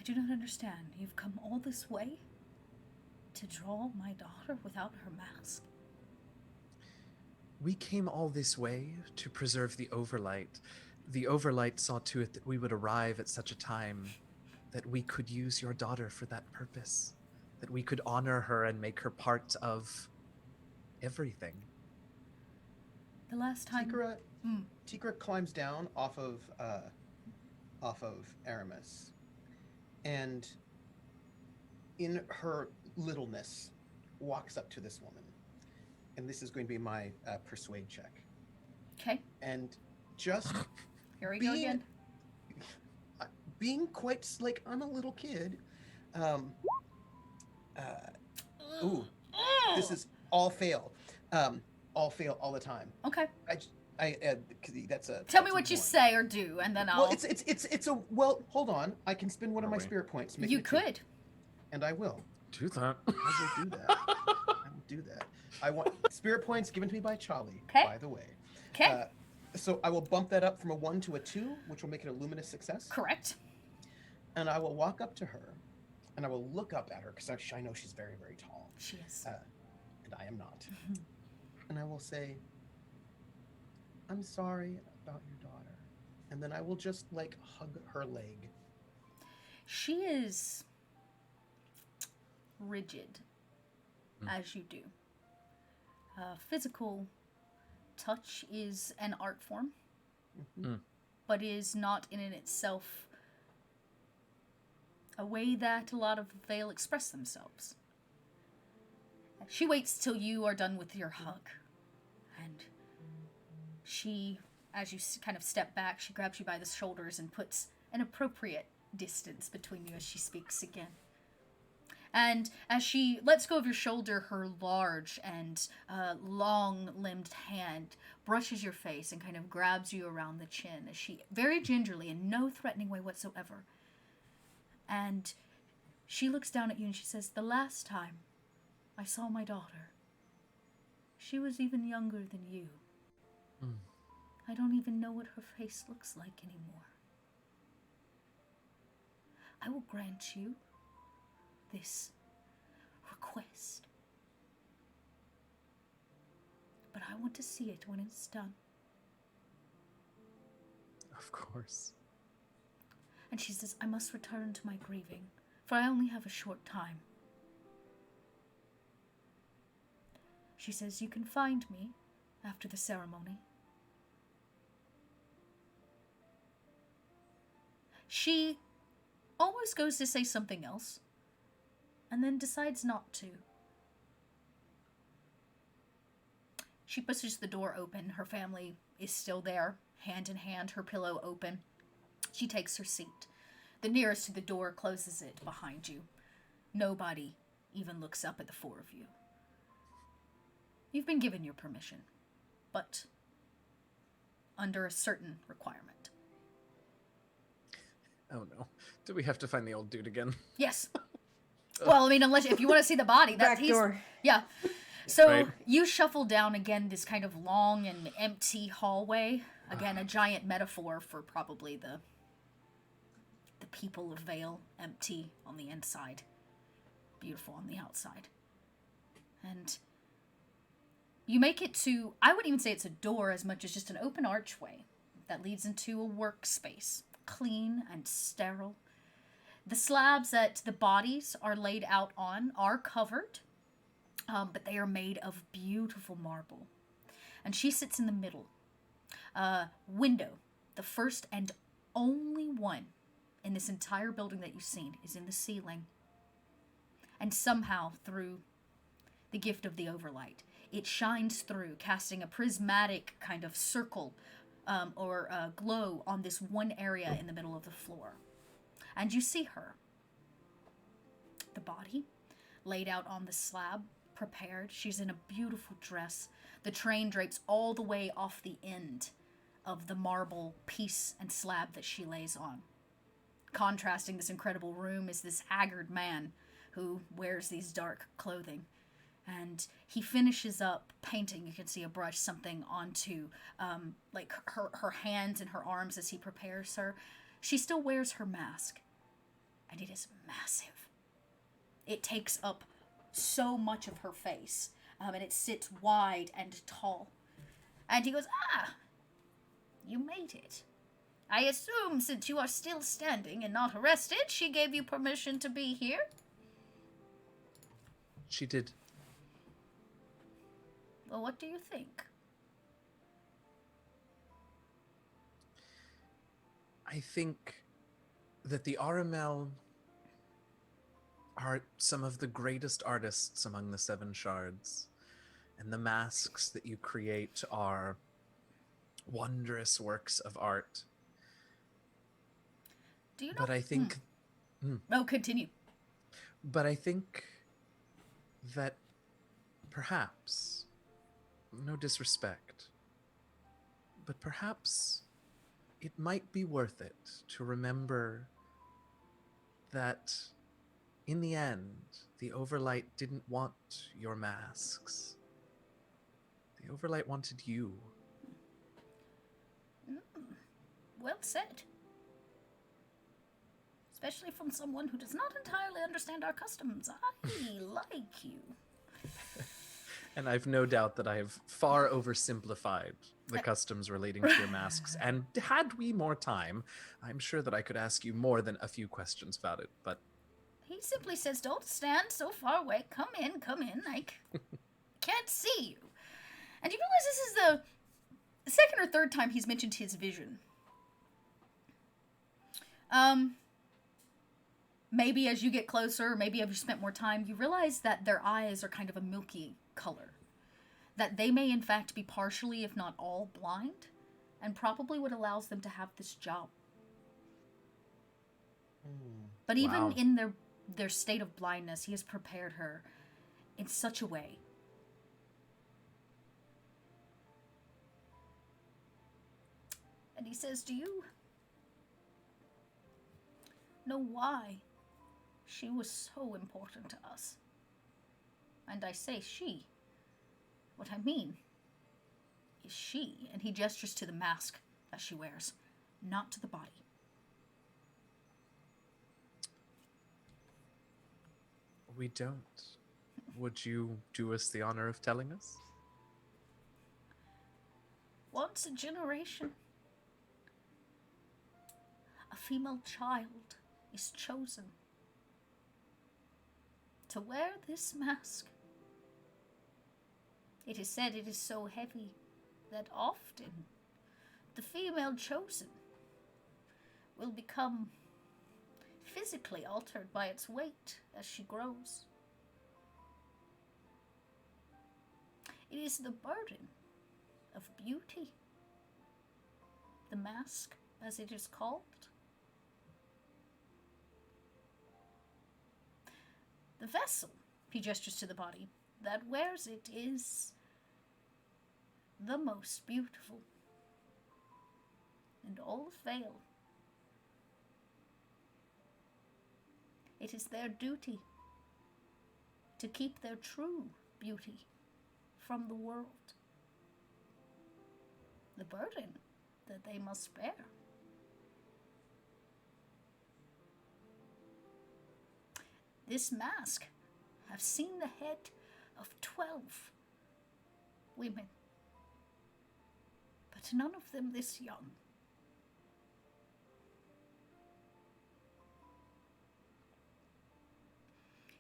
S1: do not understand. You've come all this way to draw my daughter without her mask?
S2: We came all this way to preserve the Overlight. The Overlight saw to it that we would arrive at such a time that we could use your daughter for that purpose, that we could honor her and make her part of everything.
S1: The last time...
S4: Tikra climbs down off of Aramis, and in her littleness walks up to this woman. And this is going to be my persuade check.
S1: Okay.
S4: And just
S1: here we go again.
S4: Being quite like I'm a little kid. This is all fail. All fail all the time.
S1: Okay.
S4: That's a.
S1: Tell me what you say or do, and then I'll.
S4: Well, it's a. Well, hold on. I can spend one of my spirit points.
S1: You could.
S4: and I will.
S2: Do that.
S4: I will do that. I will do that. I want spirit points given to me by Charlie,
S1: Okay.
S4: by the way.
S1: Okay.
S4: So I will bump that up from a 1 to a 2, which will make it a luminous success.
S1: Correct.
S4: And I will walk up to her, and I will look up at her, because I know she's very, very tall.
S1: She is.
S4: And I am not. And I will say, I'm sorry about your daughter. And then I will just, like, hug her leg.
S1: She is rigid, as you do. Physical touch is an art form, but is not in itself a way that a lot of Vale express themselves. She waits till you are done with your hug, and she, as you kind of step back, she grabs you by the shoulders and puts an appropriate distance between you as she speaks again. And as she lets go of your shoulder, her large and long-limbed hand brushes your face and kind of grabs you around the chin as she, very gingerly, in no threatening way whatsoever. And she looks down at you and she says, the last time I saw my daughter, she was even younger than you. I don't even know what her face looks like anymore. I will grant you this request, but I want to see it when it's done.
S2: Of course.
S1: And she says, I must return to my grieving, for I only have a short time. She says, you can find me after the ceremony. She almost goes to say something else, and then decides not to. She pushes the door open. Her family is still there, hand in hand, her pillow open. She takes her seat. The nearest to the door closes it behind you. Nobody even looks up at the four of you. You've been given your permission, but under a certain requirement.
S2: Oh no. Do we have to find the old dude again?
S1: Yes. Well, I mean, unless if you want to see the body,
S5: Back door.
S1: Yeah. So
S2: Right.
S1: you shuffle down again this kind of long and empty hallway. Again, a giant metaphor for probably the people of Vale. Empty on the inside, beautiful on the outside. And you make it to, I wouldn't even say it's a door as much as just an open archway that leads into a workspace, clean and sterile. The slabs that the bodies are laid out on are covered, but they are made of beautiful marble. And she sits in the middle. Window, the first and only one in this entire building that you've seen, is in the ceiling. And somehow, through the gift of the Overlight, it shines through, casting a prismatic kind of circle or glow on this one area in the middle of the floor. And you see her. The body, laid out on the slab, prepared. She's in a beautiful dress. The train drapes all the way off the end of the marble piece and slab that she lays on. Contrasting this incredible room is this haggard man who wears these dark clothing. And he finishes up painting. You can see a brush, something onto like her hands and her arms as he prepares her. She still wears her mask. And it is massive. It takes up so much of her face. And it sits wide and tall. And he goes, you made it. I assume since you are still standing and not arrested, she gave you permission to be here?
S2: She did.
S1: Well, what do you think?
S2: I think that the RML are some of the greatest artists among the Seven Shards, and the masks that you create are wondrous works of art.
S1: Do you know?
S2: But I think...
S1: Oh, continue.
S2: But I think that perhaps, no disrespect, but perhaps it might be worth it to remember that In the end, the Overlight didn't want your masks. The Overlight wanted you.
S1: Well said. Especially from someone who does not entirely understand our customs. I like you.
S2: And I've no doubt that I have far oversimplified the customs relating to your masks. And had we more time, I'm sure that I could ask you more than a few questions about it. But
S1: He simply says, don't stand so far away. Come in. I can't see you. And you realize this is the second or third time he's mentioned his vision. Maybe as you get closer, maybe as you spent more time, you realize that their eyes are kind of a milky color. That they may in fact be partially, if not all, blind, and probably what allows them to have this job. But even
S2: Wow.
S1: in their state of blindness, he has prepared her in such a way. And he says, do you know why she was so important to us? And I say she. What I mean is she, and he gestures to the mask that she wears, not to the body.
S2: we don't. Would you do us the honor of telling us?
S1: Once a generation, a female child is chosen to wear this mask. It is said it is so heavy that often the female chosen will become physically altered by its weight as she grows. It is the burden of beauty, the mask, as it is called. The vessel, he gestures to the body, that wears it is the most beautiful, and all fail. It is their duty to keep their true beauty from the world. The burden that they must bear. This mask, I've seen the head of 12 women, but none of them this young.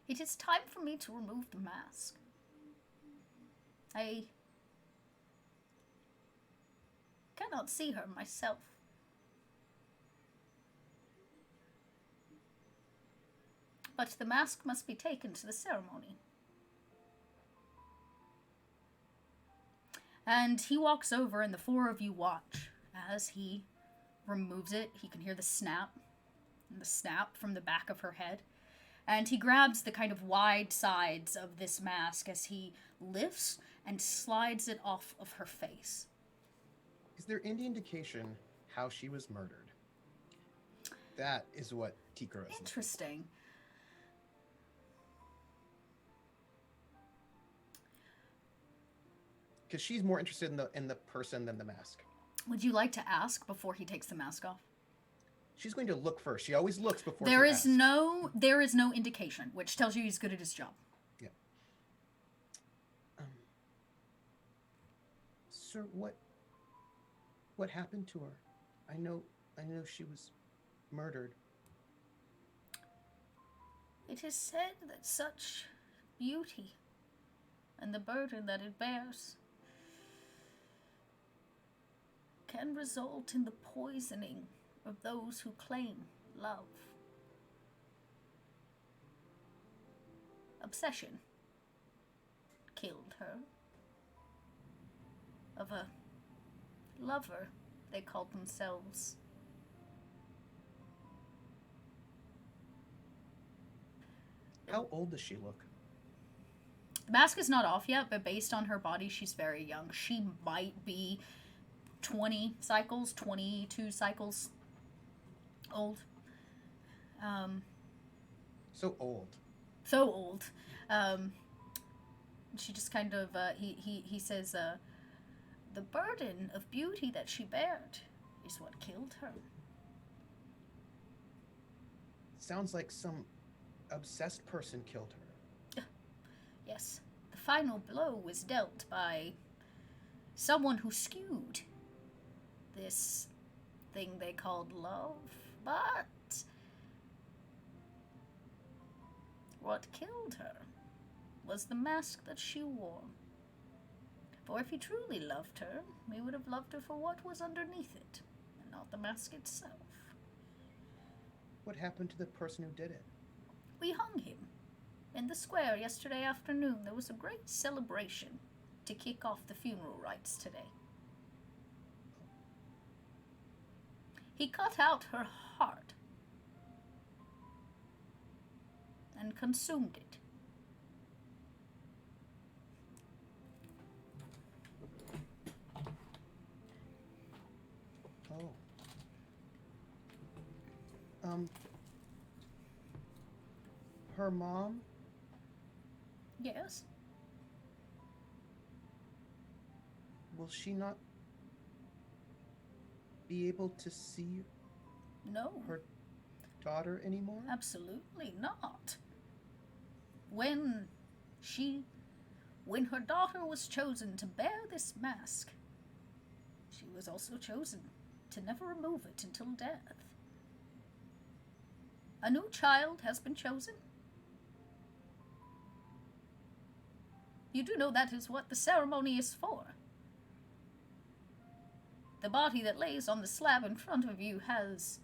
S1: It is time for me to remove the mask. I cannot see her myself. But the mask must be taken to the ceremony. And he walks over and the four of you watch as he removes it. He can hear the snap from the back of her head. And he grabs the kind of wide sides of this mask as he lifts and slides it off of her face.
S4: Is there any indication how she was murdered? That is what Tikura is.
S1: Interesting.
S4: Because she's more interested in the person than the mask.
S1: Would you like to ask before he takes the mask off?
S4: She's going to look first. She always looks before
S1: There
S4: she
S1: is
S4: asks.
S1: there is no indication, which tells you he's good at his job.
S4: Yeah. Sir, what happened to her? I know she was murdered.
S1: It is said that such beauty and the burden that it bears can result in the poisoning of those who claim love. Obsession killed her. Of a lover, they called themselves.
S4: How old does she look?
S1: The mask is not off yet, but based on her body, she's very young. She might be 22 cycles old.
S4: So old.
S1: So old. She just kind of he says the burden of beauty that she bared is what killed her.
S4: Sounds like some obsessed person killed her.
S1: Yes, the final blow was dealt by someone who skewed this thing they called love, but what killed her was the mask that she wore. For if he truly loved her, we would have loved her for what was underneath it, and not the mask itself.
S4: What happened to the person who did it?
S1: We hung him. In the square yesterday afternoon, there was a great celebration to kick off the funeral rites today. He cut out her heart and consumed it.
S4: Oh. Her mom?
S1: Yes?
S4: Will she not be able to see
S1: No.
S4: her daughter anymore?
S1: Absolutely not. When her daughter was chosen to bear this mask, she was also chosen to never remove it until death. A new child has been chosen. You do know that is what the ceremony is for. The body that lays on the slab in front of you has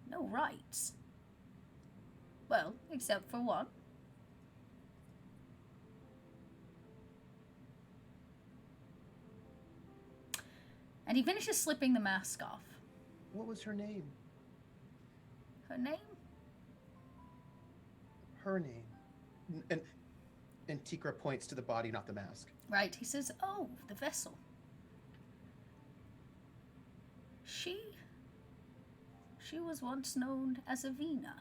S1: no rights. Well, except for one. And he finishes slipping the mask off.
S4: What was her name?
S1: Her name?
S4: Her name. And Tikra points to the body, not the mask.
S1: Right, he says, oh, the vessel. She was once known as Avina.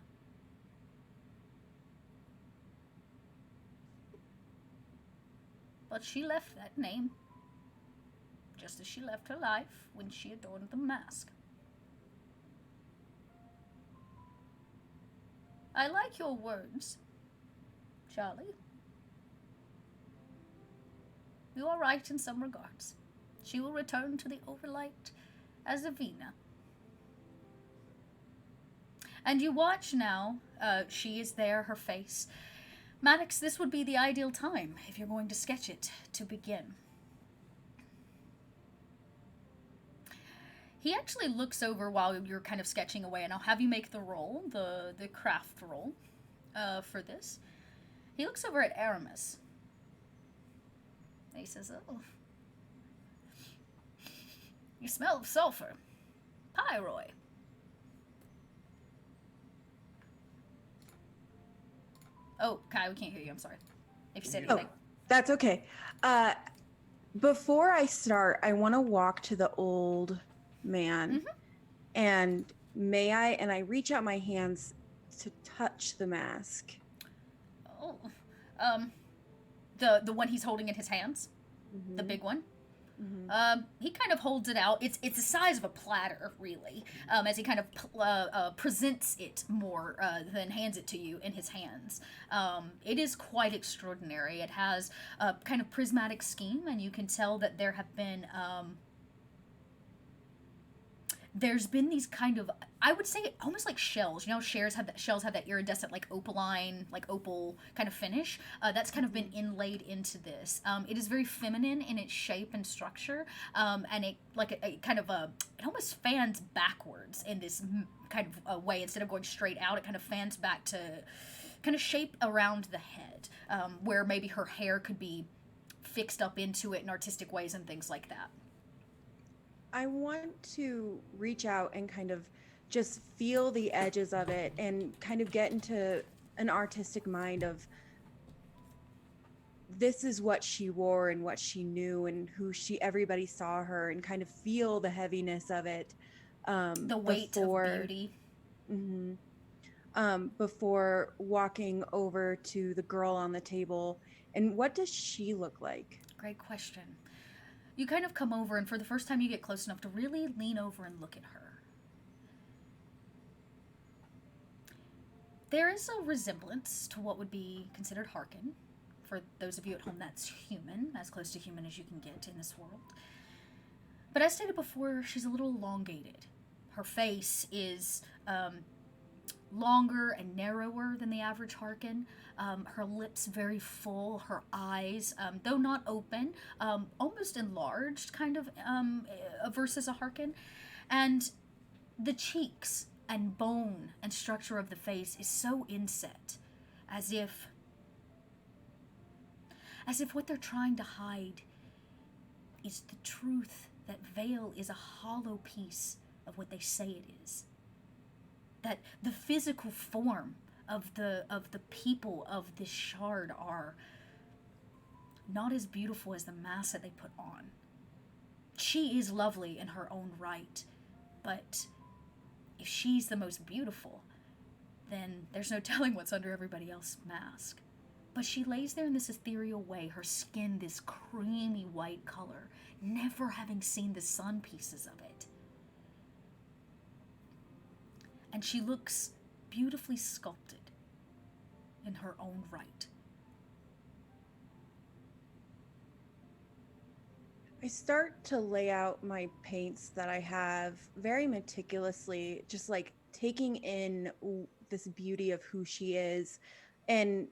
S1: But she left that name, just as she left her life when she adorned the mask. I like your words, Charlie. You are right in some regards. She will return to the Overlight as Avina. And you watch now, she is there, her face. Maddox, this would be the ideal time, if you're going to sketch it, to begin. He actually looks over while you're kind of sketching away, and I'll have you make the roll, the craft roll, for this. He looks over at Aramis. And he says, oh, you smell of sulfur. Pyroid. Oh, Kai, we can't hear you. I'm sorry. If you said anything.
S5: Oh, that's okay. Before I start, I want to walk to the old man. And I reach out my hands to touch the mask.
S1: Oh, the one he's holding in his hands, the big one. He kind of holds it out. It's the size of a platter, really, as he kind of presents it more than hands it to you in his hands. It is quite extraordinary. It has a kind of prismatic scheme, and you can tell that there have been there's been these kind of, I would say, almost like shells. You know, shells have that iridescent, like opaline, like opal kind of finish. That's kind of been inlaid into this. It is very feminine in its shape and structure, and it it almost fans backwards in this kind of way. Instead of going straight out, it kind of fans back to kind of shape around the head, where maybe her hair could be fixed up into it in artistic ways and things like that.
S5: I want to reach out and kind of just feel the edges of it and kind of get into an artistic mind of this is what she wore and what she knew and everybody saw her, and kind of feel the heaviness of it.
S1: The weight of beauty.
S5: before walking over to the girl on the table. And what does she look like?
S1: Great question. You kind of come over, and for the first time, you get close enough to really lean over and look at her. There is a resemblance to what would be considered Harkin. For those of you at home, that's human, as close to human as you can get in this world. But as stated before, she's a little elongated. Her face is longer and narrower than the average Harkin. Her lips very full. Her eyes, though not open, almost enlarged, kind of versus a Harkin. And the cheeks and bone and structure of the face is so inset, as if what they're trying to hide is the truth that Vale is a hollow piece of what they say it is. That the physical form of the people of this shard are not as beautiful as the mask that they put on. She is lovely in her own right, but if she's the most beautiful, then there's no telling what's under everybody else's mask. But she lays there in this ethereal way, her skin this creamy white color, never having seen the sun pieces of it. And she looks beautifully sculpted in her own right.
S5: I start to lay out my paints that I have very meticulously, just like taking in this beauty of who she is and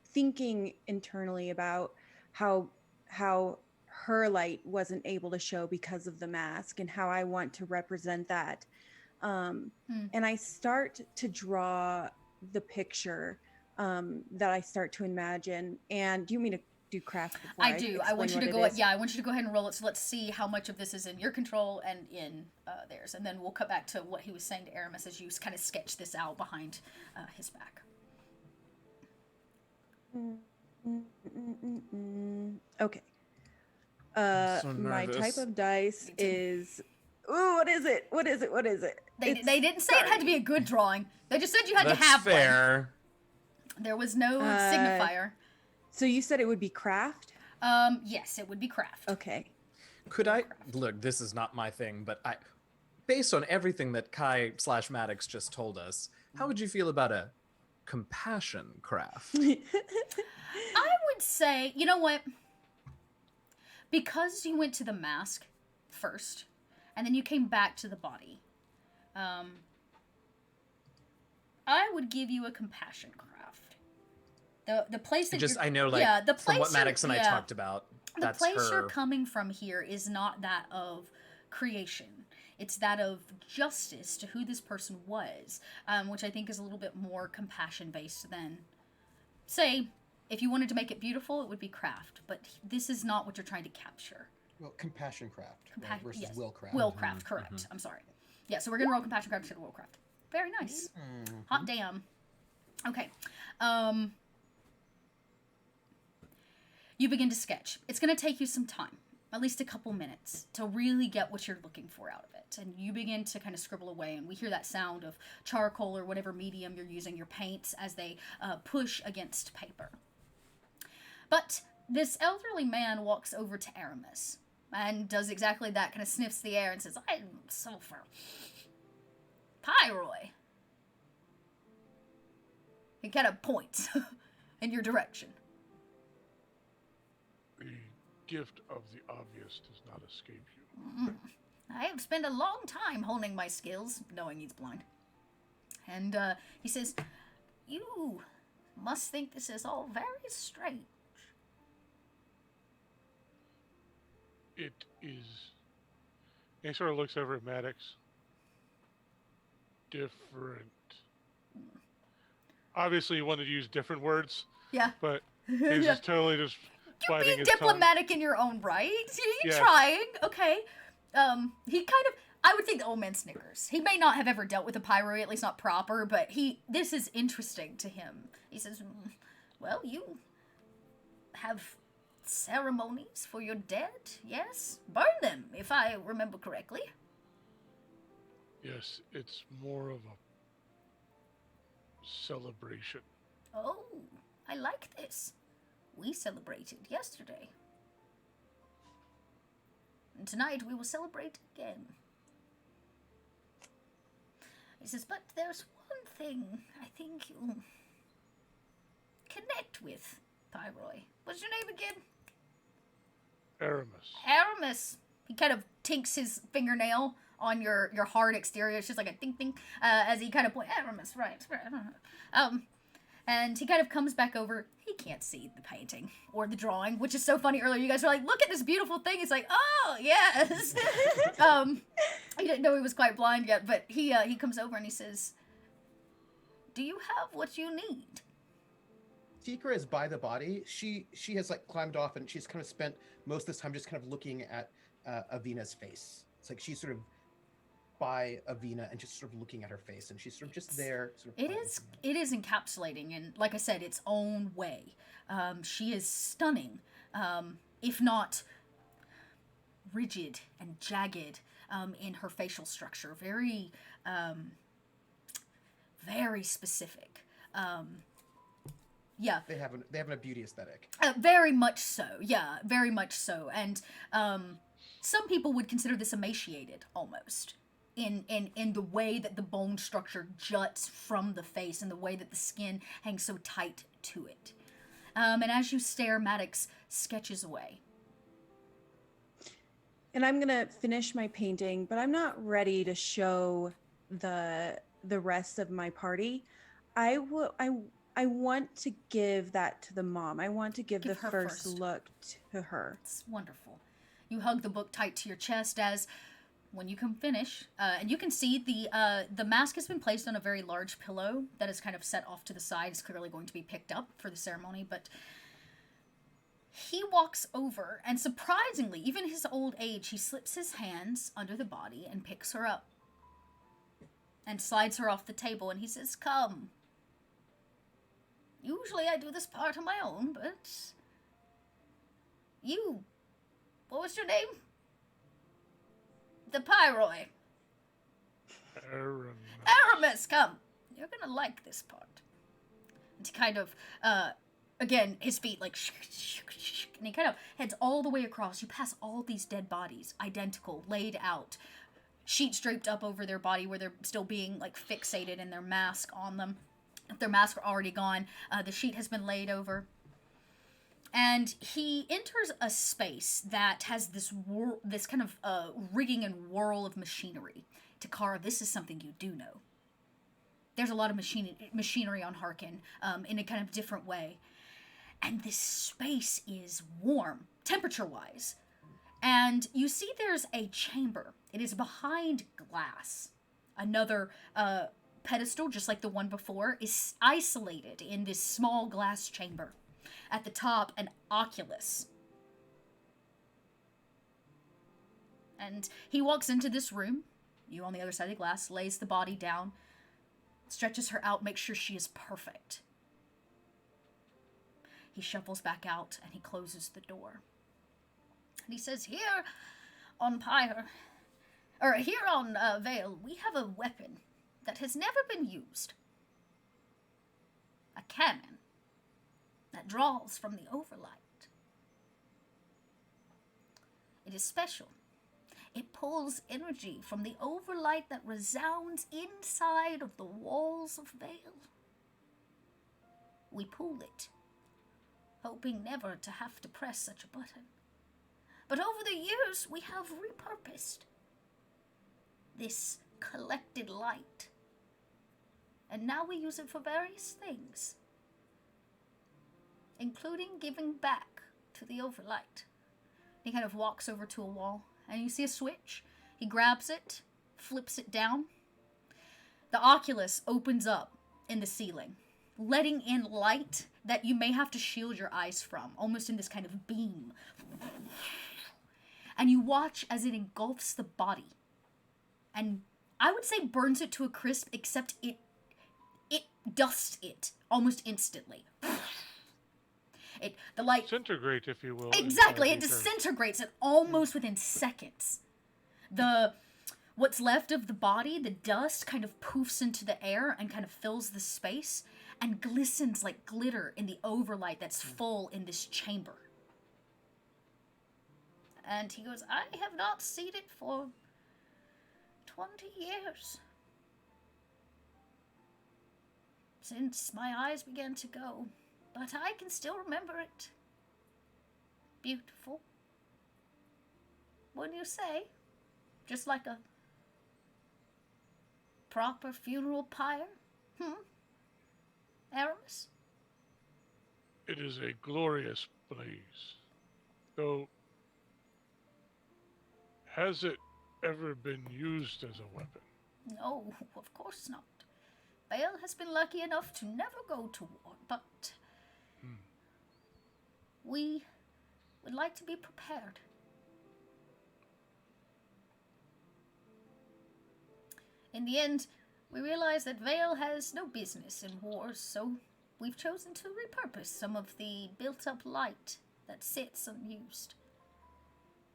S5: thinking internally about how her light wasn't able to show because of the mask and how I want to represent that. And I start to draw the picture that I start to imagine. And do you mean to do craft before
S1: I do. I want you to go. I want you to go ahead and roll it. So let's see how much of this is in your control and in theirs, and then we'll cut back to what he was saying to Aramis as you kind of sketch this out behind his back.
S5: Okay.
S2: So
S5: My
S2: nervous.
S5: type of dice is. Ooh, what is it? What is it? What is it?
S1: They didn't say it had to be a good drawing. They just said you had
S2: That's
S1: to have
S2: fair.
S1: one. There was no signifier.
S5: So you said it would be craft?
S1: Yes, it would be craft.
S5: Okay.
S2: Could I look? This is not my thing, but based on everything that Kai / Maddox just told us, how would you feel about a compassion craft?
S1: I would say, you know what? Because you went to the mask first, and then you came back to the body, I would give you a compassion craft. The place that
S2: Just
S1: you're,
S2: I know, like,
S1: the place
S2: from what Maddox and I
S1: yeah,
S2: talked about,
S1: the
S2: that's
S1: place
S2: her.
S1: you're coming from here is not that of creation. It's that of justice to who this person was, which I think is a little bit more compassion-based than, say, if you wanted to make it beautiful, it would be craft. But this is not what you're trying to capture.
S4: Well, compassion craft right, versus
S1: yes.
S4: will craft.
S1: Willcraft, correct. I'm sorry. Yeah, so we're going to roll compassion craft instead of willcraft. Very nice. Hot damn. Okay. You begin to sketch. It's going to take you some time, at least a couple minutes, to really get what you're looking for out of it. And you begin to kind of scribble away, and we hear that sound of charcoal or whatever medium you're using, your paints, as they push against paper. But this elderly man walks over to Aramis and does exactly that, kind of sniffs the air and says, I'm sulfur. Pyroy. He kind of points in your direction.
S3: The gift of the obvious does not escape you.
S1: I have spent a long time honing my skills, knowing he's blind. And he says, you must think this is all very strange.
S3: It is. And he sort of looks over at Maddox. Different. Obviously, he wanted to use different words,
S1: Yeah.
S3: but he's just totally just
S1: You're
S3: biting
S1: being
S3: his tongue.
S1: diplomatic in your own right. You're
S3: Yeah.
S1: trying. Okay. He kind of, I would think the old man snickers. He may not have ever dealt with a pyro, at least not proper, but this is interesting to him. He says, well, you have ceremonies for your dead, yes? Burn them, if I remember correctly.
S3: Yes, it's more of celebration.
S1: Oh, I like this. We celebrated yesterday. And tonight we will celebrate again. He says, but there's one thing I think you'll connect with, Pyroy. What's your name again?
S3: Aramis.
S1: Aramis. He kind of tinks his fingernail on your hard exterior. It's just like a ding ding as he kind of points. Aramis, right. And he kind of comes back over. He can't see the painting or the drawing, which is so funny. Earlier, you guys were like, look at this beautiful thing. It's like, oh, yes. He didn't know he was quite blind yet, but he comes over and he says, do you have what you need?
S4: Tikra is by the body. She has like climbed off and she's kind of spent most of this time just kind of looking at Avina's face. It's like she's sort of by Avina and just sort of looking at her face, and she's sort of just there. Sort of
S1: it is encapsulating, and like I said, its own way. She is stunning, if not rigid and jagged in her facial structure. Very, very specific. Yeah.
S4: They have a beauty aesthetic.
S1: Very much so. Yeah, very much so. And some people would consider this emaciated almost. In the way that the bone structure juts from the face and the way that the skin hangs so tight to it. And as you stare, Maddox sketches away.
S5: And I'm gonna finish my painting, but I'm not ready to show the rest of my party. I want to give that to the mom. I want to give the first look to her.
S1: It's wonderful. You hug the book tight to your chest as, when you can finish, and you can see the mask has been placed on a very large pillow that is kind of set off to the side. It's clearly going to be picked up for the ceremony, but he walks over, and surprisingly, even his old age, he slips his hands under the body and picks her up and slides her off the table, and he says, come. Usually I do this part on my own, but you, what was your name? The Pyroy. Aramis, come. You're gonna like this part. And he kind of, again, his feet like, and he kind of heads all the way across. You pass all these dead bodies, identical, laid out. Sheets draped up over their body where they're still being, like, fixated in their mask on them. If their masks are already gone, the sheet has been laid over. And he enters a space that has this kind of rigging and whirl of machinery. Takara, this is something you do know. There's a lot of machinery on Harkin in a kind of different way. And this space is warm, temperature-wise. And you see there's a chamber. It is behind glass. Another pedestal, just like the one before, is isolated in this small glass chamber. At the top, an oculus. And he walks into this room. You on the other side of the glass, lays the body down, stretches her out, makes sure she is perfect. He shuffles back out and he closes the door. And he says, here on Vale, we have a weapon that has never been used. A cannon that draws from the Overlight. It is special. It pulls energy from the Overlight that resounds inside of the walls of Vale. We pull it, hoping never to have to press such a button. But over the years, we have repurposed this collected light. And now we use it for various things, including giving back to the Overlight. He kind of walks over to a wall, and you see a switch. He grabs it, flips it down. The oculus opens up in the ceiling, letting in light that you may have to shield your eyes from, almost in this kind of beam. And you watch as it engulfs the body. And I would say burns it to a crisp, except it dusts it almost instantly. The light
S3: disintegrate, if you will.
S1: Exactly, it disintegrates it almost within seconds. What's left of the body, the dust, kind of poofs into the air and kind of fills the space and glistens like glitter in the overlight that's full in this chamber. And he goes, I have not seen it for 20 years. Since my eyes began to go. But I can still remember it. Beautiful. Wouldn't you say? Just like a proper funeral pyre? Aramis?
S3: It is a glorious blaze. Though, has it ever been used as a weapon?
S1: No, of course not. Bale has been lucky enough to never go to war, but we would like to be prepared. In the end, we realize that Vale has no business in wars, so we've chosen to repurpose some of the built-up light that sits unused.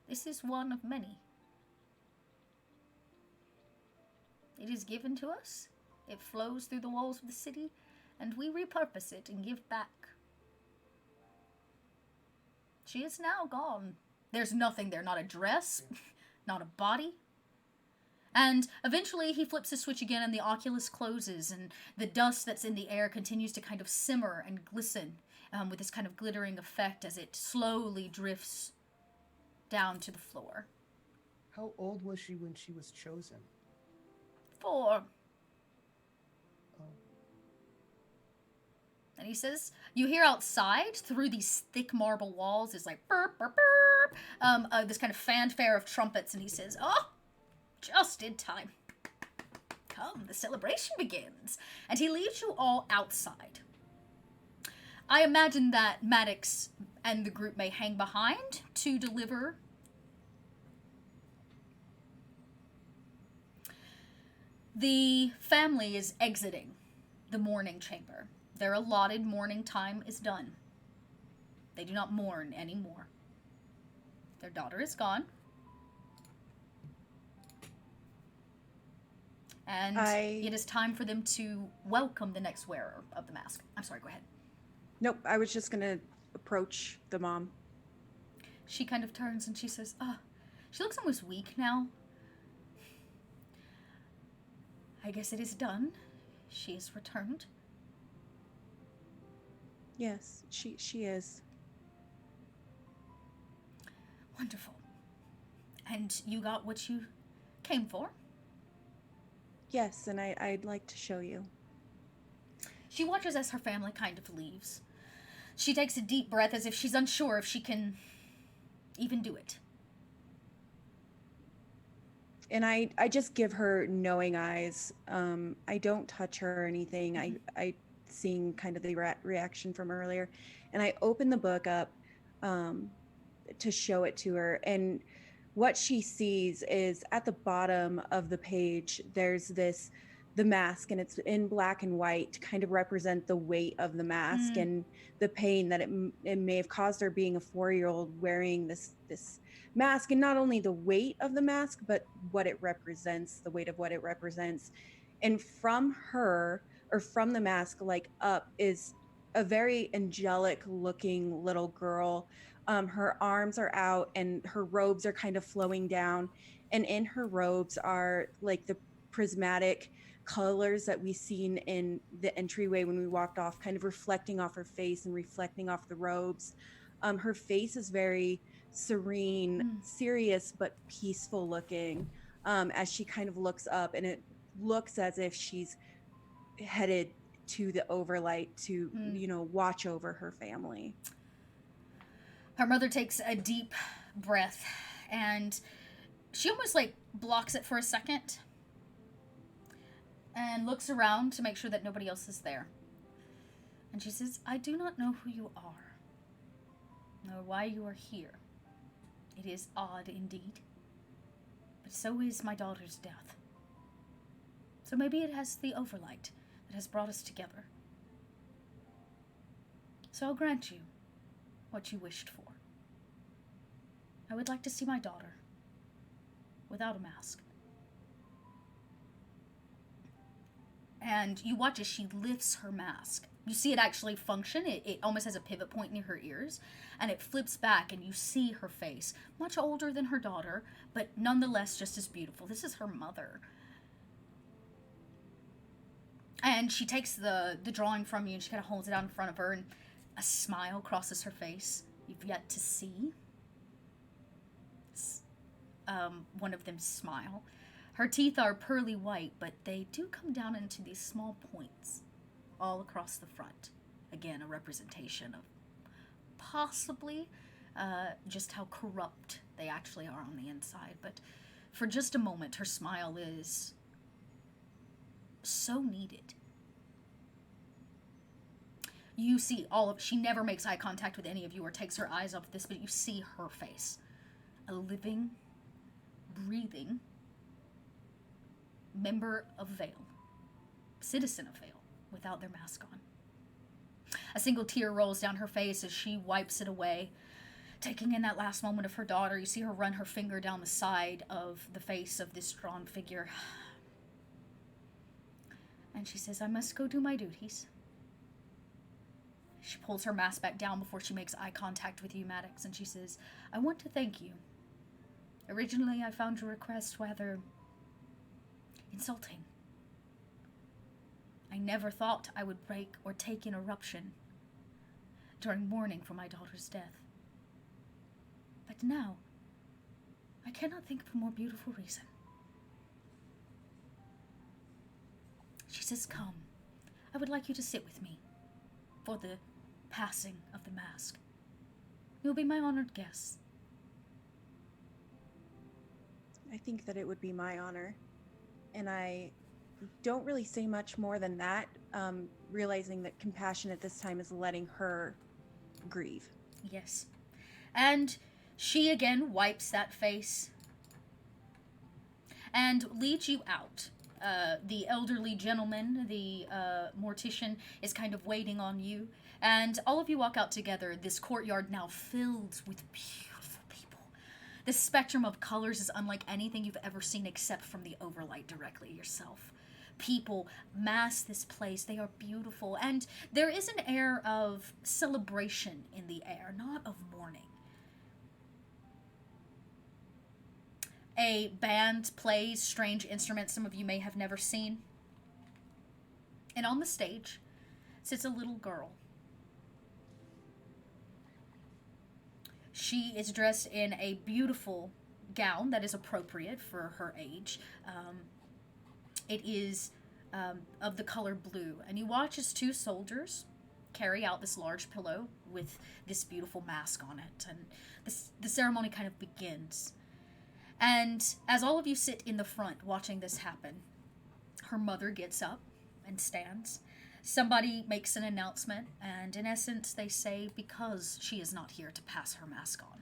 S1: This is one of many. It is given to us. It flows through the walls of the city, and we repurpose it and give back. She is now gone. There's nothing there, not a dress, not a body. And eventually he flips the switch again and the oculus closes and the dust that's in the air continues to kind of simmer and glisten with this kind of glittering effect as it slowly drifts down to the floor.
S4: How old was she when she was chosen?
S1: 4.
S4: Oh.
S1: And he says, you hear outside through these thick marble walls is like burp, burp, burp, this kind of fanfare of trumpets, and he says, oh, just in time. Come, the celebration begins. And he leaves you all outside. I imagine that Maddox and the group may hang behind to deliver. The family is exiting the mourning chamber. Their allotted mourning time is done. They do not mourn anymore. Their daughter is gone. And it is time for them to welcome the next wearer of the mask. I'm sorry, go ahead.
S5: Nope, I was just going to approach the mom.
S1: She kind of turns and she says, she looks almost weak now. I guess it is done. She is returned.
S5: Yes, she is.
S1: Wonderful. And you got what you came for?
S5: Yes, and I'd like to show you.
S1: She watches as her family kind of leaves. She takes a deep breath as if she's unsure if she can even do it.
S5: And I just give her knowing eyes. I don't touch her or anything.
S1: Mm-hmm.
S5: I seeing kind of the reaction from earlier. And I open the book up to show it to her. And what she sees is at the bottom of the page, there's the mask, and it's in black and white to kind of represent the weight of the mask and the pain that it may have caused her being a 4-year-old wearing this mask, and not only the weight of the mask, but what it represents, the weight of what it represents. And from her, or from the mask, like up, is a very angelic looking little girl. Her arms are out and her robes are kind of flowing down, and in her robes are like the prismatic colors that we seen in the entryway when we walked off, kind of reflecting off her face and reflecting off the robes. Her face is very serene, serious, but peaceful looking as she kind of looks up, and it looks as if she's headed to the Overlight to, watch over her family.
S1: Her mother takes a deep breath and she almost like blocks it for a second and looks around to make sure that nobody else is there. And she says, I do not know who you are, nor why you are here. It is odd indeed, but so is my daughter's death. So maybe it has the Overlight that has brought us together. So I'll grant you what you wished for. I would like to see my daughter without a mask. And you watch as she lifts her mask. You see it actually function. It almost has a pivot point near her ears. And it flips back and you see her face. Much older than her daughter, but nonetheless just as beautiful. This is her mother. And she takes the drawing from you and she kind of holds it out in front of her. And a smile crosses her face. You've yet to see one of them smile. Her teeth are pearly white, but they do come down into these small points all across the front. Again, a representation of possibly just how corrupt they actually are on the inside. But for just a moment, her smile is so needed. You see she never makes eye contact with any of you or takes her eyes off this, but you see her face. A living, breathing member of Vale, citizen of Vale, without their mask on. A single tear rolls down her face as she wipes it away, taking in that last moment of her daughter. You see her run her finger down the side of the face of this drawn figure. And she says, I must go do my duties. She pulls her mask back down before she makes eye contact with you, Maddox, and she says, I want to thank you. Originally, I found your request rather insulting. I never thought I would break or take an eruption during mourning for my daughter's death. But now, I cannot think of a more beautiful reason. She says, come, I would like you to sit with me for the passing of the mask. You'll be my honored guest.
S5: I think that it would be my honor. And I don't really say much more than that, realizing that compassion at this time is letting her grieve.
S1: Yes. And she again wipes that face and leads you out. The elderly gentleman, the mortician, is kind of waiting on you. And all of you walk out together, this courtyard now filled with beautiful people. The spectrum of colors is unlike anything you've ever seen except from the Overlight directly yourself. People mass this place. They are beautiful. And there is an air of celebration in the air, not of mourning. A band plays strange instruments some of you may have never seen. And on the stage sits a little girl. She is dressed in a beautiful gown that is appropriate for her age. It is of the color blue. And you watch as two soldiers carry out this large pillow with this beautiful mask on it. And the ceremony kind of begins. And as all of you sit in the front watching this happen, her mother gets up and stands. Somebody makes an announcement, and in essence they say because she is not here to pass her mask on,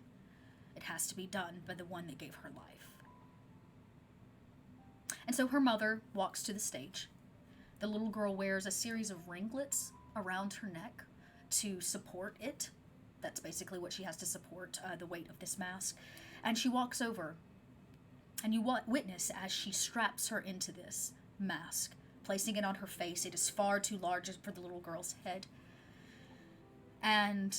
S1: it has to be done by the one that gave her life. And so her mother walks to the stage. The little girl wears a series of ringlets around her neck to support it. That's basically what she has to support, the weight of this mask. And she walks over. And you witness as she straps her into this mask, placing it on her face. It is far too large for the little girl's head. And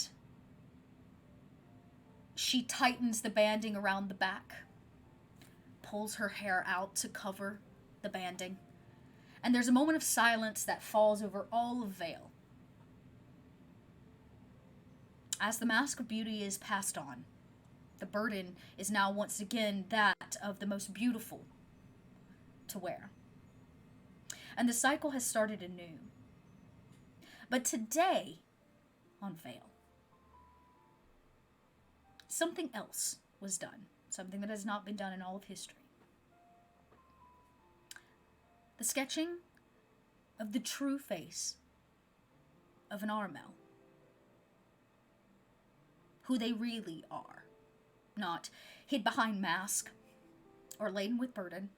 S1: she tightens the banding around the back, pulls her hair out to cover the banding. And there's a moment of silence that falls over all of Vale. As the mask of beauty is passed on, the burden is now once again that of the most beautiful to wear. And the cycle has started anew. But today, on Vale, something else was done. Something that has not been done in all of history. The sketching of the true face of an Armel. Who they really are. Not hid behind mask or laden with burden.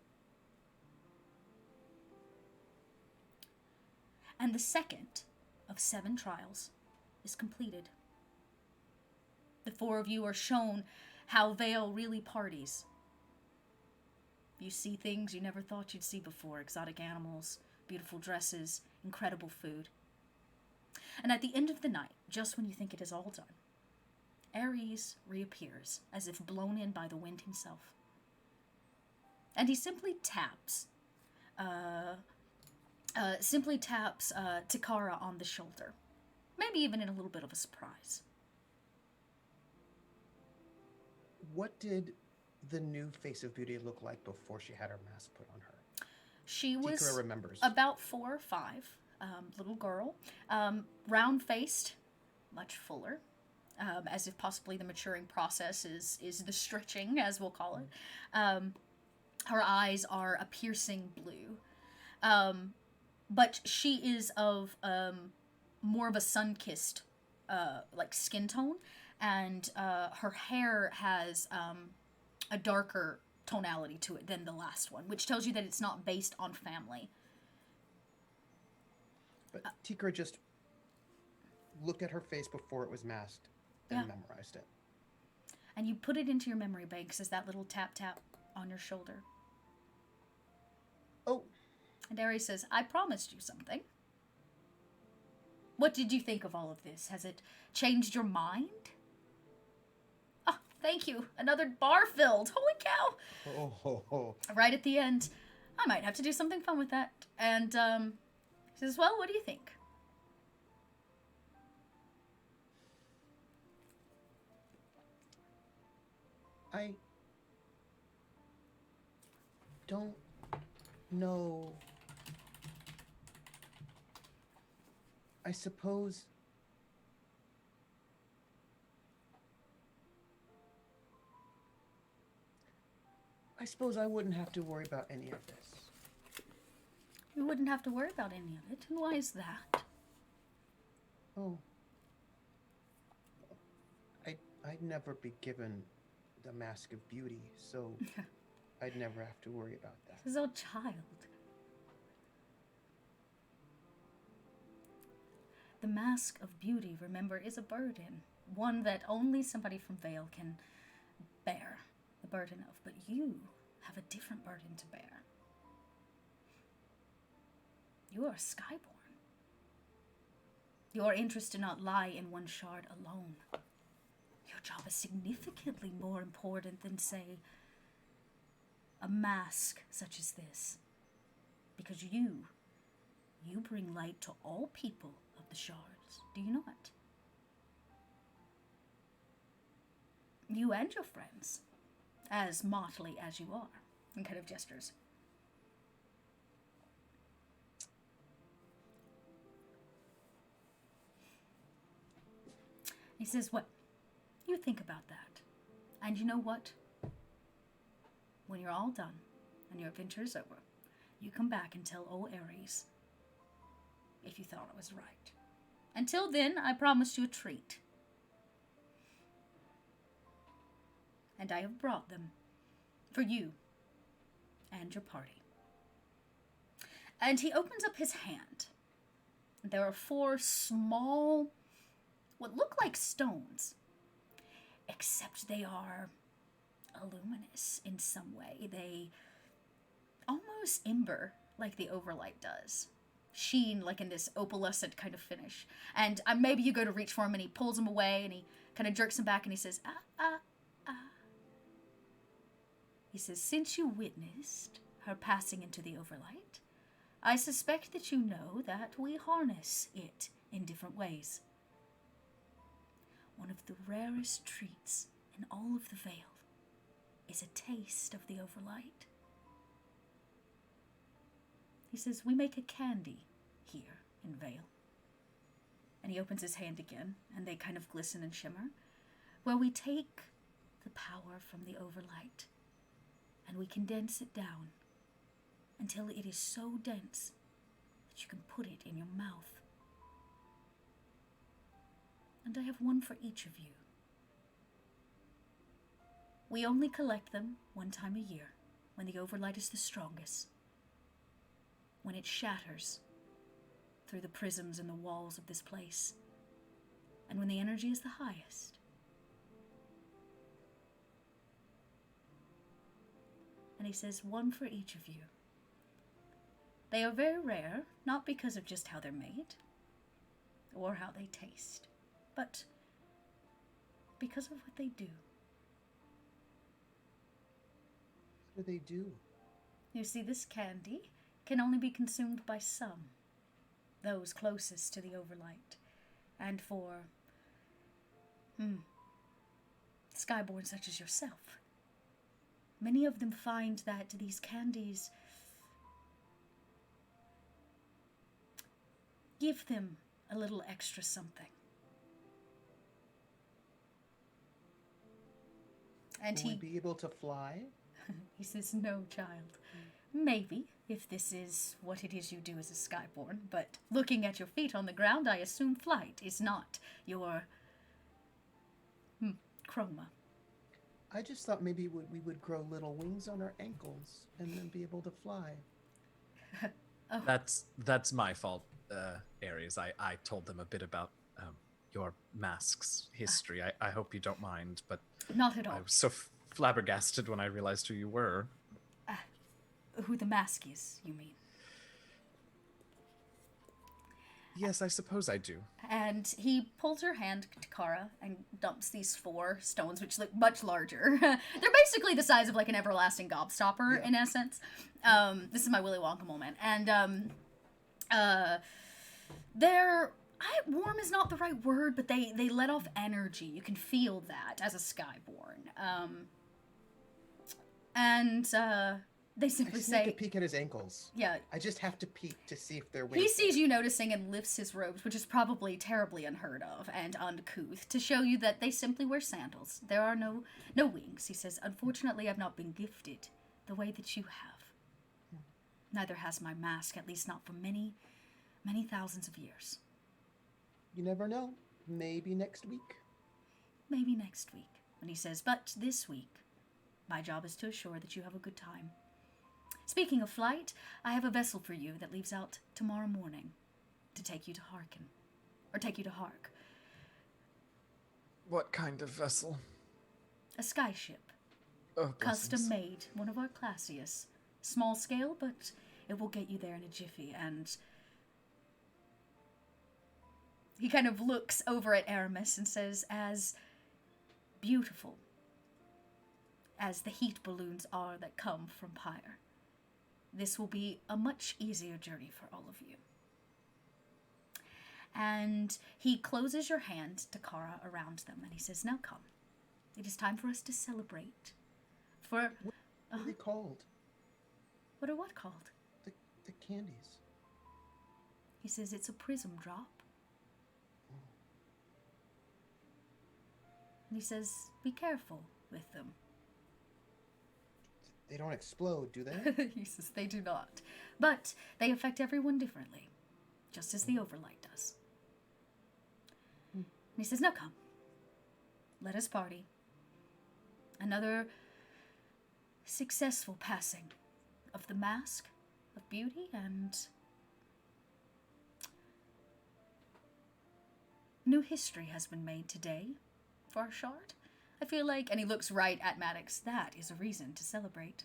S1: And the second of 7 trials is completed. The 4 of you are shown how Vale really parties. You see things you never thought you'd see before. Exotic animals, beautiful dresses, incredible food. And at the end of the night, just when you think it is all done, Ares reappears, as if blown in by the wind himself. And he simply taps Takara on the shoulder. Maybe even in a little bit of a surprise.
S4: What did the new face of beauty look like before she had her mask put on her?
S1: She was
S4: Tikura remembers.
S1: about 4 or 5, little girl, round-faced, much fuller, as if possibly the maturing process is the stretching, as we'll call it. Her eyes are a piercing blue, but she is of more of a sun-kissed like skin tone, and her hair has a darker tonality to it than the last one, which tells you that it's not based on family.
S4: But Tikura just looked at her face before it was masked and memorized it.
S1: And you put it into your memory banks as that little tap tap on your shoulder.
S4: Oh.
S1: And Ares says, I promised you something. What did you think of all of this? Has it changed your mind? Oh, thank you. Another bar filled. Holy cow.
S4: Oh.
S1: Right at the end, I might have to do something fun with that. And he says, well, what do you think?
S4: I don't know. I suppose I wouldn't have to worry about any of this.
S1: You wouldn't have to worry about any of it. And why is that?
S4: Oh. I'd never be given the Mask of Beauty, so I'd never have to worry about that.
S1: This is our child. The Mask of Beauty, remember, is a burden. One that only somebody from Vale can bear the burden of. But you have a different burden to bear. You are Skyborn. Your interests do not lie in one shard alone. Your job is significantly more important than, say, a mask such as this. Because you bring light to all people of the shards, do you not? You and your friends, as motley as you are, and kind of gestures. He says, what? You think about that. And you know what? When you're all done and your adventure is over, you come back and tell old Ares if you thought it was right. Until then, I promised you a treat. And I have brought them for you and your party. And he opens up his hand. There are 4 small, what look like stones, except they are luminous in some way. They almost ember like the Overlight does. Sheen like in this opalescent kind of finish. And maybe you go to reach for him and he pulls him away and he kind of jerks him back and he says, He says, since you witnessed her passing into the Overlight, I suspect that you know that we harness it in different ways. One of the rarest treats in all of the Vale is a taste of the Overlight. He says, we make a candy here in Vale. And he opens his hand again, and they kind of glisten and shimmer, where we take the power from the Overlight, and we condense it down until it is so dense that you can put it in your mouth. And I have one for each of you. We only collect them one time a year, when the Overlight is the strongest, when it shatters through the prisms in the walls of this place, and when the energy is the highest. And he says, one for each of you. They are very rare, not because of just how they're made or how they taste, but because of what they do.
S4: What do they do?
S1: You see, this candy can only be consumed by some, those closest to the Overlight. And for Skyborn such as yourself, many of them find that these candies give them a little extra something. And
S4: Will we be able to fly?
S1: he says, no, child. Maybe, if this is what it is you do as a Skyborn, but looking at your feet on the ground, I assume flight is not your chroma.
S4: I just thought maybe we would grow little wings on our ankles and then be able to fly.
S1: Oh.
S2: That's my fault, Aries. I told them a bit about your mask's history. I hope you don't mind, but
S1: Not at all.
S2: I was so flabbergasted when I realized who you were.
S1: Who the mask is, you mean?
S2: Yes, I suppose I do.
S1: And he pulls her hand, Takara, and dumps these 4 stones, which look much larger. They're basically the size of like an everlasting gobstopper, in essence. This is my Willy Wonka moment. And they're... warm is not the right word, but they let off energy. You can feel that as a Skyborn. They simply
S4: I just
S1: say...
S4: need to peek at his ankles.
S1: Yeah.
S4: I just have to peek to see if they're wings.
S1: He sees you noticing and lifts his robes, which is probably terribly unheard of and uncouth, to show you that they simply wear sandals. There are no wings. He says, unfortunately, I've not been gifted the way that you have. Neither has my mask, at least not for many, many thousands of years.
S4: You never know. Maybe next week.
S1: Maybe next week. And he says, but this week, my job is to assure that you have a good time. Speaking of flight, I have a vessel for you that leaves out tomorrow morning to take you to Harkin. Or take you to Hark.
S2: What kind of vessel?
S1: A skyship.
S2: Oh,
S1: Custom made. One of our classiest. Small scale, but it will get you there in a jiffy. And he kind of looks over at Aramis and says, as beautiful as the heat balloons are that come from Pyre, this will be a much easier journey for all of you. And he closes your hand, Takara, around them, and he says, now come. It is time for us to celebrate. For...
S4: What are they called?
S1: What are what called?
S4: The candies.
S1: He says, it's a prism drop. And he says, be careful with them.
S4: They don't explode, do they?
S1: He says, they do not. But they affect everyone differently, just as the Overlight does. And he says, now come. Let us party. Another successful passing of the mask of beauty, and new history has been made today for our shard. I feel like, and he looks right at Maddox, that is a reason to celebrate.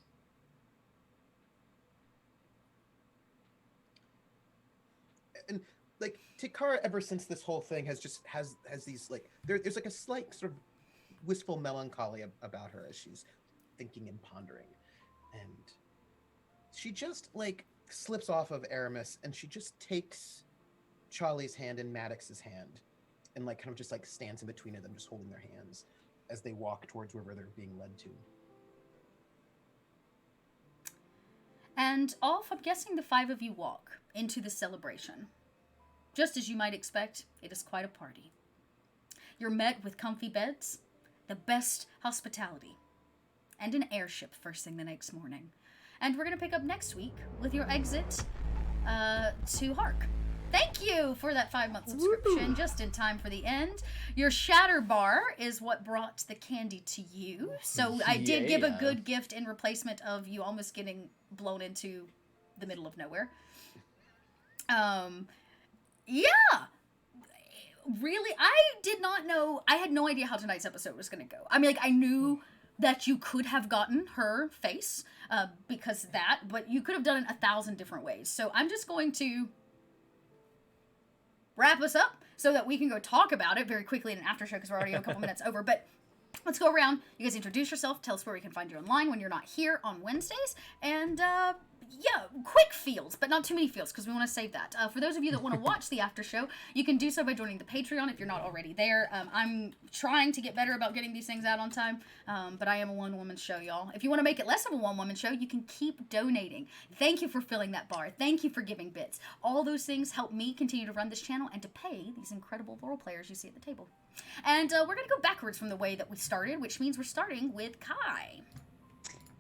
S4: And like Tikara, ever since this whole thing has these like there's like a slight sort of wistful melancholy about her as she's thinking and pondering, and she just like slips off of Aramis and she just takes Charlie's hand and Maddox's hand and like kind of just like stands in between of them, just holding their hands as they walk towards wherever they're being led to.
S1: And off, I'm guessing the 5 of you walk into the celebration. Just as you might expect, it is quite a party. You're met with comfy beds, the best hospitality, and an airship first thing the next morning. And we're going to pick up next week with your exit to Hark. Thank you for that 5-month subscription, just in time for the end. Your shatter bar is what brought the candy to you. So I did give a good gift in replacement of you almost getting blown into the middle of nowhere. Yeah. Really, I did not know. I had no idea how tonight's episode was going to go. I mean, like, I knew that you could have gotten her face because of that, but you could have done it 1,000 different ways. So I'm just going to wrap us up so that we can go talk about it very quickly in an after show because we're already a couple minutes over. But let's go around. You guys introduce yourself. Tell us where we can find you online when you're not here on Wednesdays. And yeah, quick feels, but not too many feels because we want to save that. For those of you that want to watch the after show, you can do so by joining the Patreon if you're not already there. I'm trying to get better about getting these things out on time, but I am a one-woman show, y'all. If you want to make it less of a one-woman show, you can keep donating. Thank you for filling that bar. Thank you for giving bits. All those things help me continue to run this channel and to pay these incredible role players you see at the table. And we're going to go backwards from the way that we started, which means we're starting with Kai.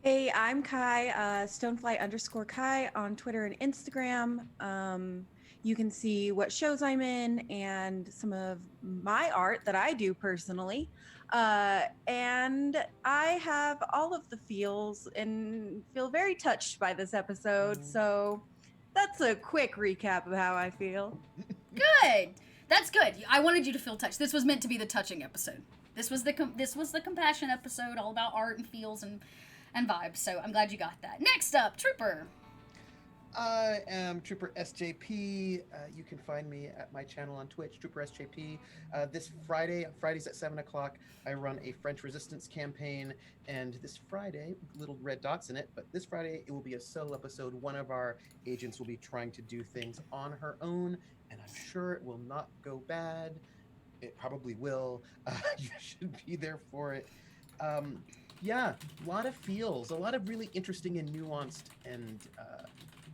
S5: Hey, I'm Kai, Stonefly_Kai on Twitter and Instagram. You can see what shows I'm in and some of my art that I do personally. And I have all of the feels and feel very touched by this episode. So that's a quick recap of how I feel.
S1: Good. That's good. I wanted you to feel touched. This was meant to be the touching episode. This was the compassion episode, all about art and feels and vibes. So I'm glad you got that. Next up, Trooper.
S4: I am Trooper SJP. You can find me at my channel on Twitch, Trooper SJP. This Fridays at 7 o'clock, I run a French resistance campaign. And this Friday, little red dots in it, but this Friday it will be a solo episode. One of our agents will be trying to do things on her own, and I'm sure it will not go bad. It probably will. You should be there for it. Yeah, a lot of feels, a lot of really interesting and nuanced and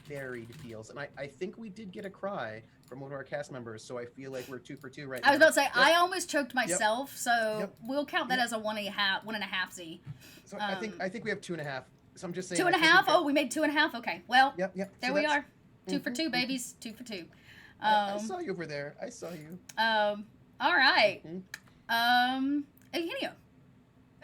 S4: varied feels. And I think we did get a cry from one of our cast members, so I feel like we're 2 for 2 right now.
S1: I was about to say,
S4: Yep.
S1: I almost choked myself, so
S4: Yep.
S1: we'll count that as a 1.5 Z.
S4: So I think we have 2.5. So I'm just saying.
S1: 2.5? Oh, we made 2.5? Okay, well,
S4: Yep.
S1: there
S4: So
S1: we
S4: that's-
S1: are. 2 for 2, babies. 2 for 2.
S4: I saw you over there. I saw you.
S1: All right.
S4: Mhm.
S1: Eugenio.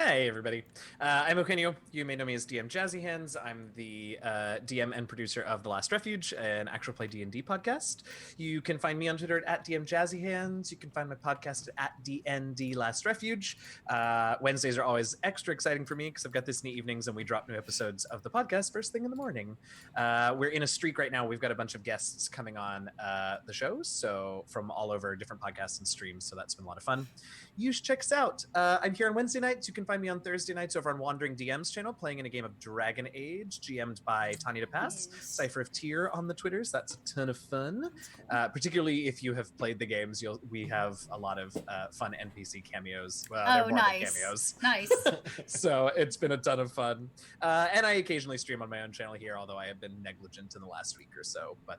S2: Hey, everybody. I'm Eugenio. You may know me as DM Jazzy Hands. I'm the DM and producer of The Last Refuge, an actual play D&D podcast. You can find me on Twitter at DM Jazzy Hands. You can find my podcast at DND Last Refuge. Wednesdays are always extra exciting for me because I've got this in the evenings and we drop new episodes of the podcast first thing in the morning. We're in a streak right now. We've got a bunch of guests coming on the shows, so from all over different podcasts and streams, so that's been a lot of fun. You should check us out. I'm here on Wednesday nights. You can find me on Thursday nights over on Wandering DM's channel, playing in a game of Dragon Age, GM'd by Tanya DePass,
S1: Yes.
S2: Cypher of Tyr on the Twitters. That's a ton of fun. Particularly if you have played the games, we have a lot of fun NPC cameos. Well, they're more than
S1: Nice.
S2: cameos.
S1: Nice.
S2: So it's been a ton of fun. And I occasionally stream on my own channel here, although I have been negligent in the last week or so. But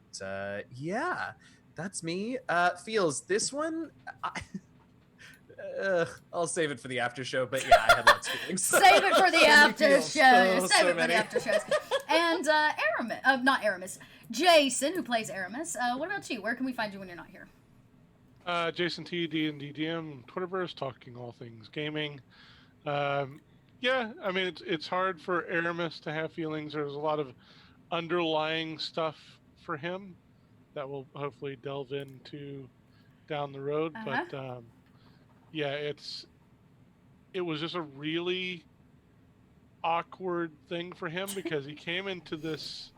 S2: yeah, that's me. Feels this one. I'll save it for the after show, but yeah, I had lots of feelings.
S1: Save it for the after
S4: feels.
S1: shows.
S2: So
S1: Save it for
S2: many.
S1: the after shows. And Aramis, not Aramis, Jason, who plays Aramis. What about you? Where can we find you when you're not here?
S3: Jason T, D&D DM, Twitterverse, talking all things gaming. Yeah, I mean, it's hard for Aramis to have feelings. There's a lot of underlying stuff for him that we'll hopefully delve into down the road.
S1: Uh-huh.
S3: But yeah, it was just a really awkward thing for him because he came into this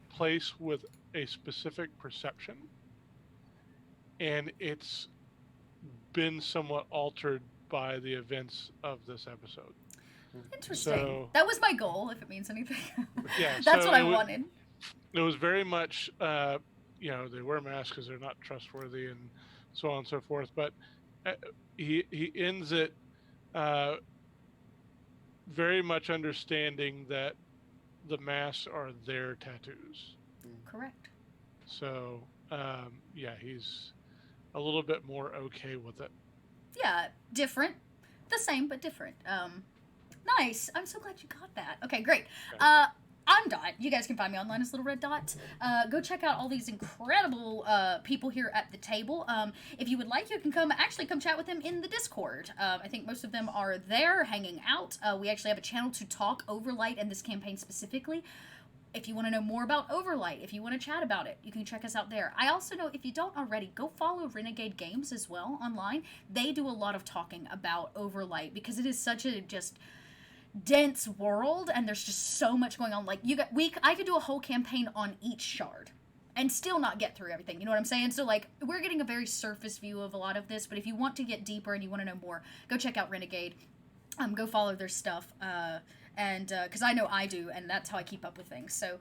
S3: place with a specific perception, and it's been somewhat altered by the events of this episode.
S1: Interesting.
S3: So-
S1: That was my goal, if it means anything.
S3: Yeah,
S1: That's
S3: so
S1: what I
S3: it wa-
S1: wanted.
S3: It was very much, they wear masks because they're not trustworthy and so on and so forth. But he ends it very much understanding that the masks are their tattoos.
S1: Correct.
S3: So yeah, he's a little bit more okay with it.
S1: Yeah, different. The same, but different. Nice. I'm so glad you got that. Okay, great. I'm Dot. You guys can find me online as Little Red Dot. Go check out all these incredible people here at the table. If you would like, you can come chat with them in the Discord. I think most of them are there hanging out. We actually have a channel to talk Overlight and this campaign specifically. If you want to know more about Overlight, if you want to chat about it, you can check us out there. I also know, if you don't already, go follow Renegade Games as well online. They do a lot of talking about Overlight because it is such a just dense world, and there's just so much going on. Like I could do a whole campaign on each shard and still not get through everything. You know what I'm saying? So like we're getting a very surface view of a lot of this, but if you want to get deeper and you want to know more, go check out Renegade. Go follow their stuff. And because I know I do, and that's how I keep up with things. So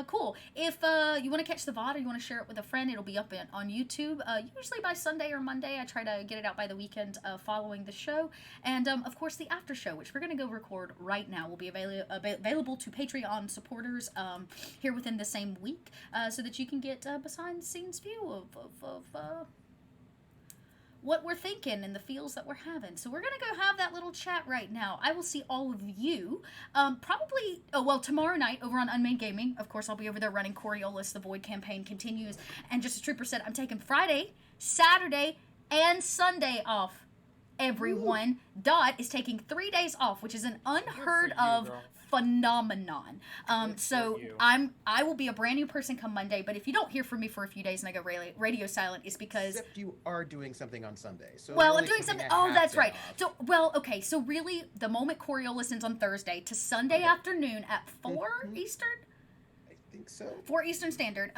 S1: cool. If you want to catch the VOD or you want to share it with a friend, it'll be up on YouTube usually by Sunday or Monday. I try to get it out by the weekend following the show. And of course the after show, which we're going to go record right now, will be available to Patreon supporters here within the same week, so that you can get behind the scenes view of what we're thinking and the feels that we're having. So we're going to go have that little chat right now. I will see all of you probably, tomorrow night over on Unmade Gaming. Of course, I'll be over there running Coriolis. The Void campaign continues. And just as Trooper said, I'm taking Friday, Saturday, and Sunday off. Everyone. Ooh. Dot is taking 3 days off, which is an unheard of phenomenon. So I will be a brand new person come Monday, but if you don't hear from me for a few days and I go radio silent, it's because
S4: except you are doing something on Sunday. So
S1: I'm doing something. Oh, that's right. So okay. So really, the moment Coriolis ends on Thursday to Sunday afternoon at 4 Eastern.
S4: I think so.
S1: 4 Eastern Standard.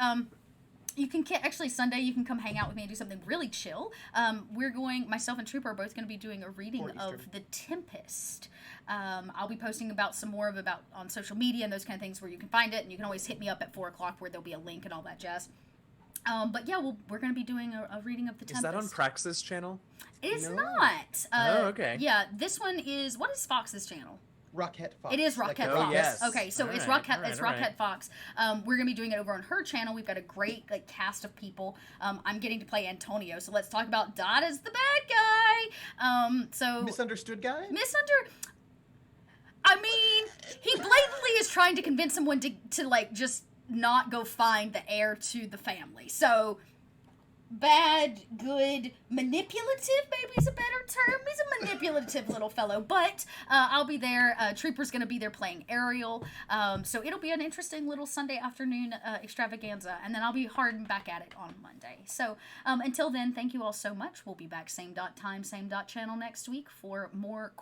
S1: You can actually Sunday. You can come hang out with me and do something really chill. Myself and Trooper are both going to be doing a reading of The Tempest. I'll be posting about some more about on social media and those kind of things where you can find it, and you can always hit me up at 4 o'clock where there'll be a link and all that jazz. But yeah, we're going to be doing a reading of The Tempest.
S2: Is that on Praxis channel?
S1: It's not.
S2: Okay.
S1: Yeah, this one is. What is Fox's channel?
S4: Rockette Fox.
S1: It is Rockette Fox.
S2: Yes.
S1: Okay, so it's Rockette Fox. We're gonna be doing it over on her channel. We've got a great cast of people. I'm getting to play Antonio, so let's talk about Dot as the bad guy.
S4: Misunderstood guy.
S1: I mean, he blatantly is trying to convince someone to just not go find the heir to the family. So. Bad, good, manipulative, maybe is a better term. He's a manipulative little fellow, but I'll be there. Trooper's going to be there playing Ariel, so it'll be an interesting little Sunday afternoon extravaganza, and then I'll be hard back at it on Monday. So until then, thank you all so much. We'll be back same dot time, same dot channel next week for more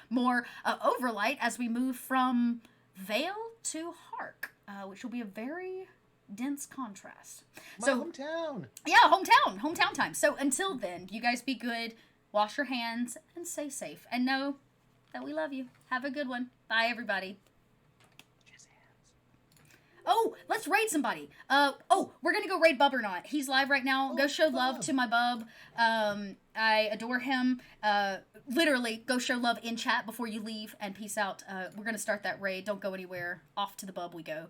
S1: more Overlight as we move from Vale to Hark, which will be a very dense contrast.
S4: Hometown.
S1: Yeah, hometown time. So until then, you guys be good, wash your hands, and stay safe. And know that we love you. Have a good one. Bye, everybody. Oh, let's raid somebody. We're gonna go raid Bub or not. He's live right now. Go show love to my Bub. I adore him. Literally, go show love in chat before you leave, and peace out. We're gonna start that raid. Don't go anywhere. Off to the Bub we go.